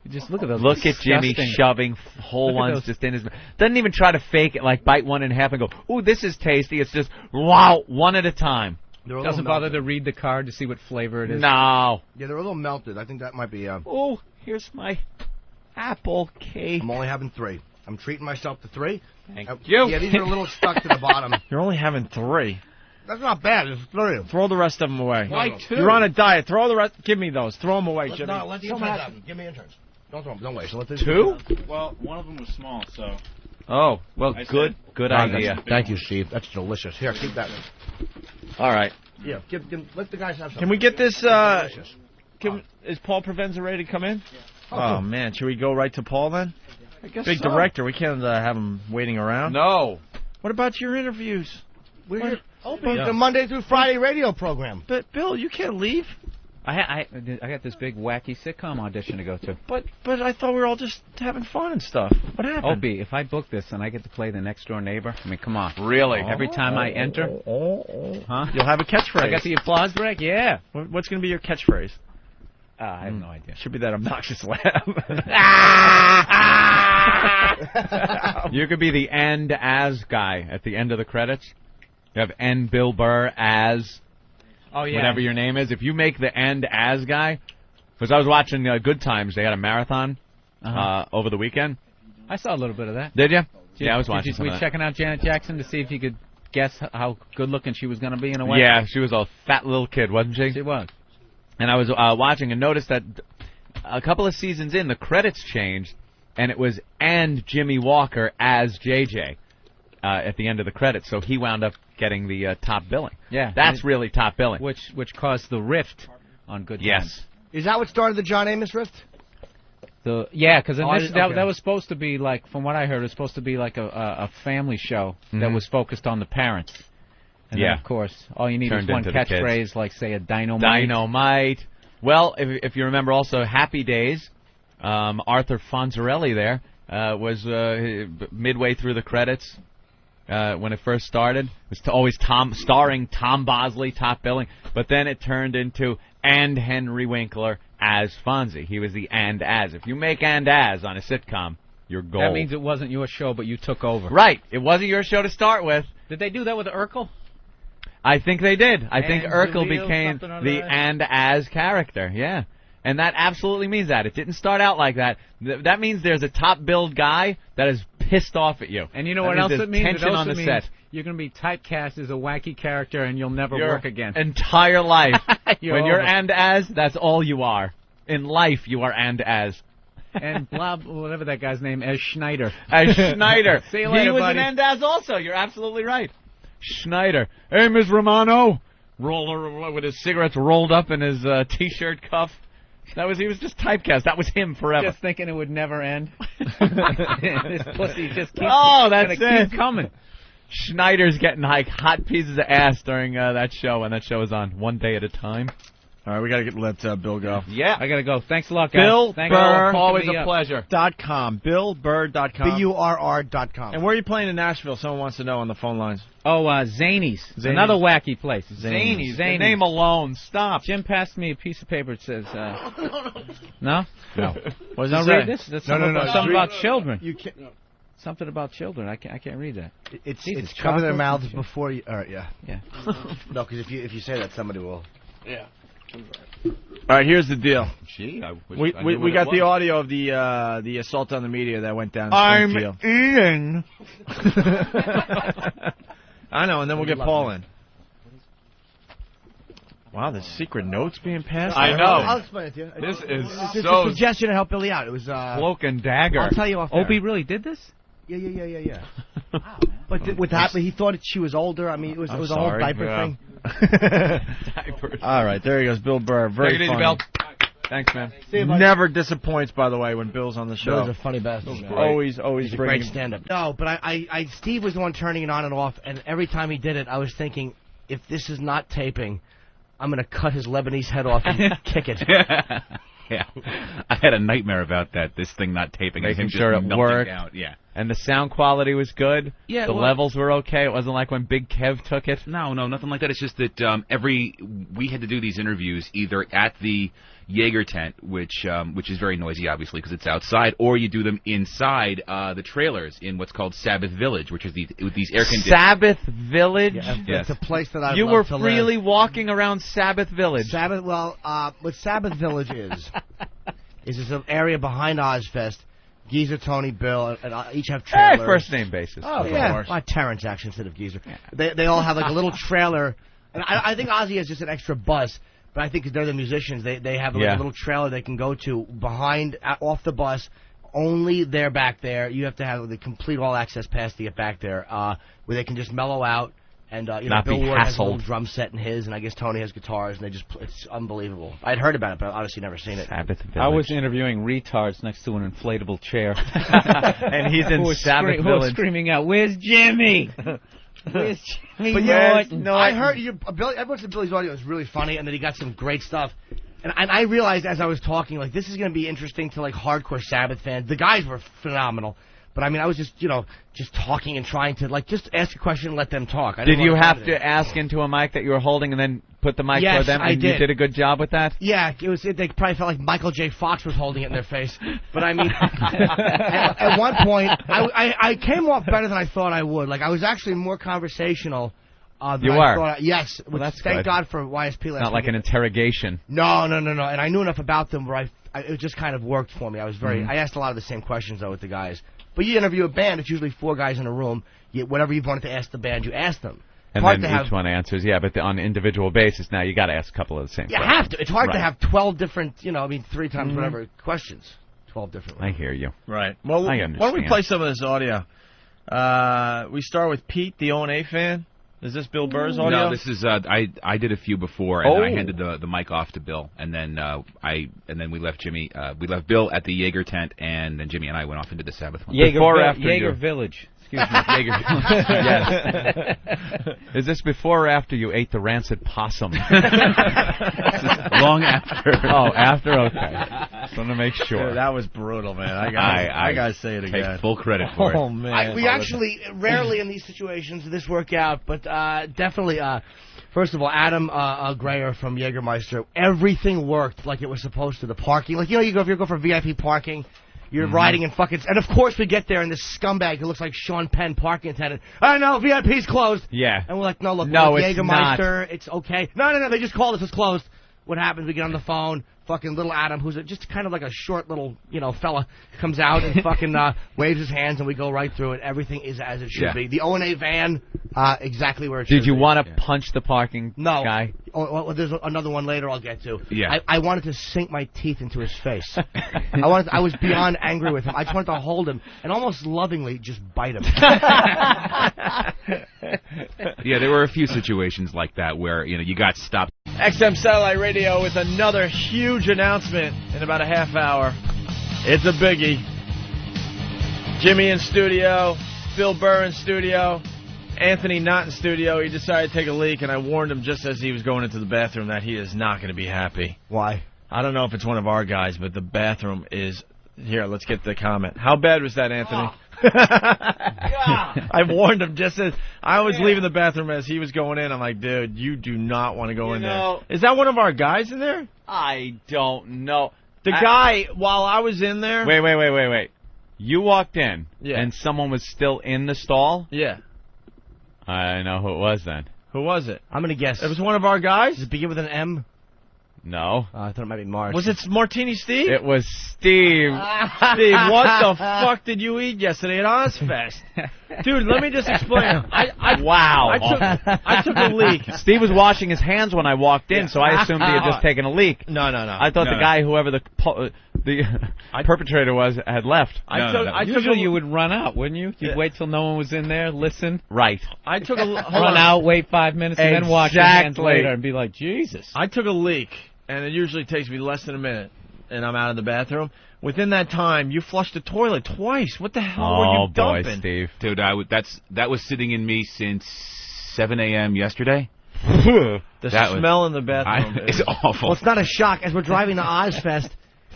Speaker 16: Just look at those.
Speaker 3: Look at Jimmy
Speaker 16: disgusting-
Speaker 3: shoving whole
Speaker 16: Look at
Speaker 3: ones
Speaker 16: those.
Speaker 3: just in his mouth. Doesn't even try to fake it, like bite one in half and go, ooh, this is tasty. It's just, wow, one at a time.
Speaker 16: Doesn't bother to read the card to see what flavor it is.
Speaker 3: No.
Speaker 2: Yeah, they're a little melted. I think that might be...
Speaker 3: Oh, here's my apple cake.
Speaker 2: I'm only having 3. I'm treating myself to 3.
Speaker 3: Thank you.
Speaker 2: Yeah, these are a little stuck to the bottom.
Speaker 1: You're only having 3.
Speaker 2: That's not bad. It's 3.
Speaker 1: Throw the rest of them away.
Speaker 2: Why 2?
Speaker 1: You're on a diet. Throw the rest. Give me those. Throw them away, Jimmy.
Speaker 2: No, let the interns have them. Give me interns. Don't throw them. Don't waste. Let the
Speaker 3: 2?
Speaker 6: Well, one of them was small, so.
Speaker 3: Oh, well, good idea.
Speaker 2: Thank you, Steve. That's delicious. Here, keep that.
Speaker 3: All right.
Speaker 2: Yeah, let the guys have some.
Speaker 1: Can we get this? Is Paul Provenza ready to come in?
Speaker 2: Yeah.
Speaker 1: Oh, man. Should we go right to Paul then?
Speaker 3: I guess
Speaker 1: Big
Speaker 3: so.
Speaker 1: director. We can't have him waiting around.
Speaker 3: No.
Speaker 1: What about your interviews?
Speaker 2: The Monday through Friday radio program.
Speaker 1: But, Bill, you can't leave.
Speaker 16: I got this big wacky sitcom audition to go to.
Speaker 1: But I thought we were all just having fun and stuff. What happened?
Speaker 16: Opie, if I book this and I get to play the next door neighbor, I mean, come on.
Speaker 3: Really?
Speaker 16: Every time I enter, huh?
Speaker 1: You'll have a catchphrase.
Speaker 16: I got the applause break. Yeah.
Speaker 1: What's going to be your catchphrase?
Speaker 16: I have no idea.
Speaker 1: Should be that obnoxious laugh.
Speaker 3: You could be the end as guy at the end of the credits. You have end Bill Burr as whatever your name is. If you make the end as guy, because I was watching Good Times, they had a marathon over the weekend.
Speaker 16: I saw a little bit of that.
Speaker 3: Did you? Yeah, I was watching some
Speaker 16: Were
Speaker 3: of
Speaker 16: you
Speaker 3: that.
Speaker 16: checking out Janet Jackson to see if you could guess how good-looking she was going to be in a way?
Speaker 3: Yeah, she was a fat little kid, wasn't she?
Speaker 16: She was.
Speaker 3: And I was watching and noticed that a couple of seasons in, the credits changed, and it was and Jimmy Walker as JJ at the end of the credits. So he wound up getting the top billing.
Speaker 16: Yeah.
Speaker 3: That's really top billing.
Speaker 16: Which caused the rift on Good Times.
Speaker 3: Yes.
Speaker 2: Is that what started the John Amos rift?
Speaker 16: Because
Speaker 2: Okay.
Speaker 16: that was supposed to be like, from what I heard, it was supposed to be like a family show that
Speaker 3: Mhm.
Speaker 16: was focused on the parents. And then,
Speaker 3: Yeah.
Speaker 16: of course, all you need
Speaker 3: Turned
Speaker 16: is one
Speaker 3: into the kids.
Speaker 16: catchphrase, like say a dynamite.
Speaker 3: Dynamite. Well, if you remember also Happy Days, Arthur Fonzarelli there was midway through the credits when it first started. It was always starring Tom Bosley, top billing. But then it turned into and Henry Winkler as Fonzie. He was the and as. If you make and as on a sitcom, you're gold.
Speaker 16: That means it wasn't your show, but you took over.
Speaker 3: Right. It wasn't your show to start with.
Speaker 16: Did they do that with Urkel?
Speaker 3: I think they did. I think
Speaker 16: And
Speaker 3: Urkel
Speaker 16: Jaleel,
Speaker 3: became
Speaker 16: something or
Speaker 3: the
Speaker 16: other.
Speaker 3: and as character. Yeah. And that absolutely means that. It didn't start out like that. That means there's a top-billed guy that is pissed off at you.
Speaker 16: And you know
Speaker 3: That
Speaker 16: what else
Speaker 3: there's
Speaker 16: it means?
Speaker 3: tension
Speaker 16: It also
Speaker 3: on the
Speaker 16: means
Speaker 3: set.
Speaker 16: you're going to be typecast as a wacky character, and you'll never
Speaker 3: Your
Speaker 16: work again.
Speaker 3: entire life.
Speaker 16: You're
Speaker 3: When you're
Speaker 16: over.
Speaker 3: and as, that's all you are. In life, you are and as.
Speaker 16: And blah, whatever that guy's name, as Schneider.
Speaker 3: As Schneider.
Speaker 16: See you later,
Speaker 3: He was
Speaker 16: buddy.
Speaker 3: an and as also. You're absolutely right. Schneider. Hey, Ms. Romano. With his cigarettes rolled up in his T-shirt cuff. He was just typecast. That was him forever.
Speaker 16: Just thinking it would never end. This pussy just keeps,
Speaker 3: that's
Speaker 16: gonna
Speaker 3: it.
Speaker 16: keep coming.
Speaker 3: Schneider's getting like hot pieces of ass during that show when that show was on. One Day at a Time.
Speaker 1: All right, we got to let Bill go.
Speaker 3: Yeah.
Speaker 16: I got to go. Thanks a lot, guys.
Speaker 1: Bill
Speaker 16: Thanks
Speaker 1: Burr,
Speaker 16: for
Speaker 3: always
Speaker 16: picking me
Speaker 3: a
Speaker 16: up.
Speaker 3: pleasure.
Speaker 1: .com. BillBurr.com.
Speaker 2: BURR.com.
Speaker 1: And where are you playing in Nashville? Someone wants to know on the phone lines.
Speaker 16: Oh, Zany's. Another wacky place.
Speaker 3: Zany's. The name alone. Stop.
Speaker 16: Jim passed me a piece of paper that says, no?
Speaker 1: No. What does
Speaker 16: Now
Speaker 1: it say?
Speaker 16: read this. That's something about children.
Speaker 2: You can't.
Speaker 16: Something about children. I can't read that.
Speaker 2: It's cover their mouths before you. All right, yeah. No, because if you say that, somebody will.
Speaker 7: Yeah.
Speaker 1: All right, here's the deal.
Speaker 5: Gee,
Speaker 1: We got the audio of the assault on the media that went down in
Speaker 2: I'm
Speaker 1: Springfield.
Speaker 2: eating.
Speaker 1: I know, and then we'll get Paul in. Wow, there's secret notes being passed.
Speaker 3: I know.
Speaker 2: I'll explain it to you.
Speaker 3: This is
Speaker 2: It's
Speaker 3: so
Speaker 2: a suggestion to help Billy out. It was
Speaker 3: cloak and dagger.
Speaker 2: I'll tell you off.
Speaker 16: Opie really did this?
Speaker 2: Yeah. But with that, he thought she was older. I mean, it was a whole diaper thing.
Speaker 3: Diapers.
Speaker 1: All right, there he goes, Bill Burr. Very
Speaker 3: Take it easy,
Speaker 1: funny.
Speaker 3: Bill. Thanks, man.
Speaker 2: See you, buddy.
Speaker 1: Never disappoints, by the way, when Bill's on the show.
Speaker 2: Bill's a funny bastard.
Speaker 1: Always
Speaker 2: He's a
Speaker 1: bringing.
Speaker 2: great stand-up. No, but Steve was the one turning it on and off, and every time he did it, I was thinking, if this is not taping, I'm going to cut his Lebanese head off and kick it.
Speaker 5: Yeah, I had a nightmare about that. This thing not taping,
Speaker 3: Making
Speaker 5: and him
Speaker 3: sure
Speaker 5: just
Speaker 3: it
Speaker 5: melting
Speaker 3: worked.
Speaker 5: out. Yeah.
Speaker 3: And the sound quality was good.
Speaker 5: Yeah,
Speaker 3: the levels were okay. It wasn't like when Big Kev took it.
Speaker 5: No, nothing like that. It's just that we had to do these interviews either at the Jaeger tent, which is very noisy, obviously, because it's outside, or you do them inside the trailers in what's called Sabbath Village, which is with these air conditioned.
Speaker 3: Sabbath Village.
Speaker 2: It's a place that I
Speaker 3: You
Speaker 2: love
Speaker 3: were
Speaker 2: to
Speaker 3: freely
Speaker 2: live.
Speaker 3: walking around Sabbath Village.
Speaker 2: What Sabbath Village is an area behind Ozfest. Geezer, Tony, Bill, and each have trailers.
Speaker 3: First name basis.
Speaker 2: Oh, yeah. Terrence, actually, instead of Geezer. They all have like a little trailer. And I think Ozzy has just an extra bus. But I think 'cause they're the musicians, they have like a little trailer they can go to behind, off the bus. Only they're back there. You have to have the complete all-access pass to get back there, where they can just mellow out. And
Speaker 3: Not
Speaker 2: Bill
Speaker 3: be
Speaker 2: Ward has a
Speaker 3: hassled.
Speaker 2: little drum set in his, and I guess Tony has guitars, and it's unbelievable. I'd heard about it, but I've obviously never seen it.
Speaker 3: Sabbath Village.
Speaker 16: I was interviewing retards next to an inflatable chair.
Speaker 3: And he's in Sabbath
Speaker 16: who was
Speaker 3: Village.
Speaker 16: screaming out, "Where's Jimmy? Where's Jimmy
Speaker 2: But yeah,
Speaker 16: Norton?"
Speaker 2: I heard Billy. Everyone said Billy's audio was really funny, and that he got some great stuff. And I realized as I was talking, like, this is going to be interesting to like hardcore Sabbath fans. The guys were phenomenal, but I mean, I was just just talking and trying to like just ask a question and let them talk. I
Speaker 3: Did
Speaker 2: didn't
Speaker 3: you
Speaker 2: wanna
Speaker 3: have
Speaker 2: comment
Speaker 3: to ask into a mic that you were holding and then put the mic
Speaker 2: Yes,
Speaker 3: toward them?
Speaker 2: I
Speaker 3: And
Speaker 2: did.
Speaker 3: you did a good job with that?
Speaker 2: Yeah, they probably felt like Michael J. Fox was holding it in their face. But I mean, at one point, I came off better than I thought I would. Like, I was actually more conversational. Than
Speaker 3: You
Speaker 2: I
Speaker 3: are?
Speaker 2: thought yes.
Speaker 3: Well, that's
Speaker 2: thank
Speaker 3: good.
Speaker 2: God for YSP last
Speaker 3: Not like
Speaker 2: week.
Speaker 3: an interrogation.
Speaker 2: No. And I knew enough about them where it just kind of worked for me. I was
Speaker 3: Mhm.
Speaker 2: I asked a lot of the same questions, though, with the guys. But you interview a band, it's usually 4 guys in a room. Whatever you wanted to ask the band, you ask them.
Speaker 3: And
Speaker 2: Hard
Speaker 3: then
Speaker 2: to have-
Speaker 3: each one answers, but on an individual basis, now you got to ask a couple of the same
Speaker 2: You
Speaker 3: questions.
Speaker 2: have to. It's hard to
Speaker 3: Right.
Speaker 2: have 12 different, 3 times
Speaker 3: Mhm.
Speaker 2: whatever questions. 12 different.
Speaker 3: I hear you.
Speaker 1: Right. Well,
Speaker 3: I
Speaker 1: why don't we
Speaker 3: understand.
Speaker 1: play some of this audio? We start with Pete, the ONA fan. Is this Bill Burr's audio?
Speaker 5: No, this is I did a few before, and then I
Speaker 1: Oh.
Speaker 5: handed the mic off to Bill, and then we left Jimmy. We left Bill at the Jaeger tent, and then Jimmy and I went off into the Sabbath one.
Speaker 16: Jaeger Village. Excuse me.
Speaker 5: Jaeger.
Speaker 3: Yes. Is this before or after you ate the rancid possum?
Speaker 5: Long after.
Speaker 3: Oh, after? Okay. Just want to make sure.
Speaker 1: Dude, that was brutal, man. I gotta say it again.
Speaker 5: Take full credit for it.
Speaker 1: Oh man.
Speaker 2: We actually rarely in these situations does this work out, but definitely. First of all, Adam Grayer from Jägermeister, everything worked like it was supposed to. The parking, like if you go for VIP parking, you're riding in fucking. And of course we get there and this scumbag who looks like Sean Penn, parking attendant. I know VIP's closed.
Speaker 3: Yeah.
Speaker 2: And we're like, no, look,
Speaker 3: No,
Speaker 2: we're
Speaker 3: it's
Speaker 2: Jägermeister. It's okay. No. They just called us. It's closed. What happens? We get on the phone. Fucking little Adam, who's just kind of like a short little, fella, comes out and fucking waves his hands, and we go right through it. Everything is as it should be. The O&A van, exactly where it should be.
Speaker 3: Did you want to punch the parking guy?
Speaker 2: Oh, there's another one later I'll get to.
Speaker 3: Yeah.
Speaker 2: I wanted to sink my teeth into his face. I was beyond angry with him. I just wanted to hold him and almost lovingly just bite him.
Speaker 5: Yeah, there were a few situations like that where you got stopped.
Speaker 1: XM Satellite Radio with another huge announcement in about a half hour. It's a biggie. Jimmy in studio, Bill Burr in studio, Anthony not in studio. He decided to take a leak, and I warned him just as he was going into the bathroom that he is not going to be happy.
Speaker 2: Why?
Speaker 1: I don't know if it's one of our guys, but the bathroom is... Here, let's get the comment. How bad was that, Anthony? I warned him just as I was leaving the bathroom as he was going in. I'm like, dude, you do not want to go in there. Is that one of our guys in there?
Speaker 3: I don't know.
Speaker 1: The guy, while I was in there...
Speaker 3: Wait. You walked in, and someone was still in the stall?
Speaker 1: Yeah.
Speaker 3: I know who it was then.
Speaker 1: Who was it?
Speaker 2: I'm going to guess.
Speaker 1: It was one of our guys?
Speaker 2: Does it begin with an M?
Speaker 3: No.
Speaker 2: I thought it might be Mars.
Speaker 1: Was it Martini Steve?
Speaker 3: It was Steve.
Speaker 1: Steve, what the fuck did you eat yesterday at Ozfest? Dude, let me just explain.
Speaker 3: Wow.
Speaker 1: I took a leak.
Speaker 3: Steve was washing his hands when I walked in, so I assumed he had just taken a leak.
Speaker 1: No.
Speaker 3: I thought the guy, whoever the perpetrator was, had left.
Speaker 16: Usually you would run out, wouldn't you? You'd wait till no one was in there, listen.
Speaker 3: Right.
Speaker 1: I took a
Speaker 16: run out, wait 5 minutes, and then wash your hands later and be like, Jesus.
Speaker 1: I took a leak, and it usually takes me less than a minute, and I'm out of the bathroom. Within that time, you flushed the toilet twice. What the hell were you dumping?
Speaker 3: Oh, boy, Steve.
Speaker 5: Dude, that was sitting in me since 7 a.m. yesterday.
Speaker 1: The smell in the bathroom
Speaker 5: is awful.
Speaker 2: Well, it's not a shock. As we're driving to Ozfest,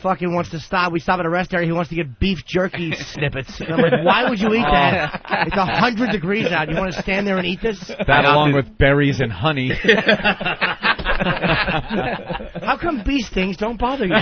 Speaker 2: fucking wants to stop. We stop at a rest area. He wants to get beef jerky snippets. And I'm like, why would you eat that? It's 100 degrees out. You want to stand there and eat this?
Speaker 3: That along with berries and honey.
Speaker 2: How come bee stings don't bother you?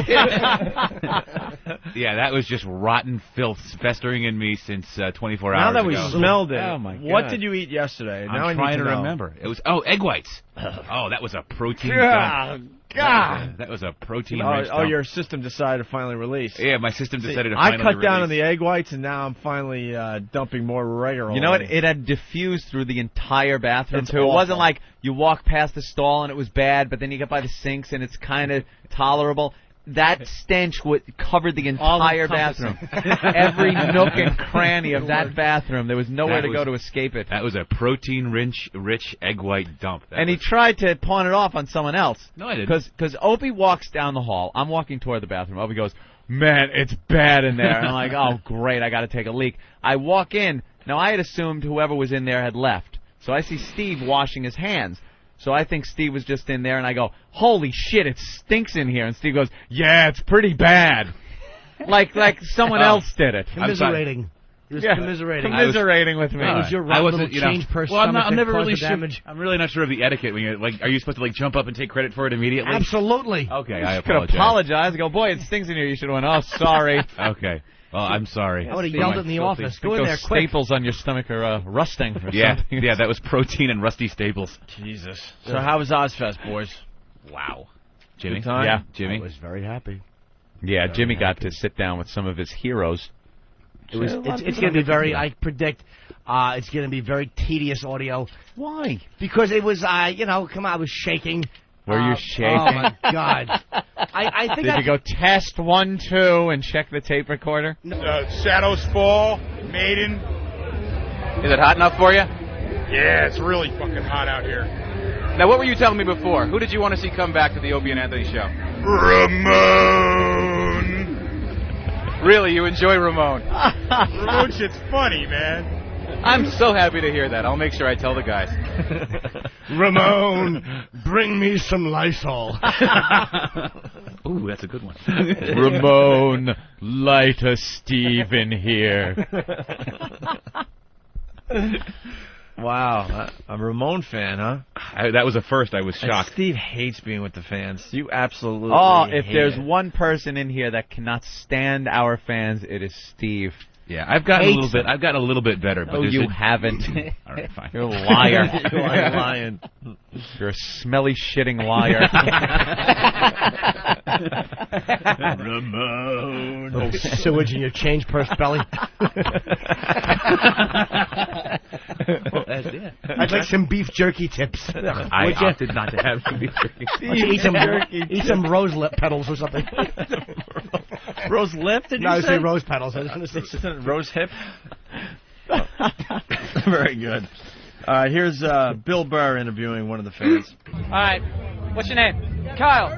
Speaker 5: Yeah, that was just rotten filth festering in me since 24 hours ago.
Speaker 1: Now that we smelled it,
Speaker 16: oh my God.
Speaker 1: What did you eat yesterday? Now
Speaker 5: I'm trying to remember. It was egg whites. Oh, that was a protein dump.
Speaker 1: God.
Speaker 5: That was a protein-rich
Speaker 1: dump. Your system decided to finally release.
Speaker 5: Yeah, my system decided to finally release.
Speaker 1: I cut down on the egg whites, and now I'm finally dumping more regularly.
Speaker 3: You know what? It had diffused through the entire bathroom, too.
Speaker 1: Awful.
Speaker 3: It wasn't like you walk past the stall and it was bad, but then you get by the sinks and it's kind of tolerable. That stench covered the entire bathroom. Every nook and cranny of that bathroom. There was nowhere to go to escape it.
Speaker 5: That was a protein-rich egg white dump.
Speaker 3: And he tried to pawn it off on someone else.
Speaker 5: No, I didn't.
Speaker 3: Because Opie walks down the hall. I'm walking toward the bathroom. Opie goes, man, it's bad in there. And I'm like, oh, great, I got to take a leak. I walk in. Now, I had assumed whoever was in there had left. So I see Steve washing his hands. So I think Steve was just in there, and I go, holy shit, it stinks in here. And Steve goes, yeah, it's pretty bad. like someone else did it.
Speaker 2: Commiserating. He was commiserating.
Speaker 3: Commiserating with me.
Speaker 2: It was your little change purse.
Speaker 5: Well, I'm never really sure. I'm really not sure of the etiquette. When are you supposed to jump up and take credit for it immediately?
Speaker 2: Absolutely.
Speaker 5: Okay,
Speaker 3: I
Speaker 5: apologize.
Speaker 3: Could apologize and go, boy, it stinks in here. You should have went, oh, sorry.
Speaker 5: Okay. Well, I'm sorry.
Speaker 2: I would have yelled it in the office. Go in there quick.
Speaker 3: Staples on your stomach are rusting or something.
Speaker 5: Yeah, that was protein and rusty staples.
Speaker 1: Jesus. So how was Ozfest, boys?
Speaker 5: Wow. Jimmy?
Speaker 3: Yeah,
Speaker 5: Jimmy.
Speaker 2: I was very happy.
Speaker 3: Yeah, Jimmy got to sit down with some of his heroes.
Speaker 2: It's going to be very, I predict, it's going to be very tedious audio.
Speaker 3: Why?
Speaker 2: Because it was, come on, I was shaking.
Speaker 3: Were you shaking?
Speaker 2: Oh, my God. I think
Speaker 3: Did you go test 1, 2 and check the tape recorder?
Speaker 7: Shadows Fall, Maiden.
Speaker 6: Is it hot enough for you?
Speaker 7: Yeah, it's really fucking hot out here.
Speaker 6: Now, what were you telling me before? Who did you want to see come back to the Opie and Anthony show?
Speaker 7: Ramon.
Speaker 6: Really, you enjoy Ramon?
Speaker 7: Ramon shit's funny, man.
Speaker 6: I'm so happy to hear that. I'll make sure I tell the guys.
Speaker 2: Ramon, bring me some Lysol.
Speaker 5: Ooh, that's a good one.
Speaker 3: Ramon, light a Steve in here.
Speaker 1: Wow, a Ramon fan, huh?
Speaker 5: That was a first. I was shocked.
Speaker 1: And Steve hates being with the fans. You absolutely
Speaker 3: if
Speaker 1: hate
Speaker 3: there's
Speaker 1: it.
Speaker 3: one person in here that cannot stand our fans, it is Steve.
Speaker 5: Yeah, I've gotten a little bit. I've gotten a little bit better. But
Speaker 3: you haven't.
Speaker 5: All right, fine.
Speaker 3: You're a liar.
Speaker 1: You are lying.
Speaker 3: You're a smelly, shitting liar.
Speaker 2: Ramon. Little sewage in your change purse belly. I'd like some beef jerky tips.
Speaker 5: I opted not to have some beef jerky.
Speaker 2: Eat some rose lip petals or something.
Speaker 1: Rose lip? Did you
Speaker 2: say?
Speaker 1: say
Speaker 2: rose petals.
Speaker 1: Rose hip? Very good. Here's Bill Burr interviewing one of the fans.
Speaker 8: All right. What's your name? Kyle.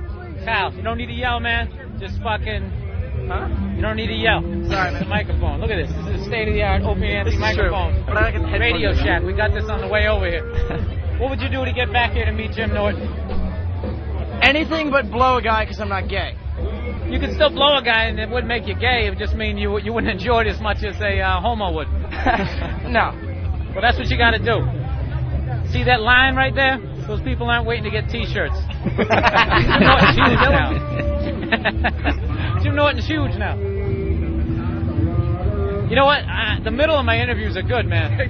Speaker 8: Kyle. You don't need to yell, man. Just fucking, Huh? You don't need to yell. Sorry, man. The microphone. Look at this. This is a state-of-the-art Opie Anthony microphone.
Speaker 20: But I got the
Speaker 8: Radio Shack. We got this on the way over here. What would you do to get back here to meet Jim Norton?
Speaker 20: Anything but blow a guy because I'm not gay.
Speaker 8: You could still blow a guy and it wouldn't make you gay. It would just mean you wouldn't enjoy it as much as a homo would.
Speaker 20: No.
Speaker 8: Well, that's what you got to do. See that line right there? Those people aren't waiting to get T-shirts. Jim Norton's huge now. Jim Norton's huge now. You know what? The middle of my interviews are good, man. That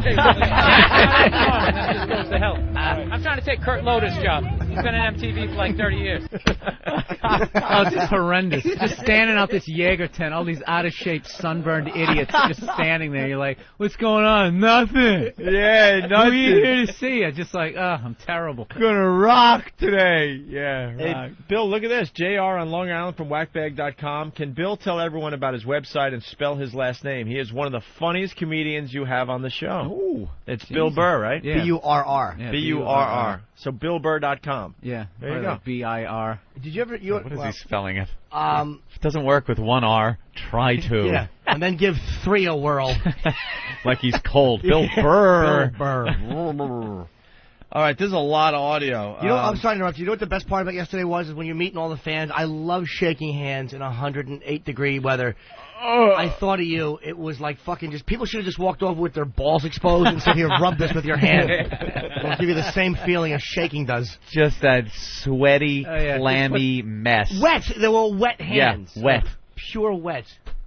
Speaker 8: just goes to hell. I'm trying to take Kurt Loder's job. He's been on MTV for like 30 years.
Speaker 16: Oh, it's just horrendous. Just standing out this Jaeger tent, all these out-of-shape, sunburned idiots just standing there. You're like, what's going on? Nothing.
Speaker 1: Yeah, nothing.
Speaker 16: Who are you here to see? I'm just like, I'm terrible.
Speaker 1: Gonna rock today. Yeah,
Speaker 16: Hey,
Speaker 1: rock. Bill, look at this. JR on Long Island from whackbag.com. Can Bill tell everyone about his website and spell his last name? He is one of the funniest comedians you have on the show.
Speaker 16: Ooh.
Speaker 1: It's Bill Burr, right?
Speaker 16: Yeah.
Speaker 2: B-U-R-R.
Speaker 16: Yeah,
Speaker 1: B-U-R-R. So BillBurr.com.
Speaker 16: Yeah.
Speaker 1: There you
Speaker 16: Or
Speaker 1: go.
Speaker 16: like B-I-R.
Speaker 2: Did you ever...
Speaker 3: What is he spelling it?
Speaker 2: It
Speaker 3: doesn't work with one R. Try to.
Speaker 2: Yeah, and then give 3 a whirl.
Speaker 3: Like he's cold. Bill Burr.
Speaker 2: Bill Burr.
Speaker 1: All right, there's a lot of audio.
Speaker 2: You know, I'm sorry to interrupt you. You know what the best part about yesterday was? Is when you're meeting all the fans. I love shaking hands in 108-degree weather. I thought of you. It was like fucking just... People should have just walked over with their balls exposed and said, here, rub this with your hand. It'll give you the same feeling as shaking does.
Speaker 3: Just that sweaty, clammy mess.
Speaker 2: Wet. They were wet hands.
Speaker 3: Yeah, wet.
Speaker 2: Pure wet.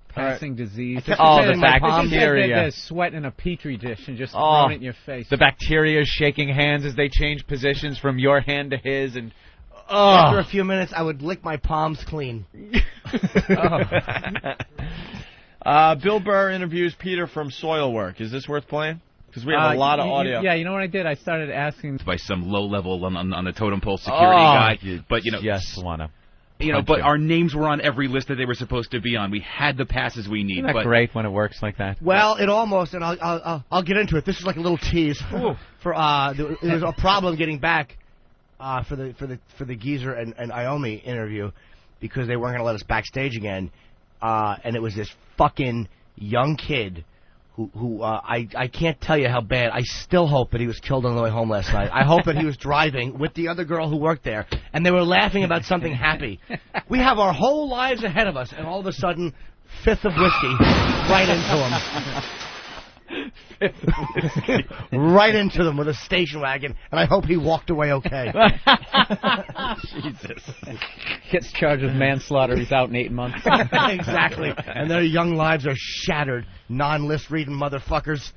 Speaker 16: Passing disease.
Speaker 3: Oh, the bacteria.
Speaker 16: There's sweat in a petri dish and just throwing it in your face.
Speaker 3: The bacteria is shaking hands as they change positions from your hand to his, and
Speaker 2: after a few minutes, I would lick my palms clean.
Speaker 1: Bill Burr interviews Peter from Soilwork. Is this worth playing? Because we have a lot of audio.
Speaker 16: Yeah, you know what I did? I started asking
Speaker 5: by some low level on the totem pole security guy. But you know,
Speaker 3: just wanna.
Speaker 5: You know, but our names were on every list that they were supposed to be on. We had the passes we need.
Speaker 3: Isn't that great when it works like that?
Speaker 2: Well, it almost, and I'll get into it. This is like a little tease for there was a problem getting back for the Geezer and Iommi interview because they weren't going to let us backstage again, and it was this fucking young kid who I can't tell you how bad. I still hope that he was killed on the way home last night. I hope that he was driving with the other girl who worked there, and they were laughing about something happy. We have our whole lives ahead of us, and all of a sudden, fifth of whiskey right into him. Right into them with a station wagon, and I hope he walked away okay.
Speaker 16: Jesus. Gets charged with manslaughter. He's out in 8 months.
Speaker 2: Exactly. And their young lives are shattered. Non-list reading motherfuckers.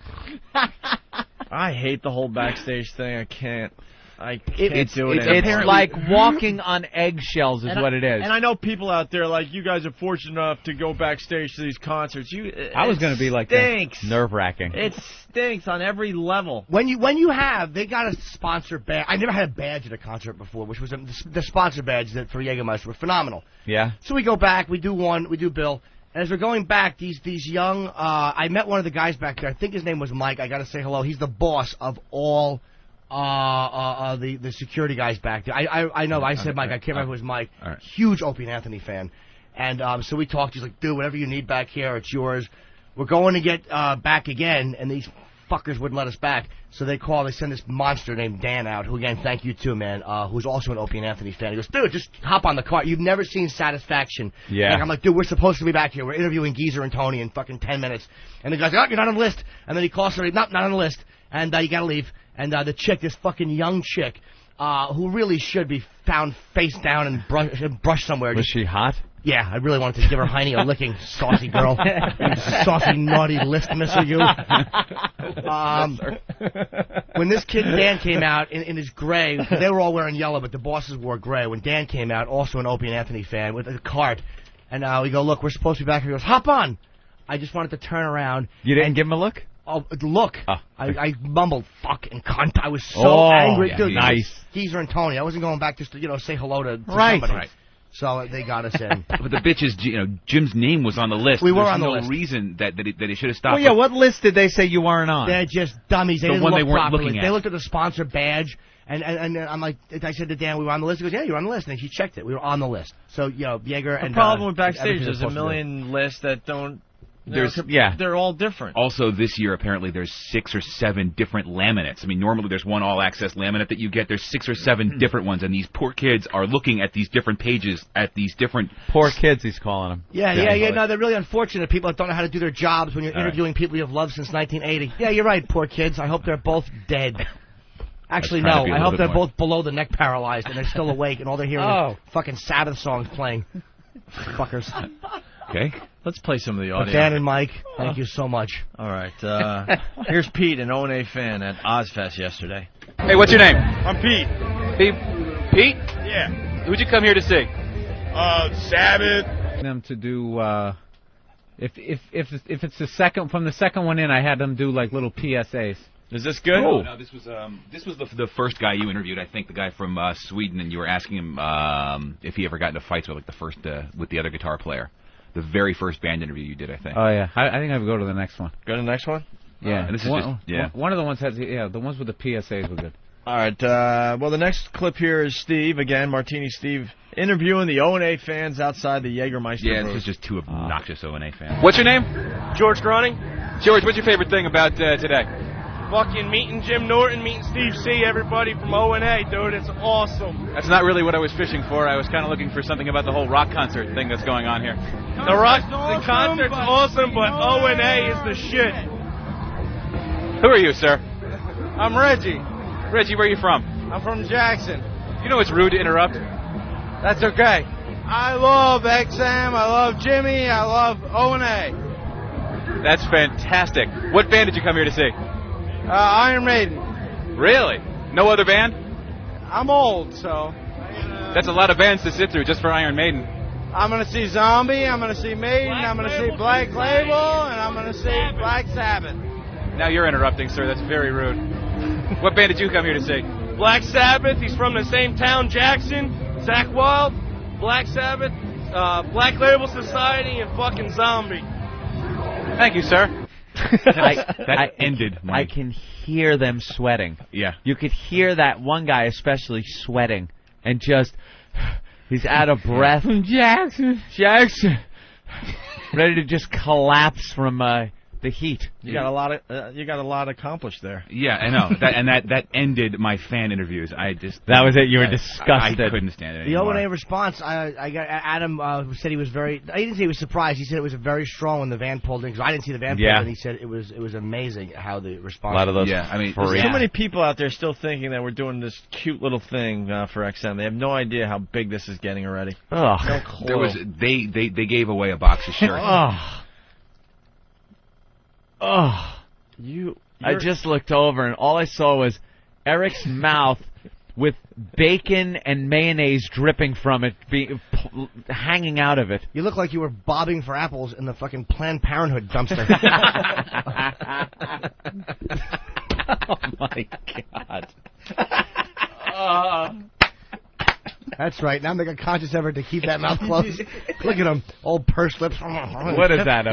Speaker 1: I hate the whole backstage thing. I can't do it.
Speaker 3: It's like walking on eggshells is what it is.
Speaker 1: And I know people out there like you guys are fortunate enough to go backstage to these concerts.
Speaker 16: I was going to be like
Speaker 1: stinks.
Speaker 3: That. Nerve-wracking.
Speaker 1: It stinks on every level.
Speaker 2: When you have, they got a sponsor badge. I never had a badge at a concert before, which was the sponsor badge for Jägermeister were phenomenal.
Speaker 3: Yeah.
Speaker 2: So we go back, we do Bill. And as we're going back, these young, I met one of the guys back there. I think his name was Mike. I got to say hello. He's the boss of all the security guys back there. I know. I said Mike. I can't remember if it was Mike.
Speaker 5: Right.
Speaker 2: Huge Opie Anthony fan. And so we talked. He's like, dude, whatever you need back here, it's yours. We're going to get back again, and these fuckers wouldn't let us back. So they send this monster named Dan out, who, again, thank you too, man, who's also an Opie and Anthony fan. He goes, dude, just hop on the car. You've never seen Satisfaction.
Speaker 3: Yeah.
Speaker 2: Like, I'm like, dude, we're supposed to be back here. We're interviewing Geezer and Tony in fucking 10 minutes. And the guy's like, oh, you're not on the list. And then he calls somebody, nope, not on the list. And you gotta leave. And the chick, this fucking young chick, who really should be found face down and brushed somewhere.
Speaker 3: Was she hot?
Speaker 2: Yeah, I really wanted to give her Heine a licking, saucy girl. You saucy, naughty list misser, you. When this kid Dan came out in his gray, they were all wearing yellow, but the bosses wore gray. When Dan came out, also an Opie and Anthony fan, with a cart, and we go, look, we're supposed to be back here. He goes, hop on. I just wanted to turn around.
Speaker 3: You didn't give him a look?
Speaker 2: Oh, look. I mumbled, fuck and cunt. I was so angry.
Speaker 3: Yeah,
Speaker 2: Dude,
Speaker 3: nice.
Speaker 2: Geezer and Tony. I wasn't going back just to, say hello to
Speaker 3: right.
Speaker 2: somebody.
Speaker 3: Right.
Speaker 2: So they got us in.
Speaker 5: But the bitch is, Jim's name was on the list.
Speaker 2: We were
Speaker 5: There's
Speaker 2: on the
Speaker 5: no
Speaker 2: list.
Speaker 5: reason that he should have stopped.
Speaker 3: Well, yeah, what list did they say you weren't on?
Speaker 2: They're just dummies. They
Speaker 5: The
Speaker 2: didn't
Speaker 5: one
Speaker 2: look
Speaker 5: they weren't
Speaker 2: properly.
Speaker 5: looking at.
Speaker 2: They looked at the sponsor badge, and I'm like, I said to Dan, we were on the list. He goes, yeah, you're on the list. And she checked it. We were on the list. So, Yeager and...
Speaker 1: The problem with backstage,
Speaker 2: everything
Speaker 1: there's
Speaker 2: they're
Speaker 1: a
Speaker 2: supposed to do.
Speaker 1: million lists that don't...
Speaker 5: Yeah.
Speaker 1: They're all different.
Speaker 5: Also, this year, apparently, there's 6 or 7 different laminates. I mean, normally there's one all-access laminate that you get. There's 6 or 7 different ones, and these poor kids are looking at these different pages, at these different...
Speaker 3: Poor kids, he's calling them.
Speaker 2: Yeah, no, they're really unfortunate. People that don't know how to do their jobs when you're interviewing people you've loved since 1980. Yeah, you're right, poor kids. I hope they're both dead. Actually, no. I hope they're both below the neck paralyzed and they're still awake and all they're hearing is fucking Sabbath songs playing. Fuckers.
Speaker 5: Okay.
Speaker 1: Let's play some of the audio.
Speaker 2: But Dan and Mike, thank you so much.
Speaker 1: All right. Here's Pete, an O&A fan at Ozfest yesterday.
Speaker 6: Hey, what's your name?
Speaker 7: I'm Pete.
Speaker 6: Pete?
Speaker 7: Yeah.
Speaker 6: Who'd you come here to see?
Speaker 7: Sabbath.
Speaker 16: Them to do if it's the second from the second one in, I had them do like little PSAs.
Speaker 1: Is this good?
Speaker 5: Oh. No, this was the first guy you interviewed. I think the guy from Sweden, and you were asking him if he ever got into fights with with the other guitar player. The very first band interview you did, I think.
Speaker 16: Oh yeah, I think I would go to the next one.
Speaker 1: Go to the next one.
Speaker 16: Yeah,
Speaker 5: and this is
Speaker 16: one of the ones has the ones with the PSAs were good.
Speaker 1: All right. Well, the next clip here is Steve again, Martini Steve, interviewing the O&A fans outside the Jägermeister.
Speaker 5: Yeah,
Speaker 1: booth.
Speaker 5: this is just two obnoxious O&A fans.
Speaker 6: What's your name?
Speaker 17: George Groening.
Speaker 6: George, what's your favorite thing about today?
Speaker 17: Fucking meeting Jim Norton, meeting Steve C, everybody from O&A, dude. It's awesome.
Speaker 6: That's not really what I was fishing for. I was kind of looking for something about the whole rock concert thing that's going on here.
Speaker 17: The concert's awesome, but O&A is the shit.
Speaker 6: Who are you, sir?
Speaker 17: I'm Reggie.
Speaker 6: Reggie, where are you from?
Speaker 17: I'm from Jackson.
Speaker 6: You know it's rude to interrupt.
Speaker 17: That's okay. I love XM, I love Jimmy, I love O&A.
Speaker 6: That's fantastic. What band did you come here to see?
Speaker 17: Iron Maiden.
Speaker 6: Really? No other band?
Speaker 17: I'm old, so...
Speaker 6: That's a lot of bands to sit through just for Iron Maiden.
Speaker 17: I'm going to see Zombie, I'm going to see Maiden, I'm going to see Black Label, and I'm going to see Black Sabbath.
Speaker 6: Now you're interrupting, sir. That's very rude. What band did you come here to see?
Speaker 17: Black Sabbath. He's from the same town, Jackson. Zach Wild, Black Sabbath, Black Label Society, and fucking Zombie.
Speaker 6: Thank you, sir.
Speaker 5: That ended.
Speaker 3: I can hear them sweating.
Speaker 5: Yeah.
Speaker 3: You could hear that one guy especially sweating and just he's out of breath. Jackson, ready to just collapse from the heat.
Speaker 1: You got a lot accomplished there.
Speaker 5: Yeah, I know. That ended my fan interviews.
Speaker 3: That was it. You were disgusted.
Speaker 5: I couldn't stand it
Speaker 2: The
Speaker 5: anymore.
Speaker 2: O&A response, I got Adam said he was very. He didn't say he was surprised. He said it was very strong when the van pulled in because I didn't see the van pulled in. He said it was amazing how the response.
Speaker 3: A lot of those.
Speaker 5: Yeah, I mean,
Speaker 1: there's too many people out there still thinking that we're doing this cute little thing for XM. They have no idea how big this is getting already.
Speaker 3: Oh,
Speaker 1: no clue.
Speaker 5: There was they gave away a box of shirts.
Speaker 3: I just looked over and all I saw was Eric's mouth with bacon and mayonnaise dripping from it, hanging out of it.
Speaker 2: You look like you were bobbing for apples in the fucking Planned Parenthood dumpster.
Speaker 3: Oh my God.
Speaker 2: That's right. Now make a conscious effort to keep that mouth closed. Look at him, old pursed lips.
Speaker 3: What is that?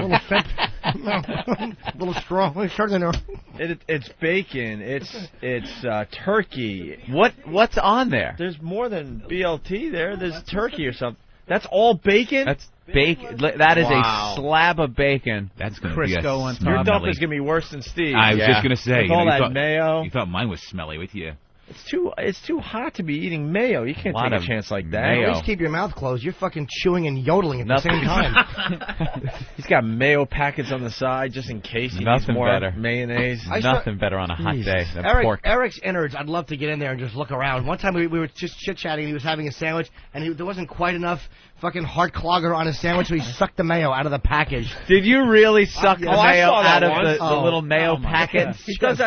Speaker 2: Little straw.
Speaker 1: It's bacon. It's turkey.
Speaker 3: What's on there?
Speaker 1: There's more than BLT there. There's turkey or something. That's all bacon?
Speaker 3: That's bacon. That is a slab of bacon.
Speaker 5: That's going
Speaker 3: to be
Speaker 5: Crisco
Speaker 3: on top.
Speaker 1: Your dump is going to be worse than Steve.
Speaker 5: I was just going to say.
Speaker 1: With all that mayo.
Speaker 5: You thought mine was smelly with you.
Speaker 1: It's too hot to be eating mayo. You can't take a chance like that.
Speaker 2: At least keep your mouth closed. You're fucking chewing and yodeling at the same time.
Speaker 1: He's got mayo packets on the side just in case he needs more mayonnaise.
Speaker 3: Nothing better on a hot day than pork.
Speaker 2: Eric's innards, I'd love to get in there and just look around. One time we were just chit-chatting and he was having a sandwich and there wasn't quite enough fucking heart clogger on his sandwich, so he sucked the mayo out of the package.
Speaker 3: Did you really suck the mayo out of the little mayo
Speaker 2: God.
Speaker 3: packet?
Speaker 1: He does that